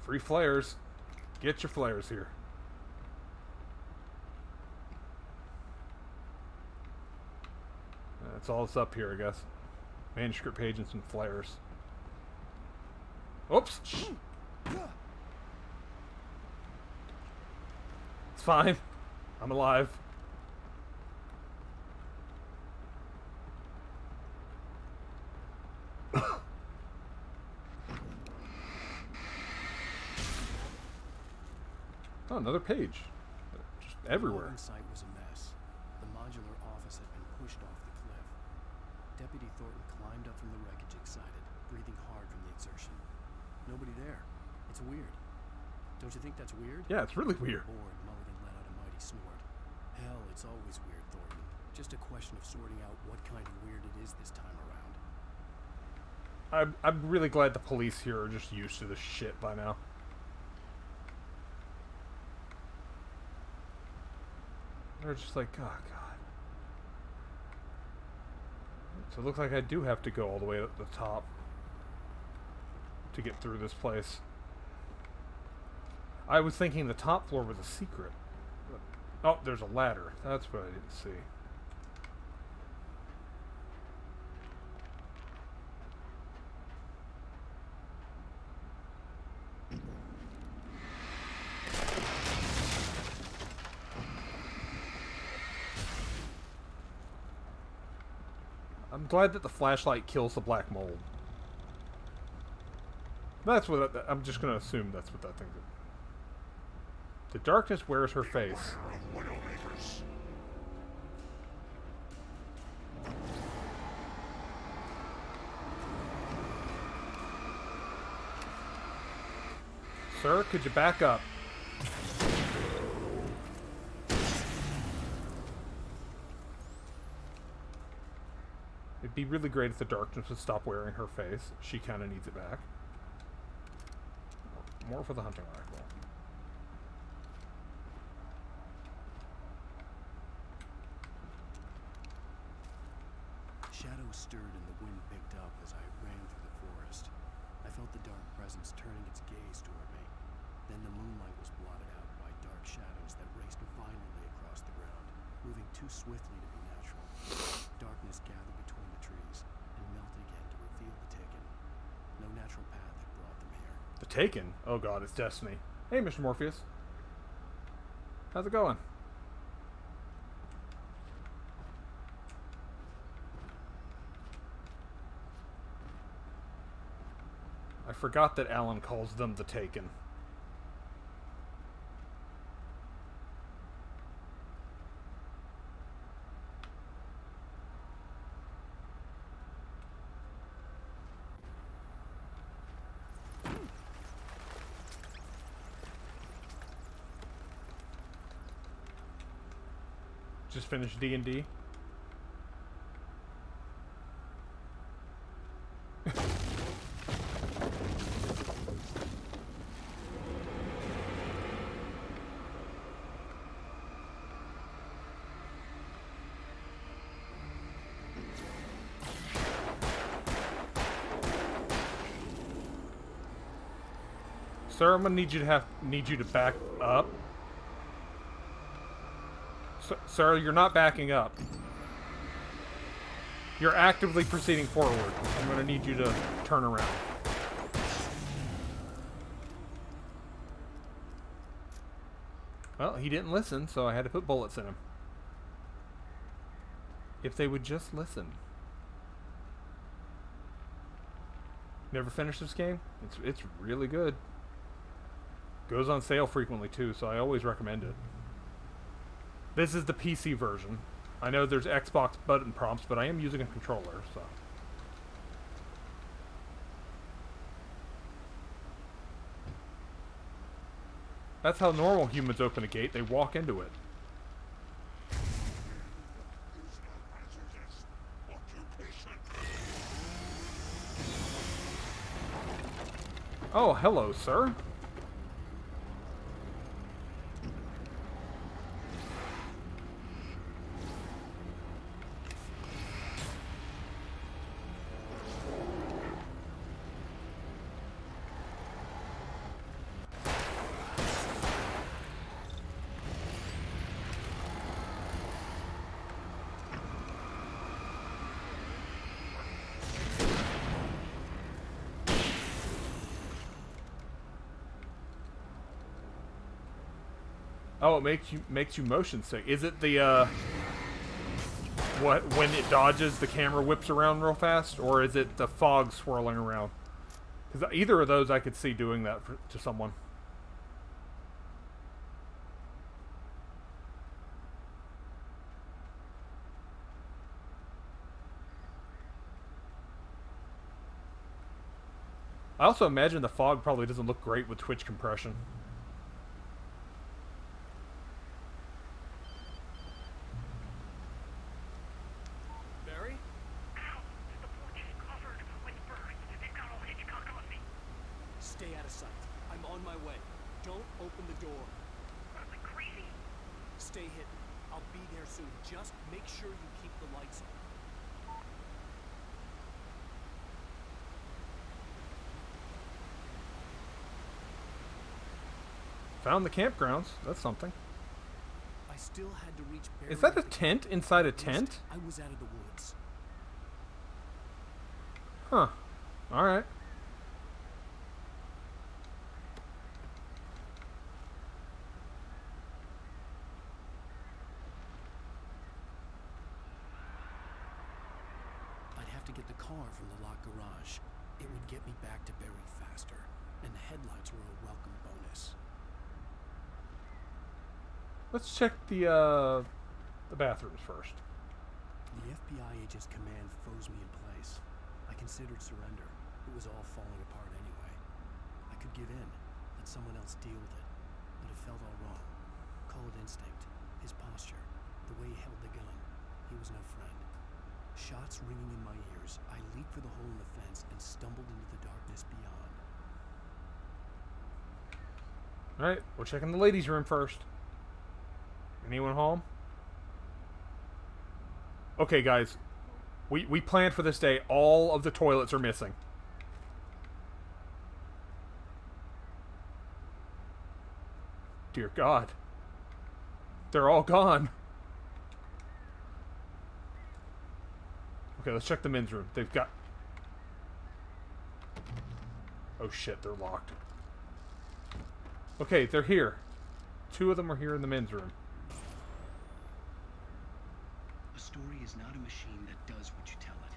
Free flares. Get your flares here. That's all that's up here, I guess. Manuscript page and some flares. Oops! It's fine. I'm alive. Oh, another page. Just everywhere. The site was a mess. The modular office had been pushed off the cliff. Deputy Thornton climbed up from the wreckage excited, breathing hard from the exertion. Nobody there. It's weird. Don't you think that's weird? Yeah, it's really weird. Bored, Mulligan let out a mighty snort. Hell, it's always weird, Thornton. Just a question of sorting out what kind of weird it is this time around. I'm really glad the police here are just used to this shit by now. They're just like, oh god. So it looks like I do have to go all the way to the top to get through this place. I was thinking the top floor was a secret. But, oh, there's a ladder. That's what I didn't see. I'm glad that the flashlight kills the black mold. That's what I'm just going to assume that's what that thing is. The darkness wears her face. Sir, could you back up? It'd be really great if the darkness would stop wearing her face. She kind of needs it back. More for the hunting rifle. Shadows stirred and the wind picked up as I ran through the forest. I felt the dark presence turning its gaze toward me. Then the moonlight was blotted out by dark shadows that raced violently across the ground, moving too swiftly to be natural. Darkness gathered between the trees and melted again to reveal the Taken. No natural path had brought them here. The Taken? Oh god, it's Destiny. Hey, Mr. Morpheus. How's it going? I forgot that Alan calls them the Taken. Just finished D&D. Sir, I'm gonna need you to back up. Sir, you're not backing up. You're actively proceeding forward. I'm going to need you to turn around. Well, he didn't listen, so I had to put bullets in him. If they would just listen. Never finished this game? It's really good. Goes on sale frequently too, so I always recommend it. This is the PC version. I know there's Xbox button prompts, but I am using a controller, so. That's how normal humans open a gate. They walk into it. Oh, hello, sir. Oh, it makes you motion sick. Is it the when it dodges, the camera whips around real fast, or is it the fog swirling around? Because either of those I could see doing that to someone. I also imagine the fog probably doesn't look great with Twitch compression. Found the campgrounds. That's something. I still had to reach Barry. Is that a tent inside a tent? I was out of the woods. Huh. Alright. I'd have to get the car from the locked garage. It would get me back to Barry faster, and the headlights were a welcome bonus. Let's check the bathrooms first. The FBI agent's command froze me in place. I considered surrender. It was all falling apart anyway. I could give in, let someone else deal with it. But it felt all wrong. Call it instinct. His posture. The way he held the gun. He was no friend. Shots ringing in my ears, I leaped for the hole in the fence and stumbled into the darkness beyond. Alright, we're checking the ladies' room first. Anyone home? Okay, guys. We planned for this day. All of the toilets are missing. Dear God. They're all gone. Okay, let's check the men's room. They've got... Oh shit, they're locked. Okay, they're here. 2 of them are here in the men's room. A story is not a machine that does what you tell it.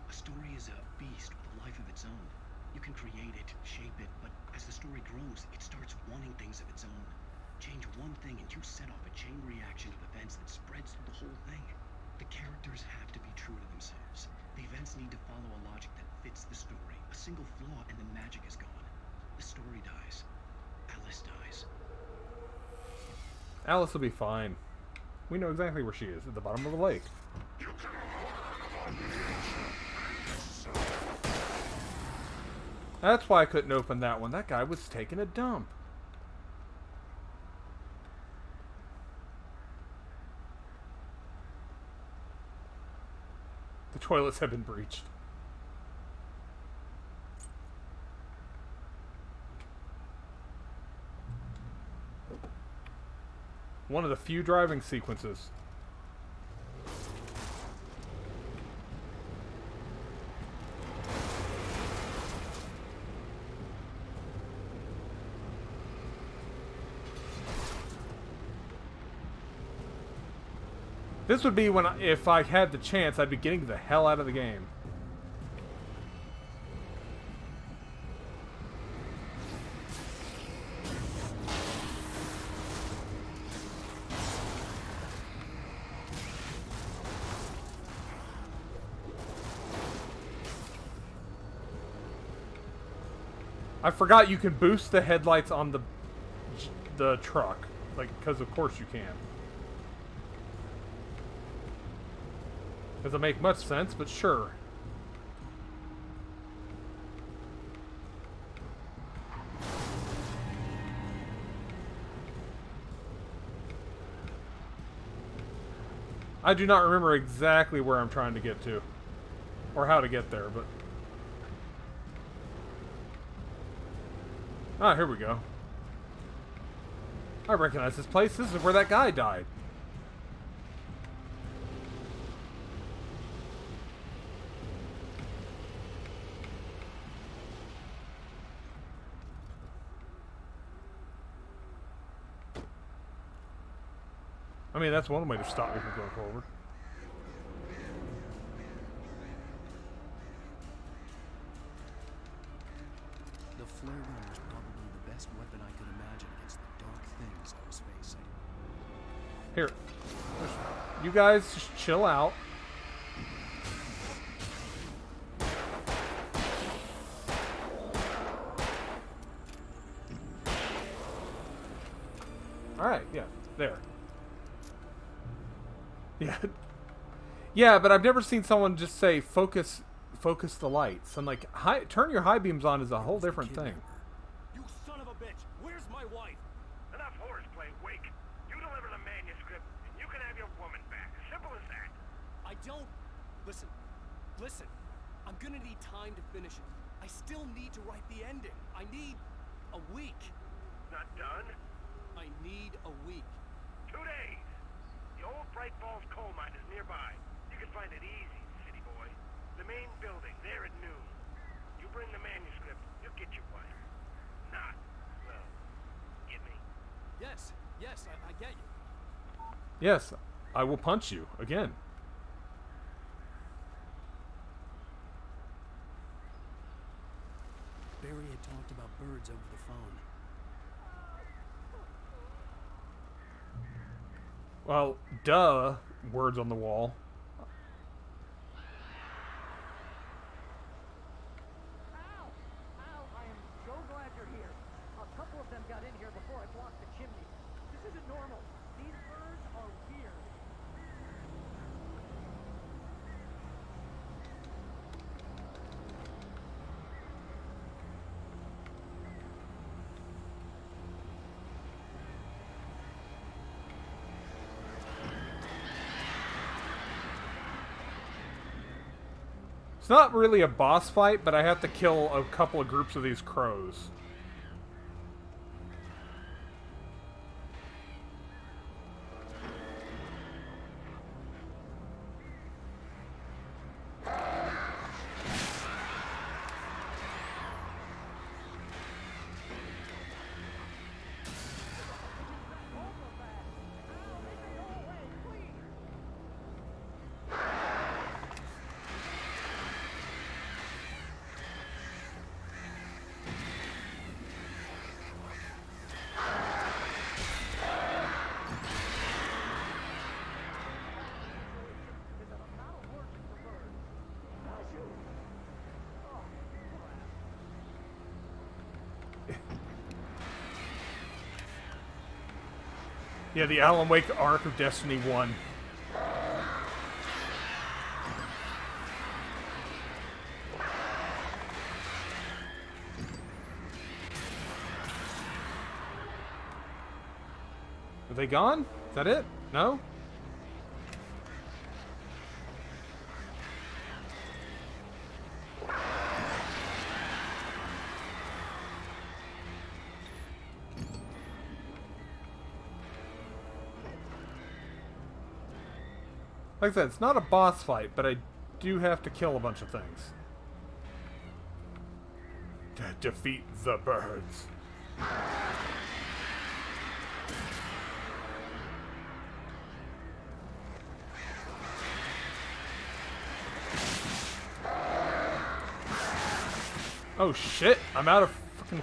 A story is a beast with a life of its own. You can create it, shape it, but as the story grows, it starts wanting things of its own. Change one thing and you set off a chain reaction of events that spreads through the whole thing. The characters have to be true to themselves. The events need to follow a logic that fits the story. A single flaw and the magic is gone. The story dies. Alice dies. Alice will be fine. We know exactly where she is, at the bottom of the lake. That's why I couldn't open that one. That guy was taking a dump. The toilets have been breached. One of the few driving sequences. This would be when, if I had the chance, I'd be getting the hell out of the game. I forgot you can boost the headlights on the truck, like, because of course you can. Doesn't make much sense, but sure. I do not remember exactly where I'm trying to get to, or how to get there, but... Ah, here we go. I recognize this place. This is where that guy died. I mean, that's one way to stop me from going forward. The flare gun was probably the best weapon I could imagine against the dark things I was facing. Here. You guys just chill out. Alright, yeah, there. Yeah. Yeah, but I've never seen someone just say, focus the lights. And like, turn your high beams on is a whole different thing. You son of a bitch! Where's my wife? Enough horseplay, Wake. You deliver the manuscript, and you can have your woman back. Simple as that. I don't... Listen. I'm gonna need time to finish it. I still need to write the ending. I need a week. Not done? I need a week. 2 days. The old Bright Falls coal mine is nearby. You can find it easy, city boy. The main building, there at noon. You bring the manuscript, you'll get your wife. Not, well, get me? Yes, I get you. Yes, I will punch you again. Barry had talked about birds over the phone. Well, duh, words on the wall. Al, I am so glad you're here. A couple of them got in here before I blocked the chimney. This isn't normal. These birds are weird. It's not really a boss fight, but I have to kill a couple of groups of these crows. Yeah, the Alan Wake Arc of Destiny 1. Are they gone? Is that it? No? Like I said, it's not a boss fight, but I do have to kill a bunch of things. To defeat the birds. Oh shit, I'm out of fucking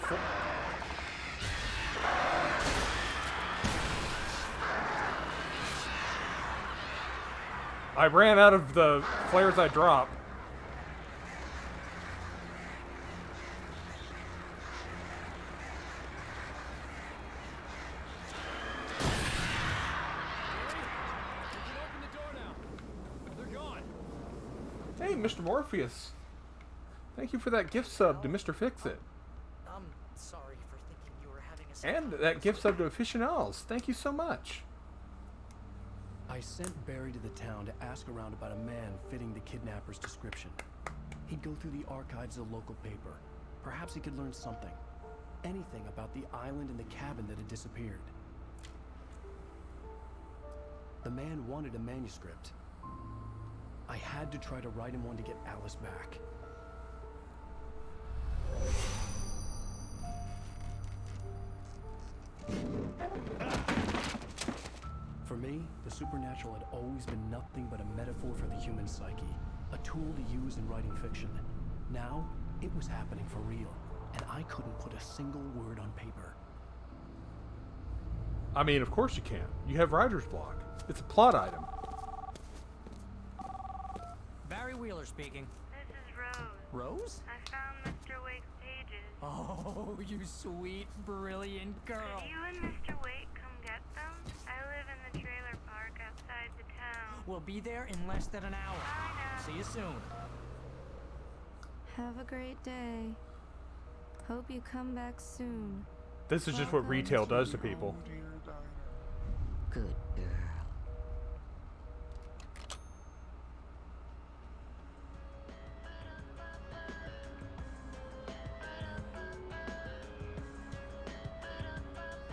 I ran out of the flares I dropped. Hey, Mr. Morpheus. Thank you for that gift sub to Mr. Fix-It. I'm sorry for thinking you were having a... And that gift sub to Aficionados. Thank you so much. I sent Barry to the town to ask around about a man fitting the kidnapper's description. He'd go through the archives of the local paper. Perhaps he could learn something. Anything about the island and the cabin that had disappeared. The man wanted a manuscript. I had to try to write him one to get Alice back. For me, the supernatural had always been nothing but a metaphor for the human psyche, a tool to use in writing fiction. Now, it was happening for real, and I couldn't put a single word on paper. I mean, of course you can. You have writer's block. It's a plot item. Barry Wheeler speaking. This is Rose. Rose? I found Mr. Wake's pages. Oh, you sweet, brilliant girl. Could you and Mr. Wake come get them? I live in the trailer park outside the town. We'll be there in less than an hour. See you soon. Have a great day. Hope you come back soon. This is just what retail does to people. Good girl.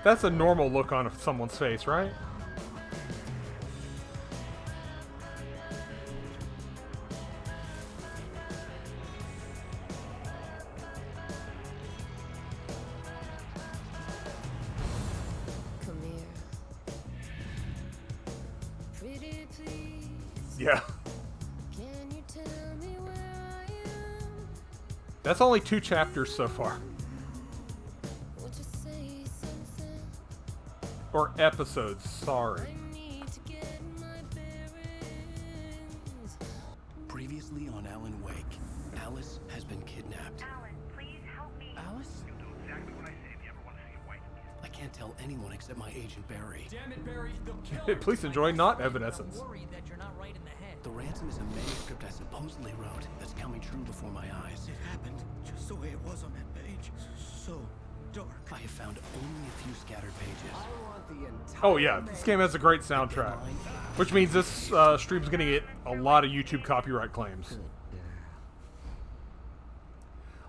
That's a normal look on someone's face, right? Come here. Pretty please. Yeah. Can you tell me where I am? That's only 2 chapters so far. Would you say something? Or episodes, sorry. I need to get my bearings. Previously on Alan Wake, Alice has been kidnapped. Alan, please help me. Alice? You'll do exactly what I say if you ever want to see your wife again. I can't tell anyone except my agent Barry. Damn it, Barry. The Please enjoy not Evanescence. worried that you're not right in the head. The ransom is a manuscript I supposedly wrote that's coming true before my eyes. It happened just the way it was on that page. So dark. I have found only a few scattered pages. I want the entire Oh yeah, this game has a great soundtrack. Which means this stream's gonna get a lot of YouTube copyright claims.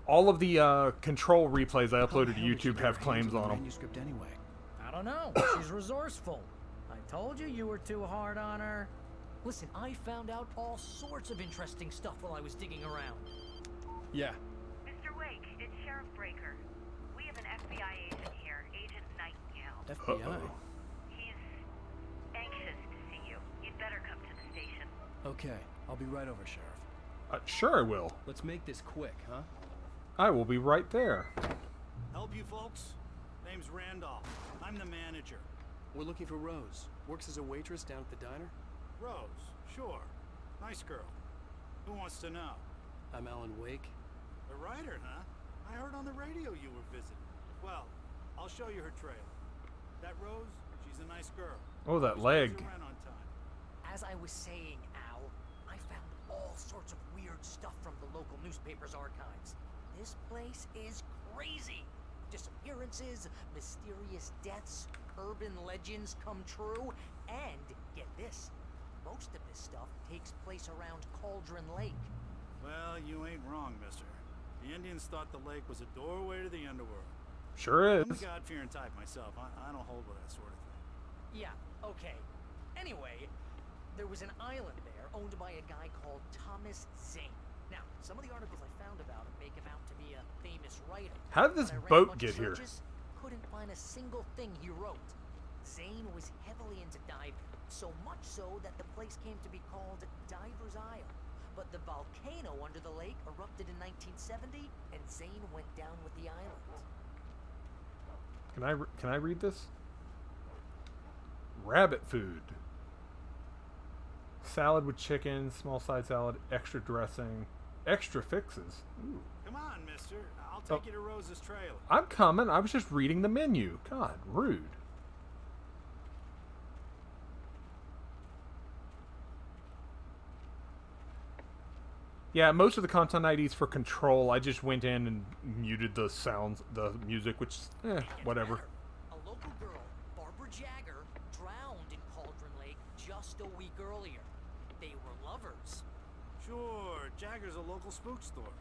All of the Control replays I uploaded to YouTube have claims on them. Manuscript anyway. I don't know. She's resourceful. I told you you were too hard on her. Listen, I found out all sorts of interesting stuff while I was digging around. Yeah. Mr. Wake, it's Sheriff Breaker. We have an FBI agent here, Agent Nightingale. FBI? He's anxious to see you. You'd better come to the station. Okay, I'll be right over, Sheriff. Sure I will. Let's make this quick, huh? I will be right there. Help you folks? Name's Randolph. I'm the manager. We're looking for Rose. Works as a waitress down at the diner. Rose, sure. Nice girl. Who wants to know? I'm Alan Wake. The writer, huh? I heard on the radio you were visiting. Well, I'll show you her trailer. That Rose, she's a nice girl. Oh, that Always pays leg. her rent on time. As I was saying, Al, I found all sorts of weird stuff from the local newspaper's archives. This place is crazy. Disappearances, mysterious deaths, urban legends come true, and get this, most of this stuff takes place around Cauldron Lake. Well, you ain't wrong, mister. The Indians thought the lake was a doorway to the underworld. Sure I'm a is. God-fearing type myself. I don't hold with that sort of thing. Yeah, okay. Anyway, there was an island there they're owned by a guy called Thomas Zane. Now, some of the articles I found about him make him out to be a famous writer. How did this When I ran a boat bunch get of here? searches, couldn't find a single thing he wrote. Zane was heavily into diving, so much so that the place came to be called Diver's Isle. But the volcano under the lake erupted in 1970, and Zane went down with the island. Can I read this? Rabbit food. Salad with chicken, small side salad, extra dressing, extra fixes. Ooh. Come on, mister. I'll take you to Rose's trailer. I'm coming. I was just reading the menu. God, rude. Yeah, most of the content IDs for Control, I just went in and muted the sounds, the music, which, whatever. A local girl, Barbara Jagger, drowned in Cauldron Lake just a week earlier. They were lovers. Sure, Jagger's a local spook store.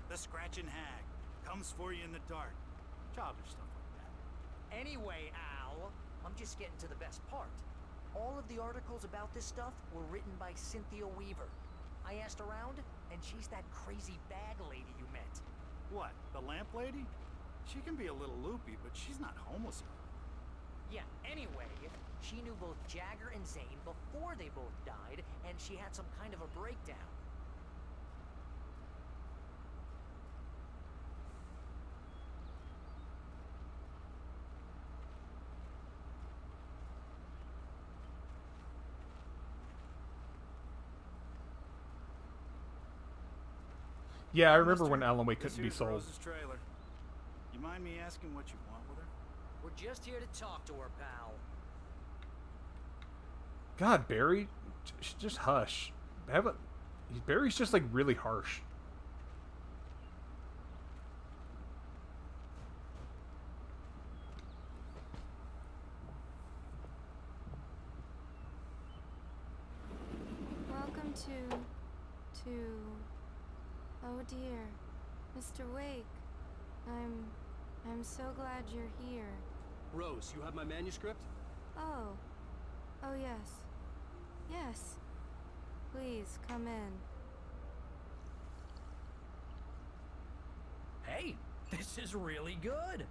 The Scratching Hag. Comes for you in the dark. Childish stuff like that. Anyway, Al, I'm just getting to the best part. All of the articles about this stuff were written by Cynthia Weaver. I asked around, and she's that crazy bag lady you met. What, the lamp lady? She can be a little loopy, but she's not homeless. Yeah, anyway, she knew both Jagger and Zane before they both died, and she had some kind of a breakdown. Yeah, I remember when Alan Wake couldn't be This here's sold. Rose's trailer. You mind me asking what you want with her? We're just here to talk to her, pal. God, Barry, just hush. Barry's just like really harsh. Welcome to... Oh dear, Mr. Wake. I'm so glad you're here. Rose, you have my manuscript? Oh. Oh yes. Yes. Please, come in. Hey, this is really good.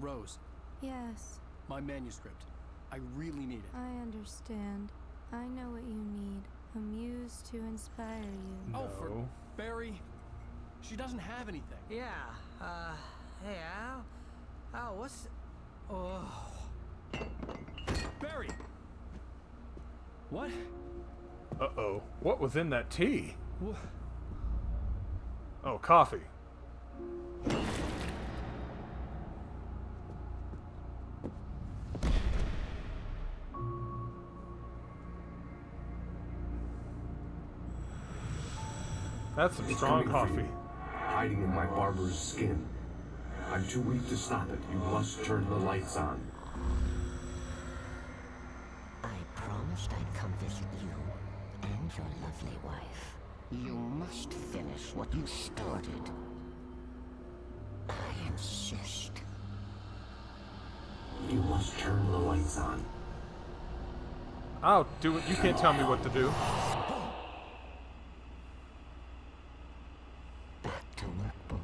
Rose, Yes, my manuscript. I really need it. I understand. I know what you need. A muse to inspire you. Oh, for Barry. She doesn't have anything. Yeah, hey, Al? Al, what's... Oh... Barry! What? Uh-oh. What was in that tea? Oh, coffee. That's some strong coffee. Hiding in my barber's skin. I'm too weak to stop it. You must turn the lights on. I promised I'd come visit you and your lovely wife. You must finish what you started. I insist. You must turn the lights on. I'll do it. You can't tell me what to do. Back to work, boy.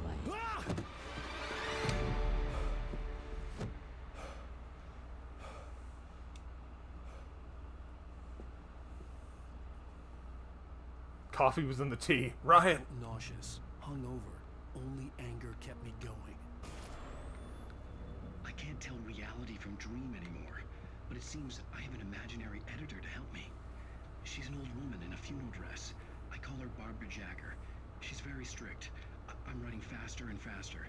Coffee was in the tea. Ryan. Nauseous, hungover. Only anger kept me going. I can't tell reality from dream anymore, but it seems I have an imaginary editor to help me. She's an old woman in a funeral dress. I call her Barbara Jagger. She's very strict. I'm writing faster and faster.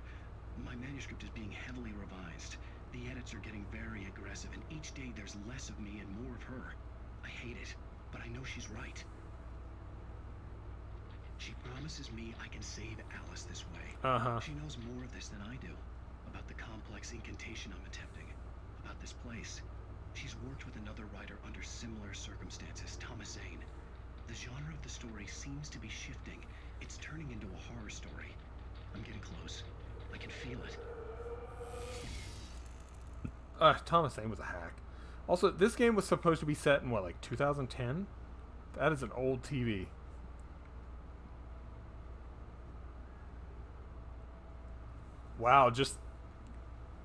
My manuscript is being heavily revised. The edits are getting very aggressive, and each day there's less of me and more of her. I hate it, but I know she's right. She promises me I can save Alice this way. She knows more of this than I do. About the complex incantation I'm attempting. About this place. She's worked with another writer under similar circumstances, Thomas Zane. The genre of the story seems to be shifting. It's turning into a horror story. I'm getting close. I can feel it. Thomas Zane was a hack. Also, this game was supposed to be set in, what, like 2010? That is an old TV. Wow, just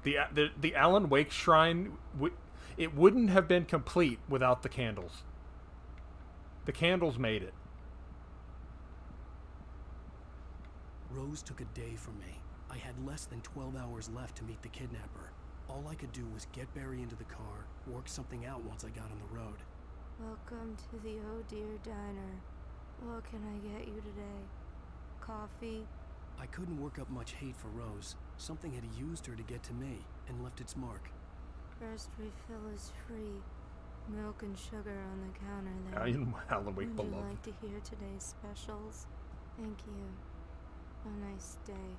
the Alan Wake shrine. It wouldn't have been complete without the candles. The candles made it. Rose took a day from me. I had less than 12 hours left to meet the kidnapper. All I could do was get Barry into the car, work something out once I got on the road. Welcome to the Oh Dear Diner. What can I get you today? Coffee? I couldn't work up much hate for Rose. Something had used her to get to me and left its mark. First refill is free. Milk and sugar on the counter there. Alan Wake Would beloved. you like to hear today's specials? Thank you. A nice day.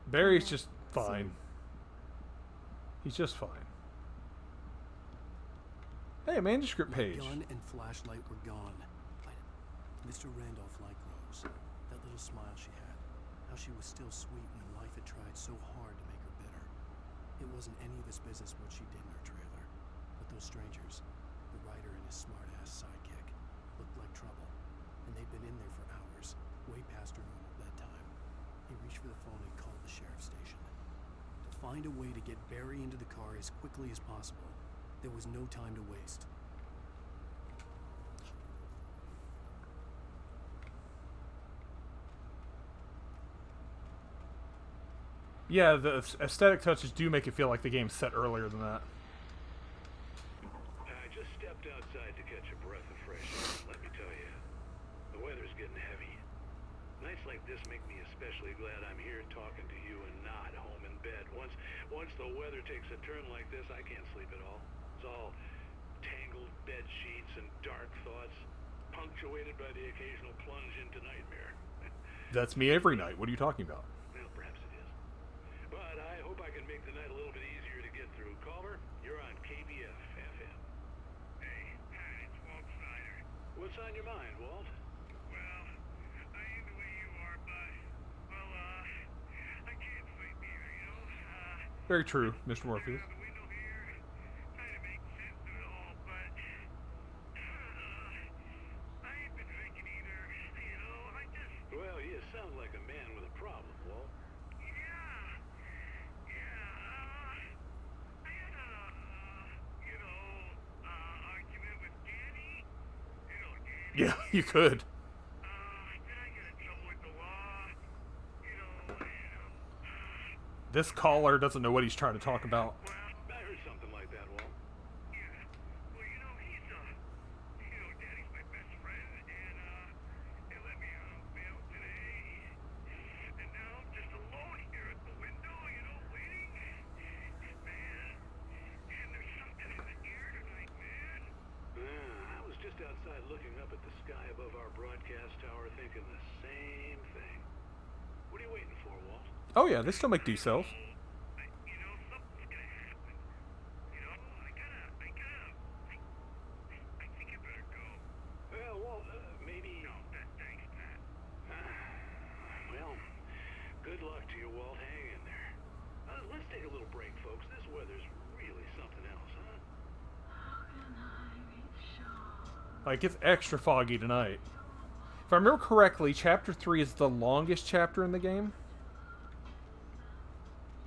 Barry's just fine. He's just fine. Hey, a manuscript page. My gun and flashlight were gone. Mr. Randolph liked Rose. That little smile she had. How she was still sweet when life had tried so hard to make her bitter. It wasn't any of his business what she did in her trailer. But those strangers, the writer and his smart-ass sidekick, looked like trouble. And they'd been in there for hours, way past her normal bedtime. He reached for the phone and called the sheriff's station. To find a way to get Barry into the car as quickly as possible, there was no time to waste. Yeah, the aesthetic touches do make it feel like the game's set earlier than that. I just stepped outside to catch a breath of fresh air. Let me tell you, the weather's getting heavy. Nights like this make me especially glad I'm here talking to you and not home in bed. Once the weather takes a turn like this, I can't sleep at all. It's all tangled bed sheets and dark thoughts, punctuated by the occasional plunge into nightmare. That's me every night. What are you talking about? Well, perhaps it is. But I hope I can make the night a little bit easier to get through. Culver, you're on KBF FM. Hey, it's Walt Snyder. What's on your mind, Walt? Well, I ain't the way you are, but, well, I can't sleep either, you know? Very true, Mr. Morpheus. Well, you sound like a man with a problem, Walt. I had a, argument with Danny. You know, Danny. Yeah, you could. Then I got in trouble with the law. You know, This caller doesn't know what he's trying to talk about. I heard something like that, Walt. Danny's my best friend, and, they let me out of bail today. And now I'm just alone here at the window, waiting. Man, and there's something in the air tonight, man. I was just outside looking up at the sky above our broadcast tower thinking the same thing. What are you waiting for, Walt? Oh yeah, they still make D-cells. Well, Walt, maybe... No, thanks, Pat. Well, good luck to you, Walt. Hang in there. Let's take a little break, folks. This weather's really something else, huh? Like, it's extra foggy tonight. If I remember correctly, Chapter 3 is the longest chapter in the game.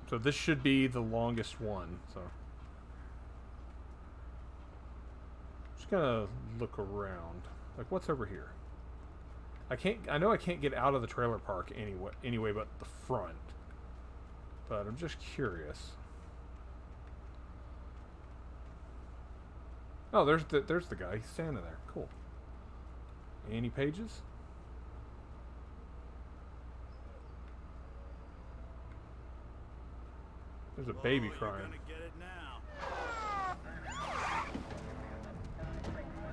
So this should be the longest one, so... Just gonna look around. Like, what's over here? I know I can't get out of the trailer park anyway but the front. But I'm just curious. Oh, there's the guy. He's standing there. Cool. Any pages? There's a baby crying.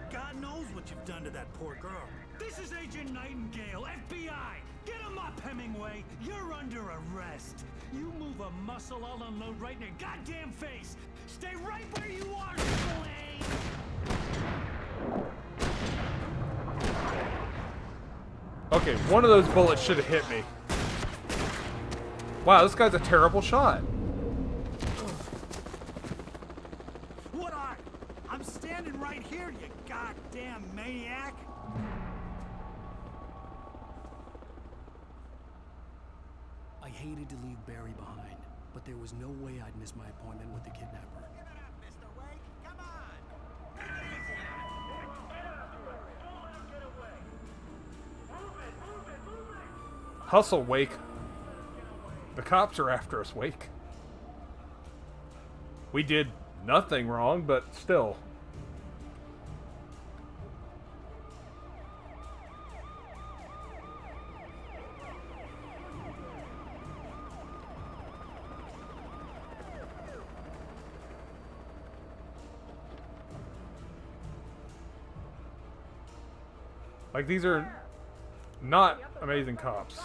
God knows what you've done to that poor girl. This is Agent Nightingale, FBI! Get him up, Hemingway! You're under arrest! You move a muscle, I'll unload right in your goddamn face! Stay right where you are, Okay, one of those bullets should have hit me. Wow, this guy's a terrible shot. What are you? I'm standing right here, you goddamn maniac! I hated to leave Barry behind, but there was no way I'd miss my appointment with the kidnapper. Mr. Wake, come on! Hustle, Wake. The cops are after us, Wake. We did nothing wrong, but still. Like, these are not amazing cops.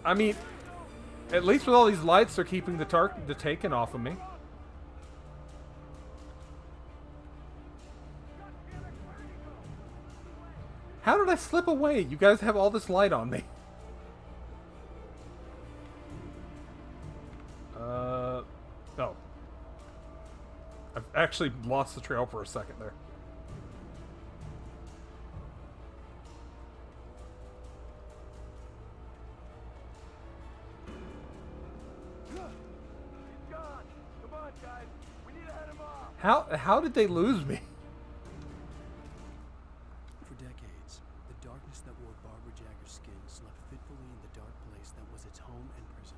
I mean, at least with all these lights, they're keeping the taken off of me. How did I slip away? You guys have all this light on me. Oh. I've actually lost the trail for a second there. How did they lose me? For decades, the darkness that wore Barbara Jagger's skin slept fitfully in the dark place that was its home and prison.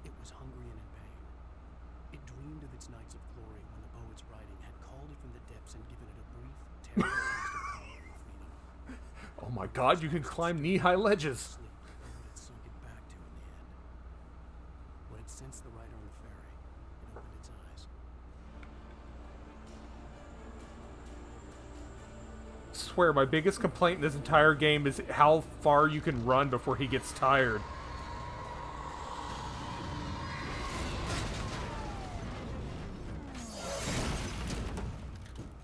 It was hungry and in pain. It dreamed of its nights of glory when the poet's writing had called it from the depths and given it a brief, terrible taste of power and freedom. Oh my god, you can climb knee-high ledges. Sleep, or what it sunk it back to in the end. When it sensed the rider on the ferry, it opened its eyes. I swear, my biggest complaint in this entire game is how far you can run before he gets tired.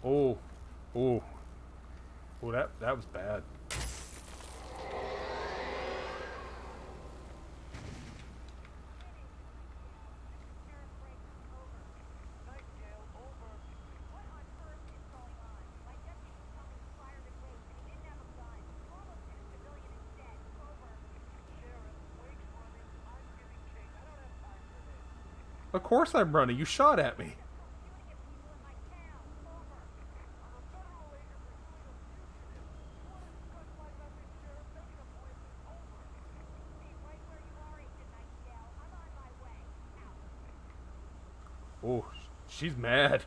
Oh, oh, oh! That was bad. Of course I'm running. You shot at me. Oh, she's mad.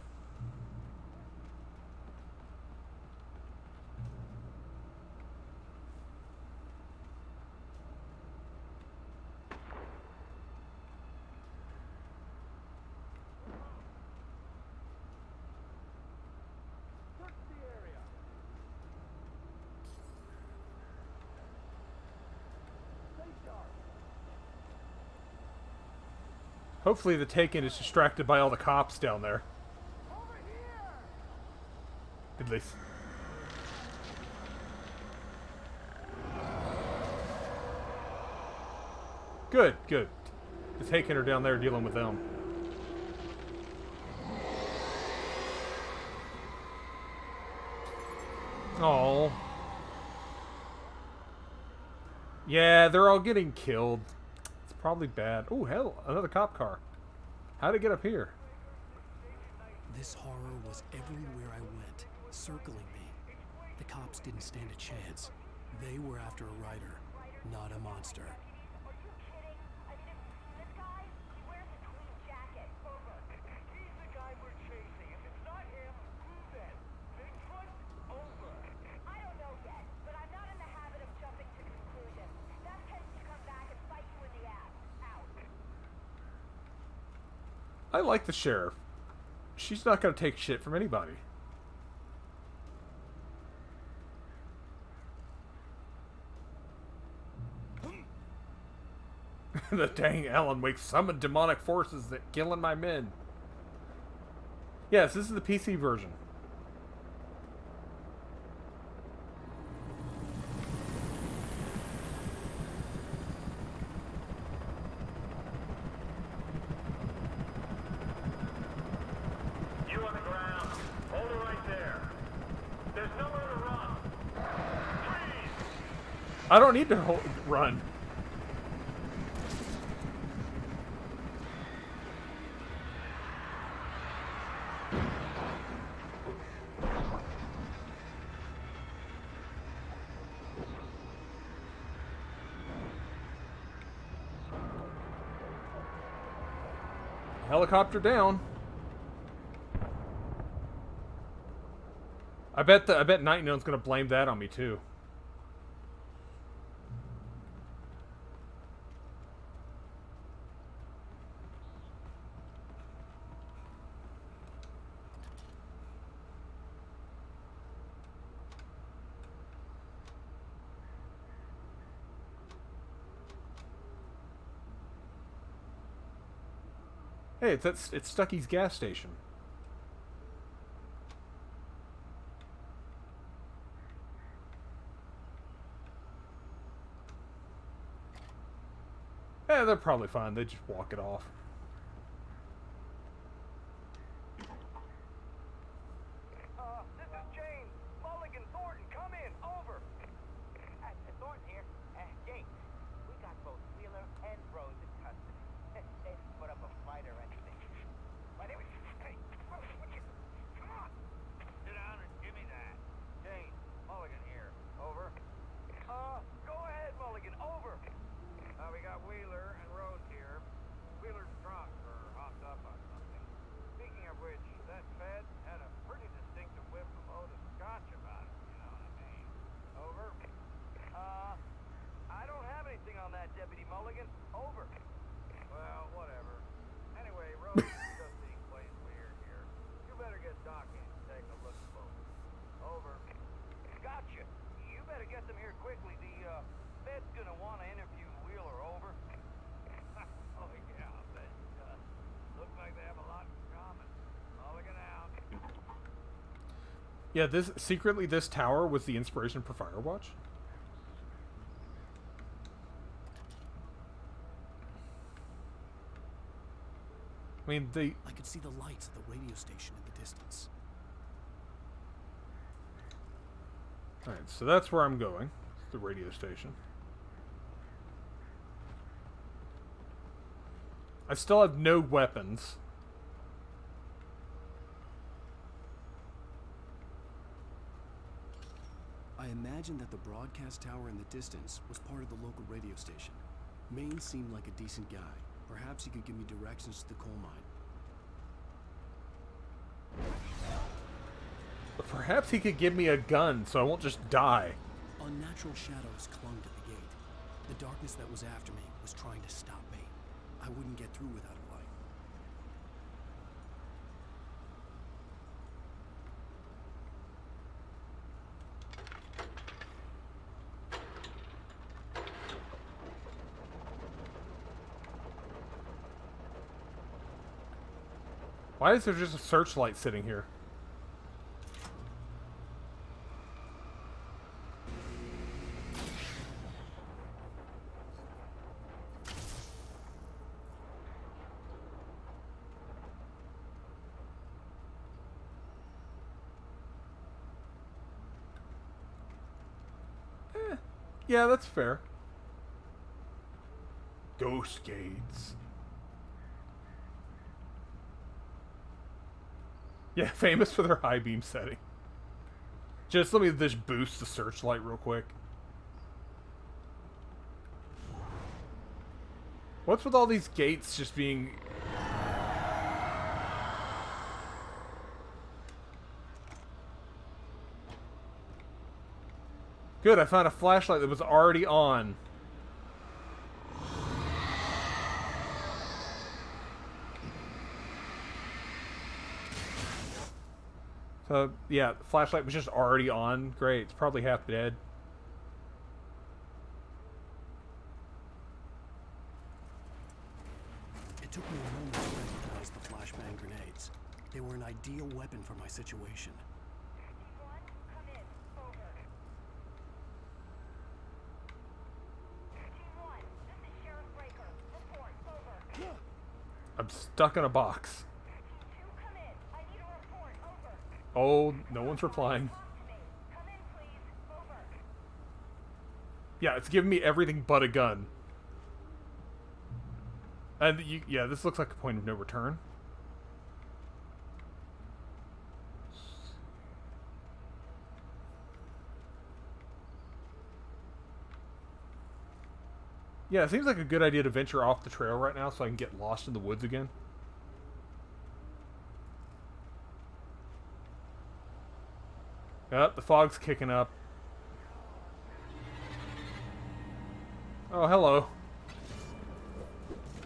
Hopefully the Taken is distracted by all the cops down there. At least. Good, good. The Taken are down there dealing with them. Oh. Yeah, they're all getting killed. Probably bad. Oh, hell, another cop car. How'd it get up here? This horror was everywhere I went, circling me. The cops didn't stand a chance. They were after a rider, not a monster. I like the sheriff. She's not going to take shit from anybody. The dang Alan Wake summoned demonic forces that killing my men. Yes, this is the PC version. I don't need to run. Helicopter down. I bet Night Known's gonna blame that on me too. Hey, it's Stucky's gas station. Yeah, they're probably fine. They just walk it off. This is James. Mulligan, Thornton, come in. Over. Thornton here. James, we got both Wheeler and Rose in custody. They didn't put up a fight or anything. My name is... Hey, come on. Sit down and give me that. James, Mulligan here. Over. Go ahead, Mulligan. Over. We got Wheeler and Rose here. Wheeler's drunk or hopped up on something. Speaking of which, that Fed had a pretty distinctive whiff of Otis Scotch about him, you know what I mean? Over. I don't have anything on that, Deputy Mulligan. Over. Well, whatever. Anyway, Rose just seeing plays weird here. You better get Doc in and take a look at both. Over. Gotcha. You better get them here quickly. The Fed's gonna want to interview Wheeler. Over. Oh yeah, I bet it does. Looks like they have a lot in common. Mulligan out. Yeah, this tower was the inspiration for Firewatch. I mean, I could see the lights at the radio station in the distance. Alright, so that's where I'm going. It's the radio station. I still have no weapons. I imagined that the broadcast tower in the distance was part of the local radio station. Maine seemed like a decent guy. Perhaps he could give me directions to the coal mine. Perhaps he could give me a gun so I won't just die. Unnatural shadows clung to the gate. The darkness that was after me was trying to stop me. I wouldn't get through without a light. Why is there just a searchlight sitting here? Yeah, that's fair. Ghost gates. Yeah, famous for their high beam setting. Just let me just boost the searchlight real quick. What's with all these gates just being... Good, I found a flashlight that was already on. So, yeah, the flashlight was just already on. Great, it's probably half dead. It took me a moment to recognize the flashbang grenades. They were an ideal weapon for my situation. I'm stuck in a box. Oh, no one's replying. Yeah, it's giving me everything but a gun. And yeah, this looks like a point of no return. Yeah, it seems like a good idea to venture off the trail right now so I can get lost in the woods again. Yep, the fog's kicking up. Oh, hello.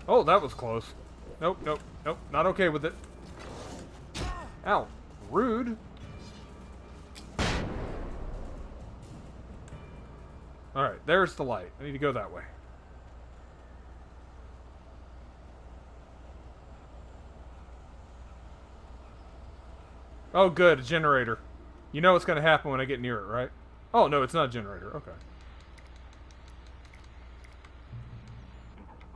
Oh, that was close. Nope, nope, nope. Not okay with it. Ow. Rude. Alright, there's the light. I need to go that way. Oh, good. A generator. You know what's going to happen when I get near it, right? Oh, no, it's not a generator. Okay.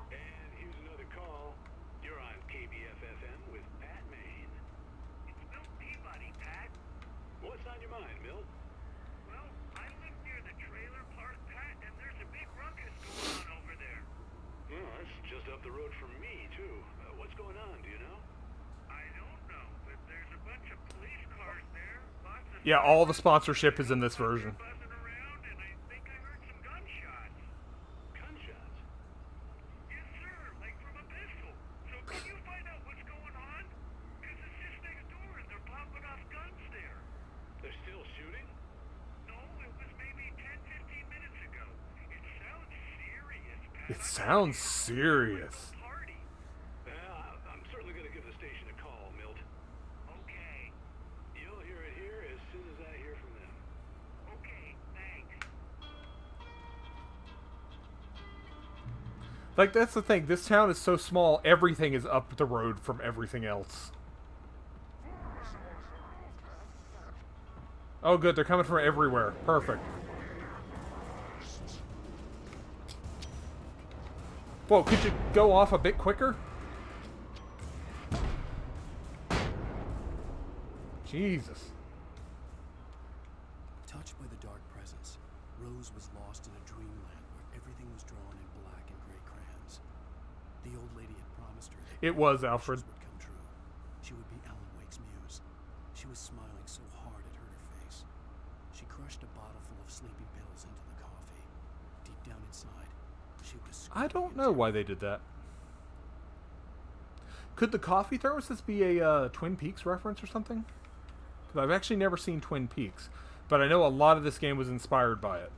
And here's another call. You're on KBFFM with Pat Maine. It's Milt Peabody, Pat. What's on your mind, Milt? Well, I live near the trailer park, Pat, and there's a big ruckus going on over there. Well, that's just up the road from me, too. What's going on, do you know? I don't know, but there's a bunch of police cars there. Lots of Yeah, all the sponsorship is in this version. buzzing around, and I think I heard some gunshots. Gunshots? Yes, sir, like from a pistol. So can you find out what's going on? Because it's just next door, and they're popping off guns there. They're still shooting? No, it was maybe 10, 15 minutes ago. It sounds serious, Pat. It sounds serious. I'm certainly going to give the station a call, Milt. Okay. You'll hear it here as soon as I hear from them. Okay, thanks. Like, that's the thing. This town is so small, everything is up the road from everything else. Oh, good. They're coming from everywhere. Perfect. Whoa, could you go off a bit quicker? Jesus. Touched by the dark presence, Rose was lost in a dreamland where everything was drawn in black and gray crayons. The old lady had promised her that It was, Alfred. would come true. She would be Alan Wake's muse. She was smiling so hard it hurt her face. She crushed a bottle full of sleeping pills into the coffee. Deep down inside, she was I don't know why they did that. Could the coffee thermoses be a Twin Peaks reference or something? Because I've actually never seen Twin Peaks, but I know a lot of this game was inspired by it.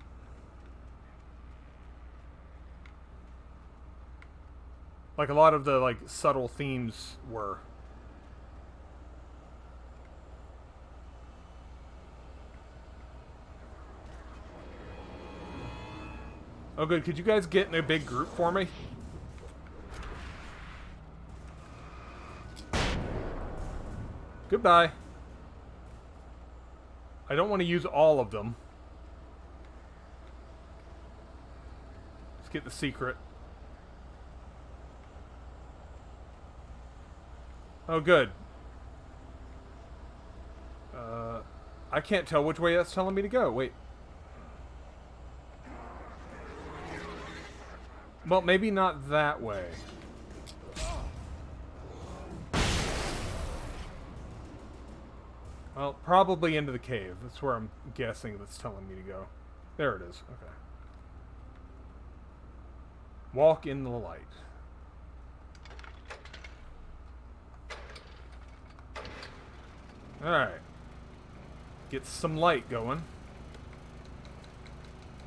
Like, a lot of the, like, subtle themes were. Oh, good. Could you guys get in a big group for me? Goodbye. I don't want to use all of them. Let's get the secret. Oh, good. I can't tell which way that's telling me to go. Wait. Well, maybe not that way. Well, probably into the cave. That's where I'm guessing that's telling me to go. There it is. Okay. Walk in the light. Alright. Get some light going.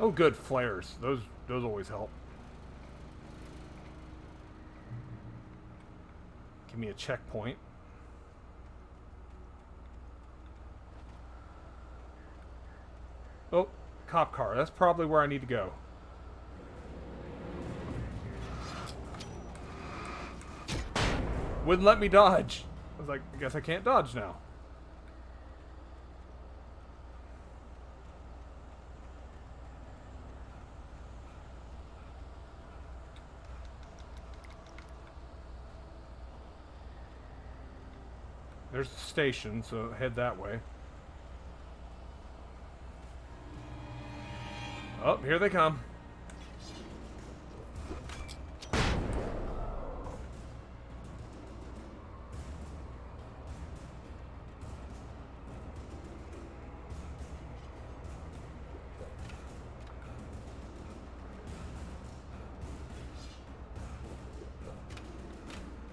Oh, good. Flares. Those always help. Give me a checkpoint. Oh, cop car. That's probably where I need to go. Wouldn't let me dodge. I was like, I guess I can't dodge now. There's the station, so head that way. Oh, here they come.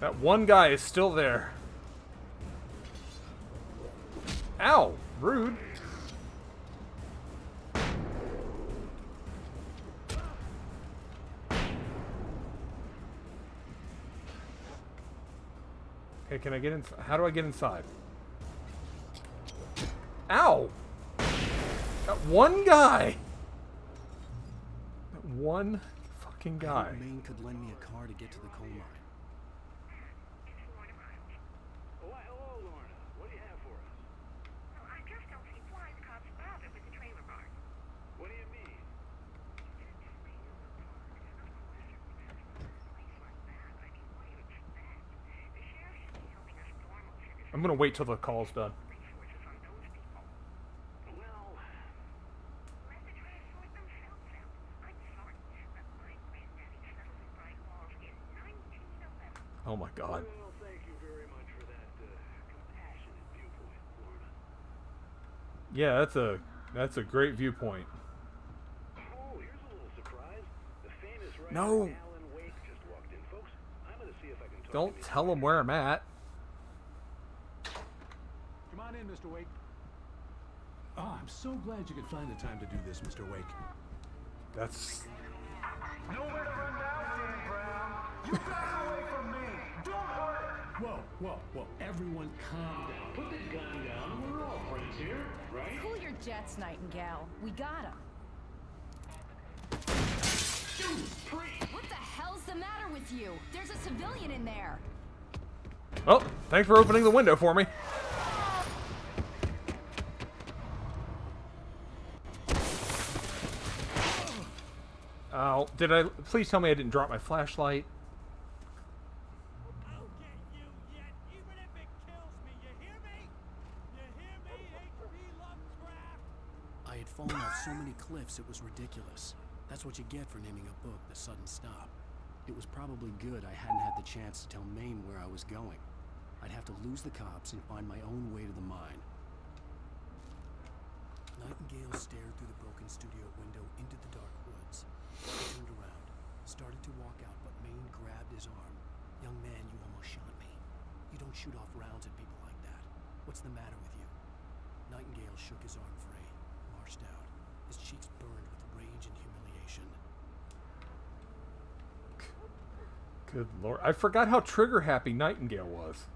That one guy is still there. Ow! Rude. Okay, can I get in? How do I get inside? Ow! That one guy! That one fucking I guy. hope Maine could lend me a car to get to the coal mine. Hello, Lorna. What do you have for us? Well, I just don't see why the cops bothered with the trailer park. What do you mean? I'm gonna wait till the call's done. Oh my god. Well, thank you very much for that compassionate viewpoint, Lorna. Yeah, that's a great viewpoint. Oh, here's a little surprise. The famous writer No. Alan Wake just walked in, folks. I'm gonna see if I can talk Don't to tell him where I'm at. Come on in, Mr. Wake. Oh, I'm so glad you could find the time to do this, Mr. Wake. That's... Nowhere to run down, Dan Brown. You back away from me. Don't hurt it. Whoa, whoa, whoa. Everyone calm down. Put the gun down. We're all friends here, right? Cool your jets, Nightingale. We got him. What the hell's the matter with you? There's a civilian in there. Well, thanks for opening the window for me. Oh, did I... Please tell me I didn't drop my flashlight. I had fallen off so many cliffs it was ridiculous. That's what you get for naming a book The Sudden Stop. It was probably good I hadn't had the chance to tell Maine where I was going. I'd have to lose the cops and find my own way to the mine. Nightingale stared through the broken studio window into the dark woods. He turned around, started to walk out, but Maine grabbed his arm. "Young man, you almost shot me. You don't shoot off rounds at people like that. What's the matter with you?" Nightingale shook his arm free, marched out. His cheeks burned with rage and humiliation. Good lord. I forgot how trigger-happy Nightingale was.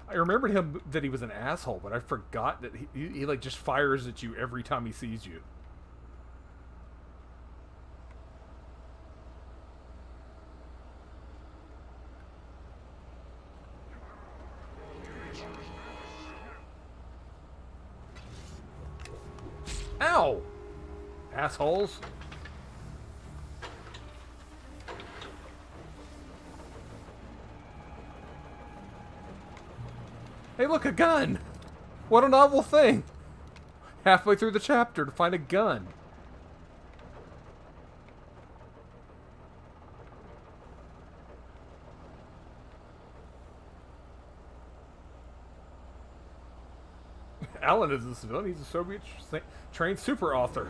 I remembered him that he was an asshole, but I forgot that he like just fires at you every time he sees you. Ow! Assholes. Hey, look, a gun! What a novel thing! Halfway through the chapter to find a gun. Alan is a civilian. He's a Soviet-trained super author.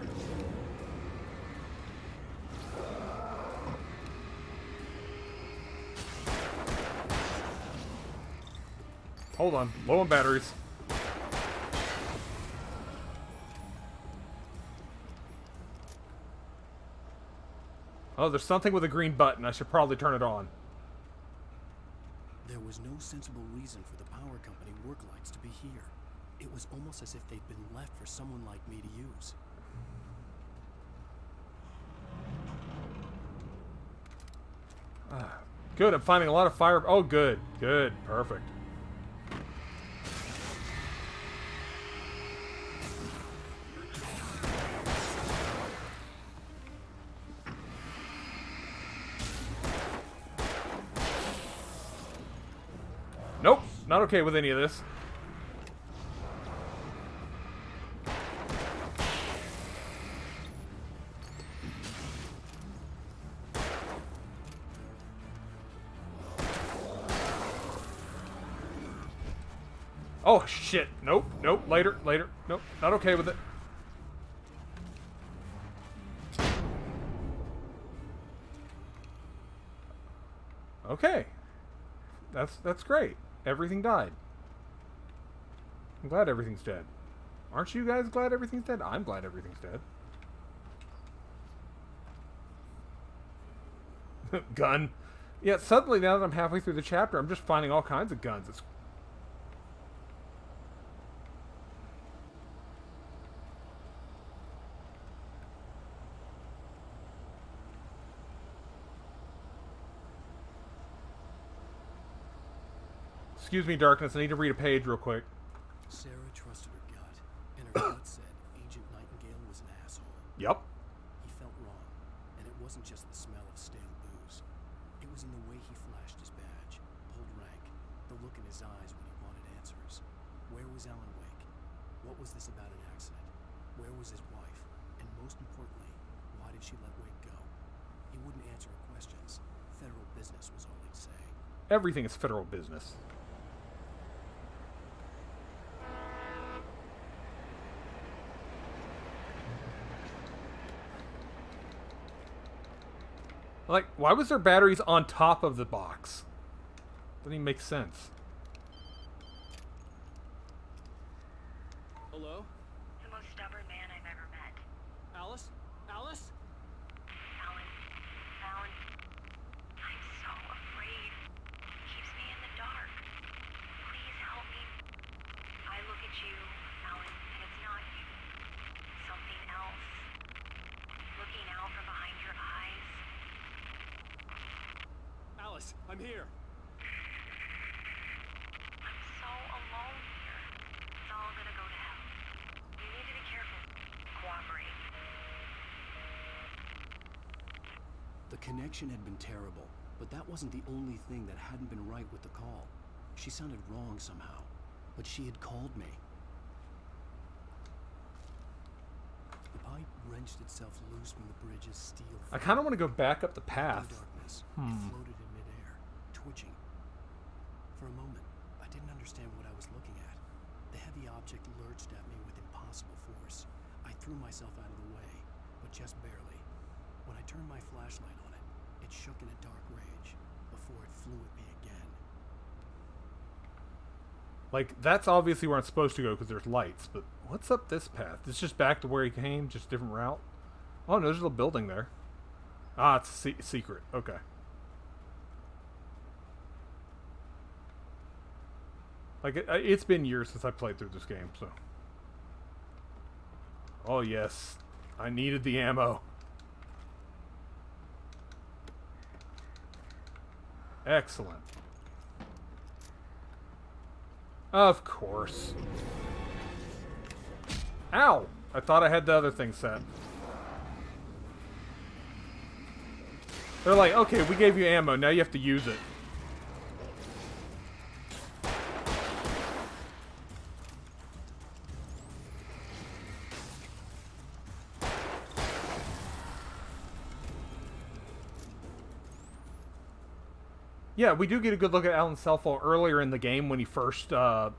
Hold on. Low on batteries. Oh, there's something with a green button. I should probably turn it on. There was no sensible reason for the power company work lights to be here. It was almost as if they'd been left for someone like me to use. Good, I'm finding a lot of fire. Oh, good. Good. Perfect. Nope, not okay with any of this. Oh, shit. Nope, nope, later, later. Nope, not okay with it. Okay. That's great. Everything died. I'm glad everything's dead. Aren't you guys glad everything's dead? I'm glad everything's dead. Gun. Yeah, suddenly now that I'm halfway through the chapter, I'm just finding all kinds of guns. It's... Excuse me, Darkness. I need to read a page real quick. Sarah trusted her gut, and her gut said Agent Nightingale was an asshole. Yep. He felt wrong, and it wasn't just the smell of stale booze. It was in the way he flashed his badge, pulled rank, the look in his eyes when he wanted answers. Where was Alan Wake? What was this about an accident? Where was his wife? And most importantly, why did she let Wake go? He wouldn't answer her questions. Federal business was all he'd say. Everything is federal business. Like, why was there batteries on top of the box? Doesn't even make sense. Hello? The most stubborn man I've ever met. Alice? Alice? Alan. Alan. I'm so afraid. He keeps me in the dark. Please help me. I look at you, Alan, and it's not you. Something else. Looking out from behind your eyes. Alice, I'm here. I'm so alone here. It's all gonna go to hell. You need to be careful. Cooperate. The connection had been terrible, but that wasn't the only thing that hadn't been right with the call. She sounded wrong somehow, but she had called me. The pipe wrenched itself loose from the bridge's steel. I kind of want to go back up the path. Darkness. It floated in midair, twitching. For a moment, I didn't understand what I was looking at. The heavy object lurched at me with impossible force. I threw myself out of the way, but just barely. When I turned my flashlight on it, it shook in a dark rage before it flew at me again. Like, that's obviously where I'm supposed to go because there's lights, but what's up this path? It's just back to where he came, just different route? Oh, no, there's a little building there. Ah, it's a secret. Okay. Like, it's been years since I played through this game, so... Oh, yes. I needed the ammo. Excellent. Of course. Ow! I thought I had the other thing set. They're like, okay, we gave you ammo, now you have to use it. Yeah, we do get a good look at Alan's cell phone earlier in the game when he first, I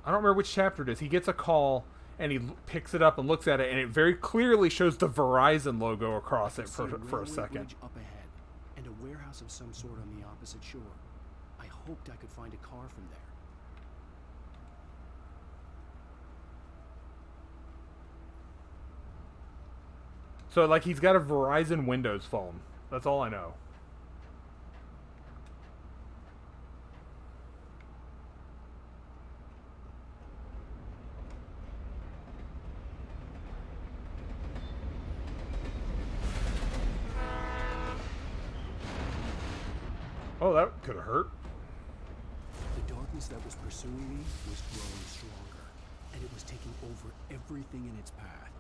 don't remember which chapter it is. He gets a call, and he picks it up and looks at it, and it very clearly shows the Verizon logo across it for a second. Up ahead, and a warehouse of some sort on the opposite shore. I hoped I could find a car from there. So, like, he's got a Verizon Windows phone. That's all I know. Oh, that could have hurt. The darkness that was pursuing me was growing stronger, and it was taking over everything in its path.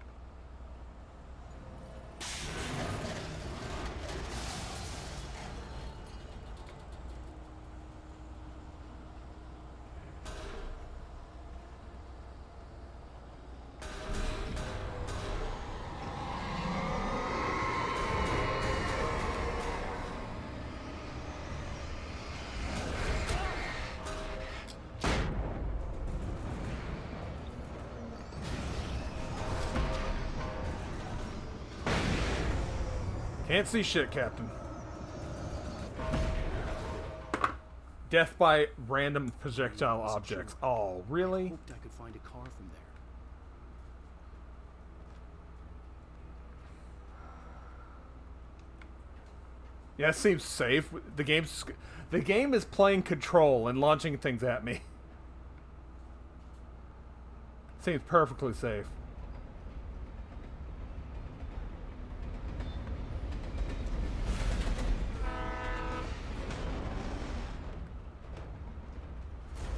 Can't see shit, Captain. Death by random projectile objects. Oh, really? I hoped I could find a car from there. Yeah, it seems safe. The game is playing Control and launching things at me. Seems perfectly safe.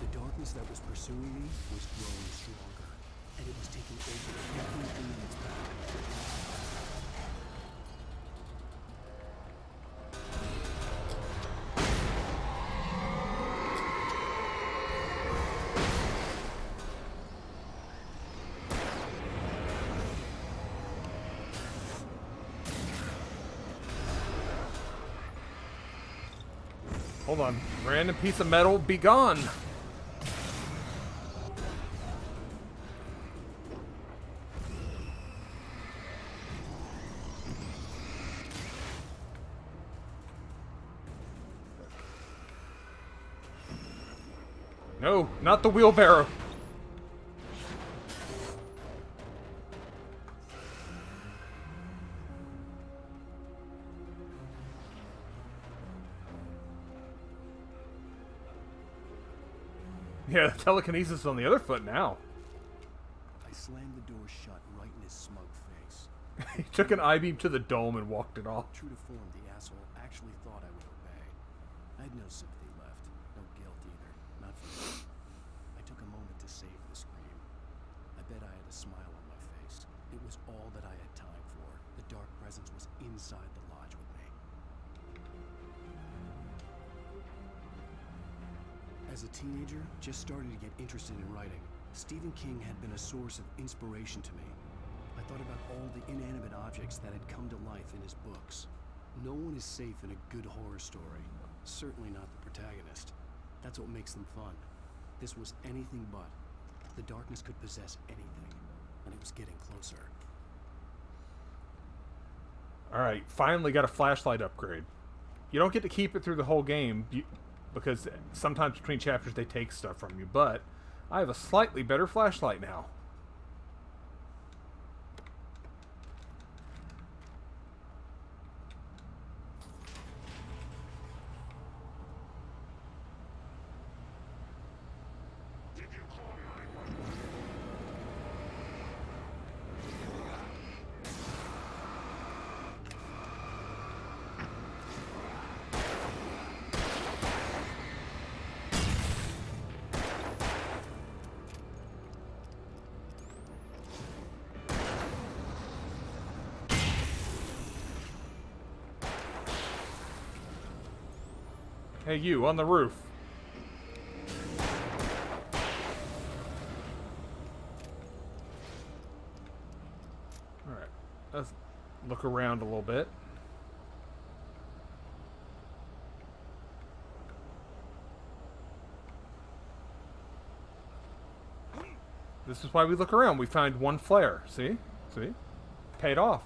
The darkness that was pursuing me was growing stronger, and it was taking over everything in its path. Hold on. Random piece of metal, be gone! No, not the wheelbarrow. Yeah, telekinesis is on the other foot now. I slammed the door shut right in his smug face. He took an I-beam to the dome and walked it off. True to form, the asshole actually thought I would obey. I had no sympathy left, no guilt either, not for me. I took a moment to save the scream. I bet I had a smile on my face. It was all that I had time for. The dark presence was inside the lodge with me. As a teenager, just starting to get interested in writing, Stephen King had been a source of inspiration to me. I thought about all the inanimate objects that had come to life in his books. No one is safe in a good horror story. Certainly not the protagonist. That's what makes them fun. This was anything but. The darkness could possess anything, and it was getting closer. Alright, finally got a flashlight upgrade. You don't get to keep it through the whole game, because sometimes between chapters they take stuff from you, but I have a slightly better flashlight now. Hey, you, on the roof. Alright, let's look around a little bit. This is why we look around. We find one flare. See? See? Paid off.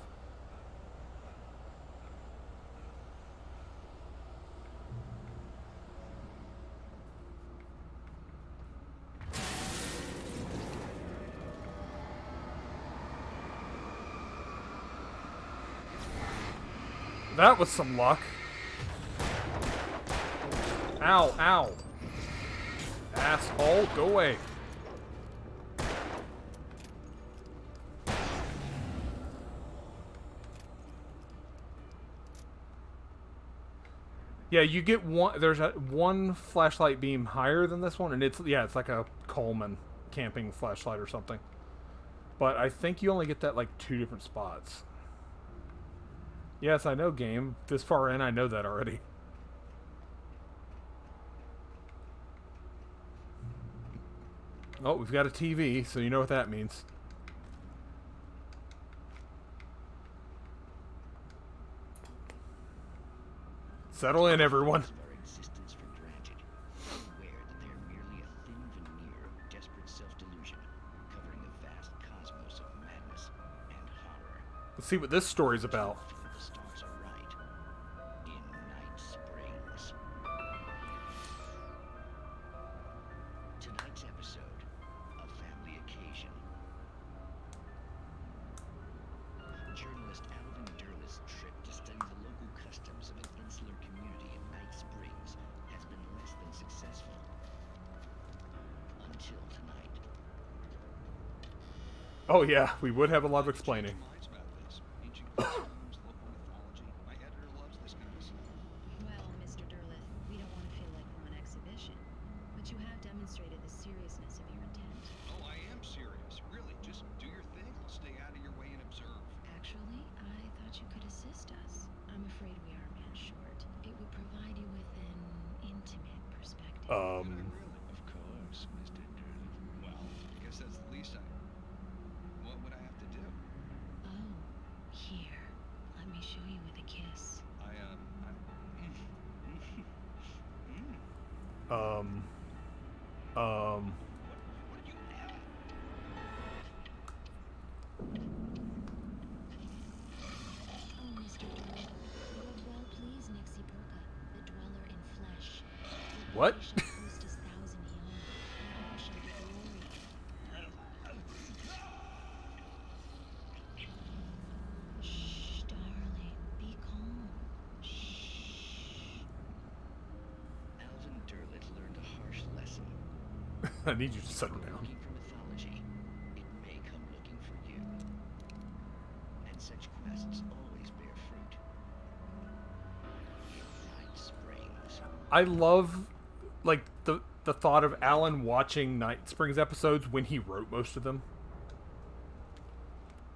That was some luck. Ow, ow. Asshole, go away. Yeah, you get one, there's one flashlight beam higher than this one, and it's like a Coleman camping flashlight or something. But I think you only get that like 2 different spots. Yes, I know, game. This far in, I know that already. Oh, we've got a TV, so you know what that means. Settle in, everyone. Our existence for granted, unaware that they are merely a thin veneer of desperate self-delusion, covering a vast cosmos of madness and horror. Let's see what this story's about. The stars are right. In Night Springs. tonight's episode, A Family Occasion. Journalist Alvin Derlis' trip to study the local customs of an insular community in Night Springs has been less than successful. Until tonight. Oh yeah, we would have a lot of explaining. Well, Mr. Derleth, we don't want to feel like we're on exhibition, but you have demonstrated the seriousness of your intent. Oh, I am serious. Really, just do your thing. I'll stay out of your way and observe. Actually, I thought you could assist us. I'm afraid we are a man short. It would provide you with an intimate perspective. Of course, Mr. Derleth. Well, I guess that's the least I... What would I have to do? Oh, here. Let me show you with a kiss. Oh, Mr. Derleth, you would well please Nixie Burka, the dweller in flesh. What? Shh, darling, be calm. Alvin Derleth learned a harsh lesson. I need you to settle down. Looking for mythology, it may come looking for you. And such quests always bear fruit. Night Springs. I love, like, the thought of Alan watching Night Springs episodes when he wrote most of them.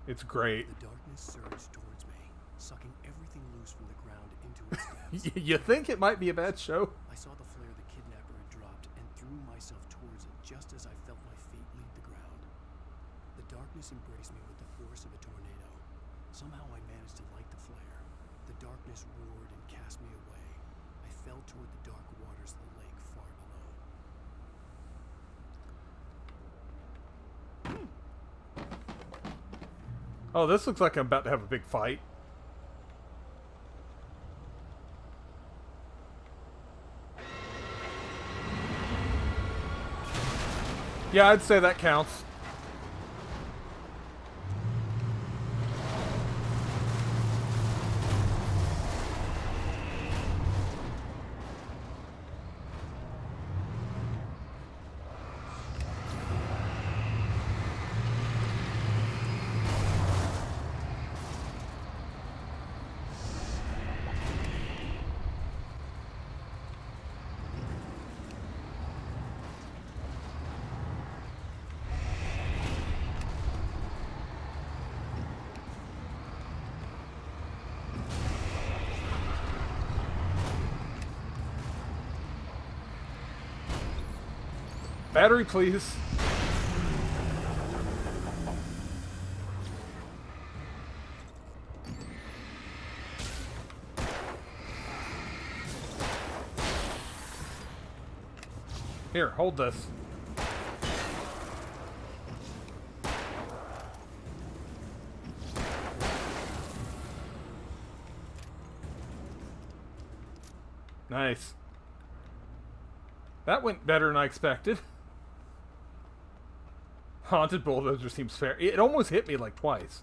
It's great. The darkness surged towards me, sucking everything loose from the ground into its depths. You think it might be a bad show? I saw the flare the kidnapper had dropped and threw myself towards it just as I felt my feet leave the ground. The darkness embraced me with the force of a tornado. Somehow I managed to light the flare. The darkness roared and cast me away. I fell toward the dark waters of the lake far below. Oh, this looks like I'm about to have a big fight. Yeah, I'd say that counts. Battery, please. Here, hold this. Nice. That went better than I expected. Haunted bulldozer seems fair. It almost hit me like twice.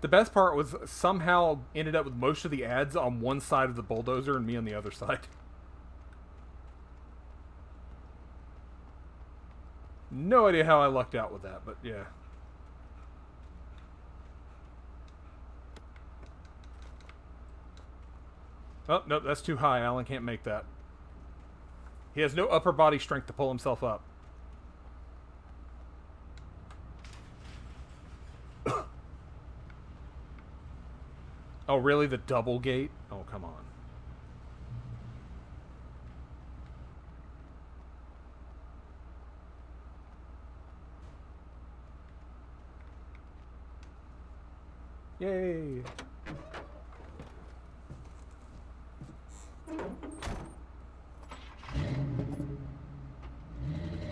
The best part was somehow ended up with most of the ads on one side of the bulldozer and me on the other side. No idea how I lucked out with that, but yeah. Oh, no, that's too high. Alan can't make that. He has no upper body strength to pull himself up. Oh, really? The double gate? Oh, come on. Yay!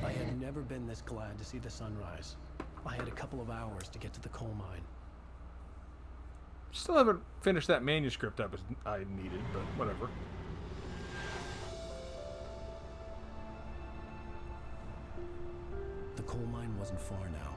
I had never been this glad to see the sunrise. I had a couple of hours to get to the coal mine. Still haven't finished that manuscript I needed, but whatever. The coal mine wasn't far now.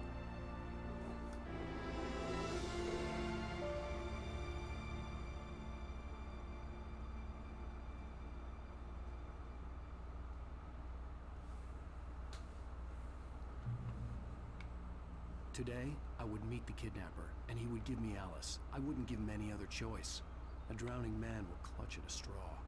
Today, I would meet the kidnapper, and he would give me Alice. I wouldn't give him any other choice. A drowning man will clutch at a straw.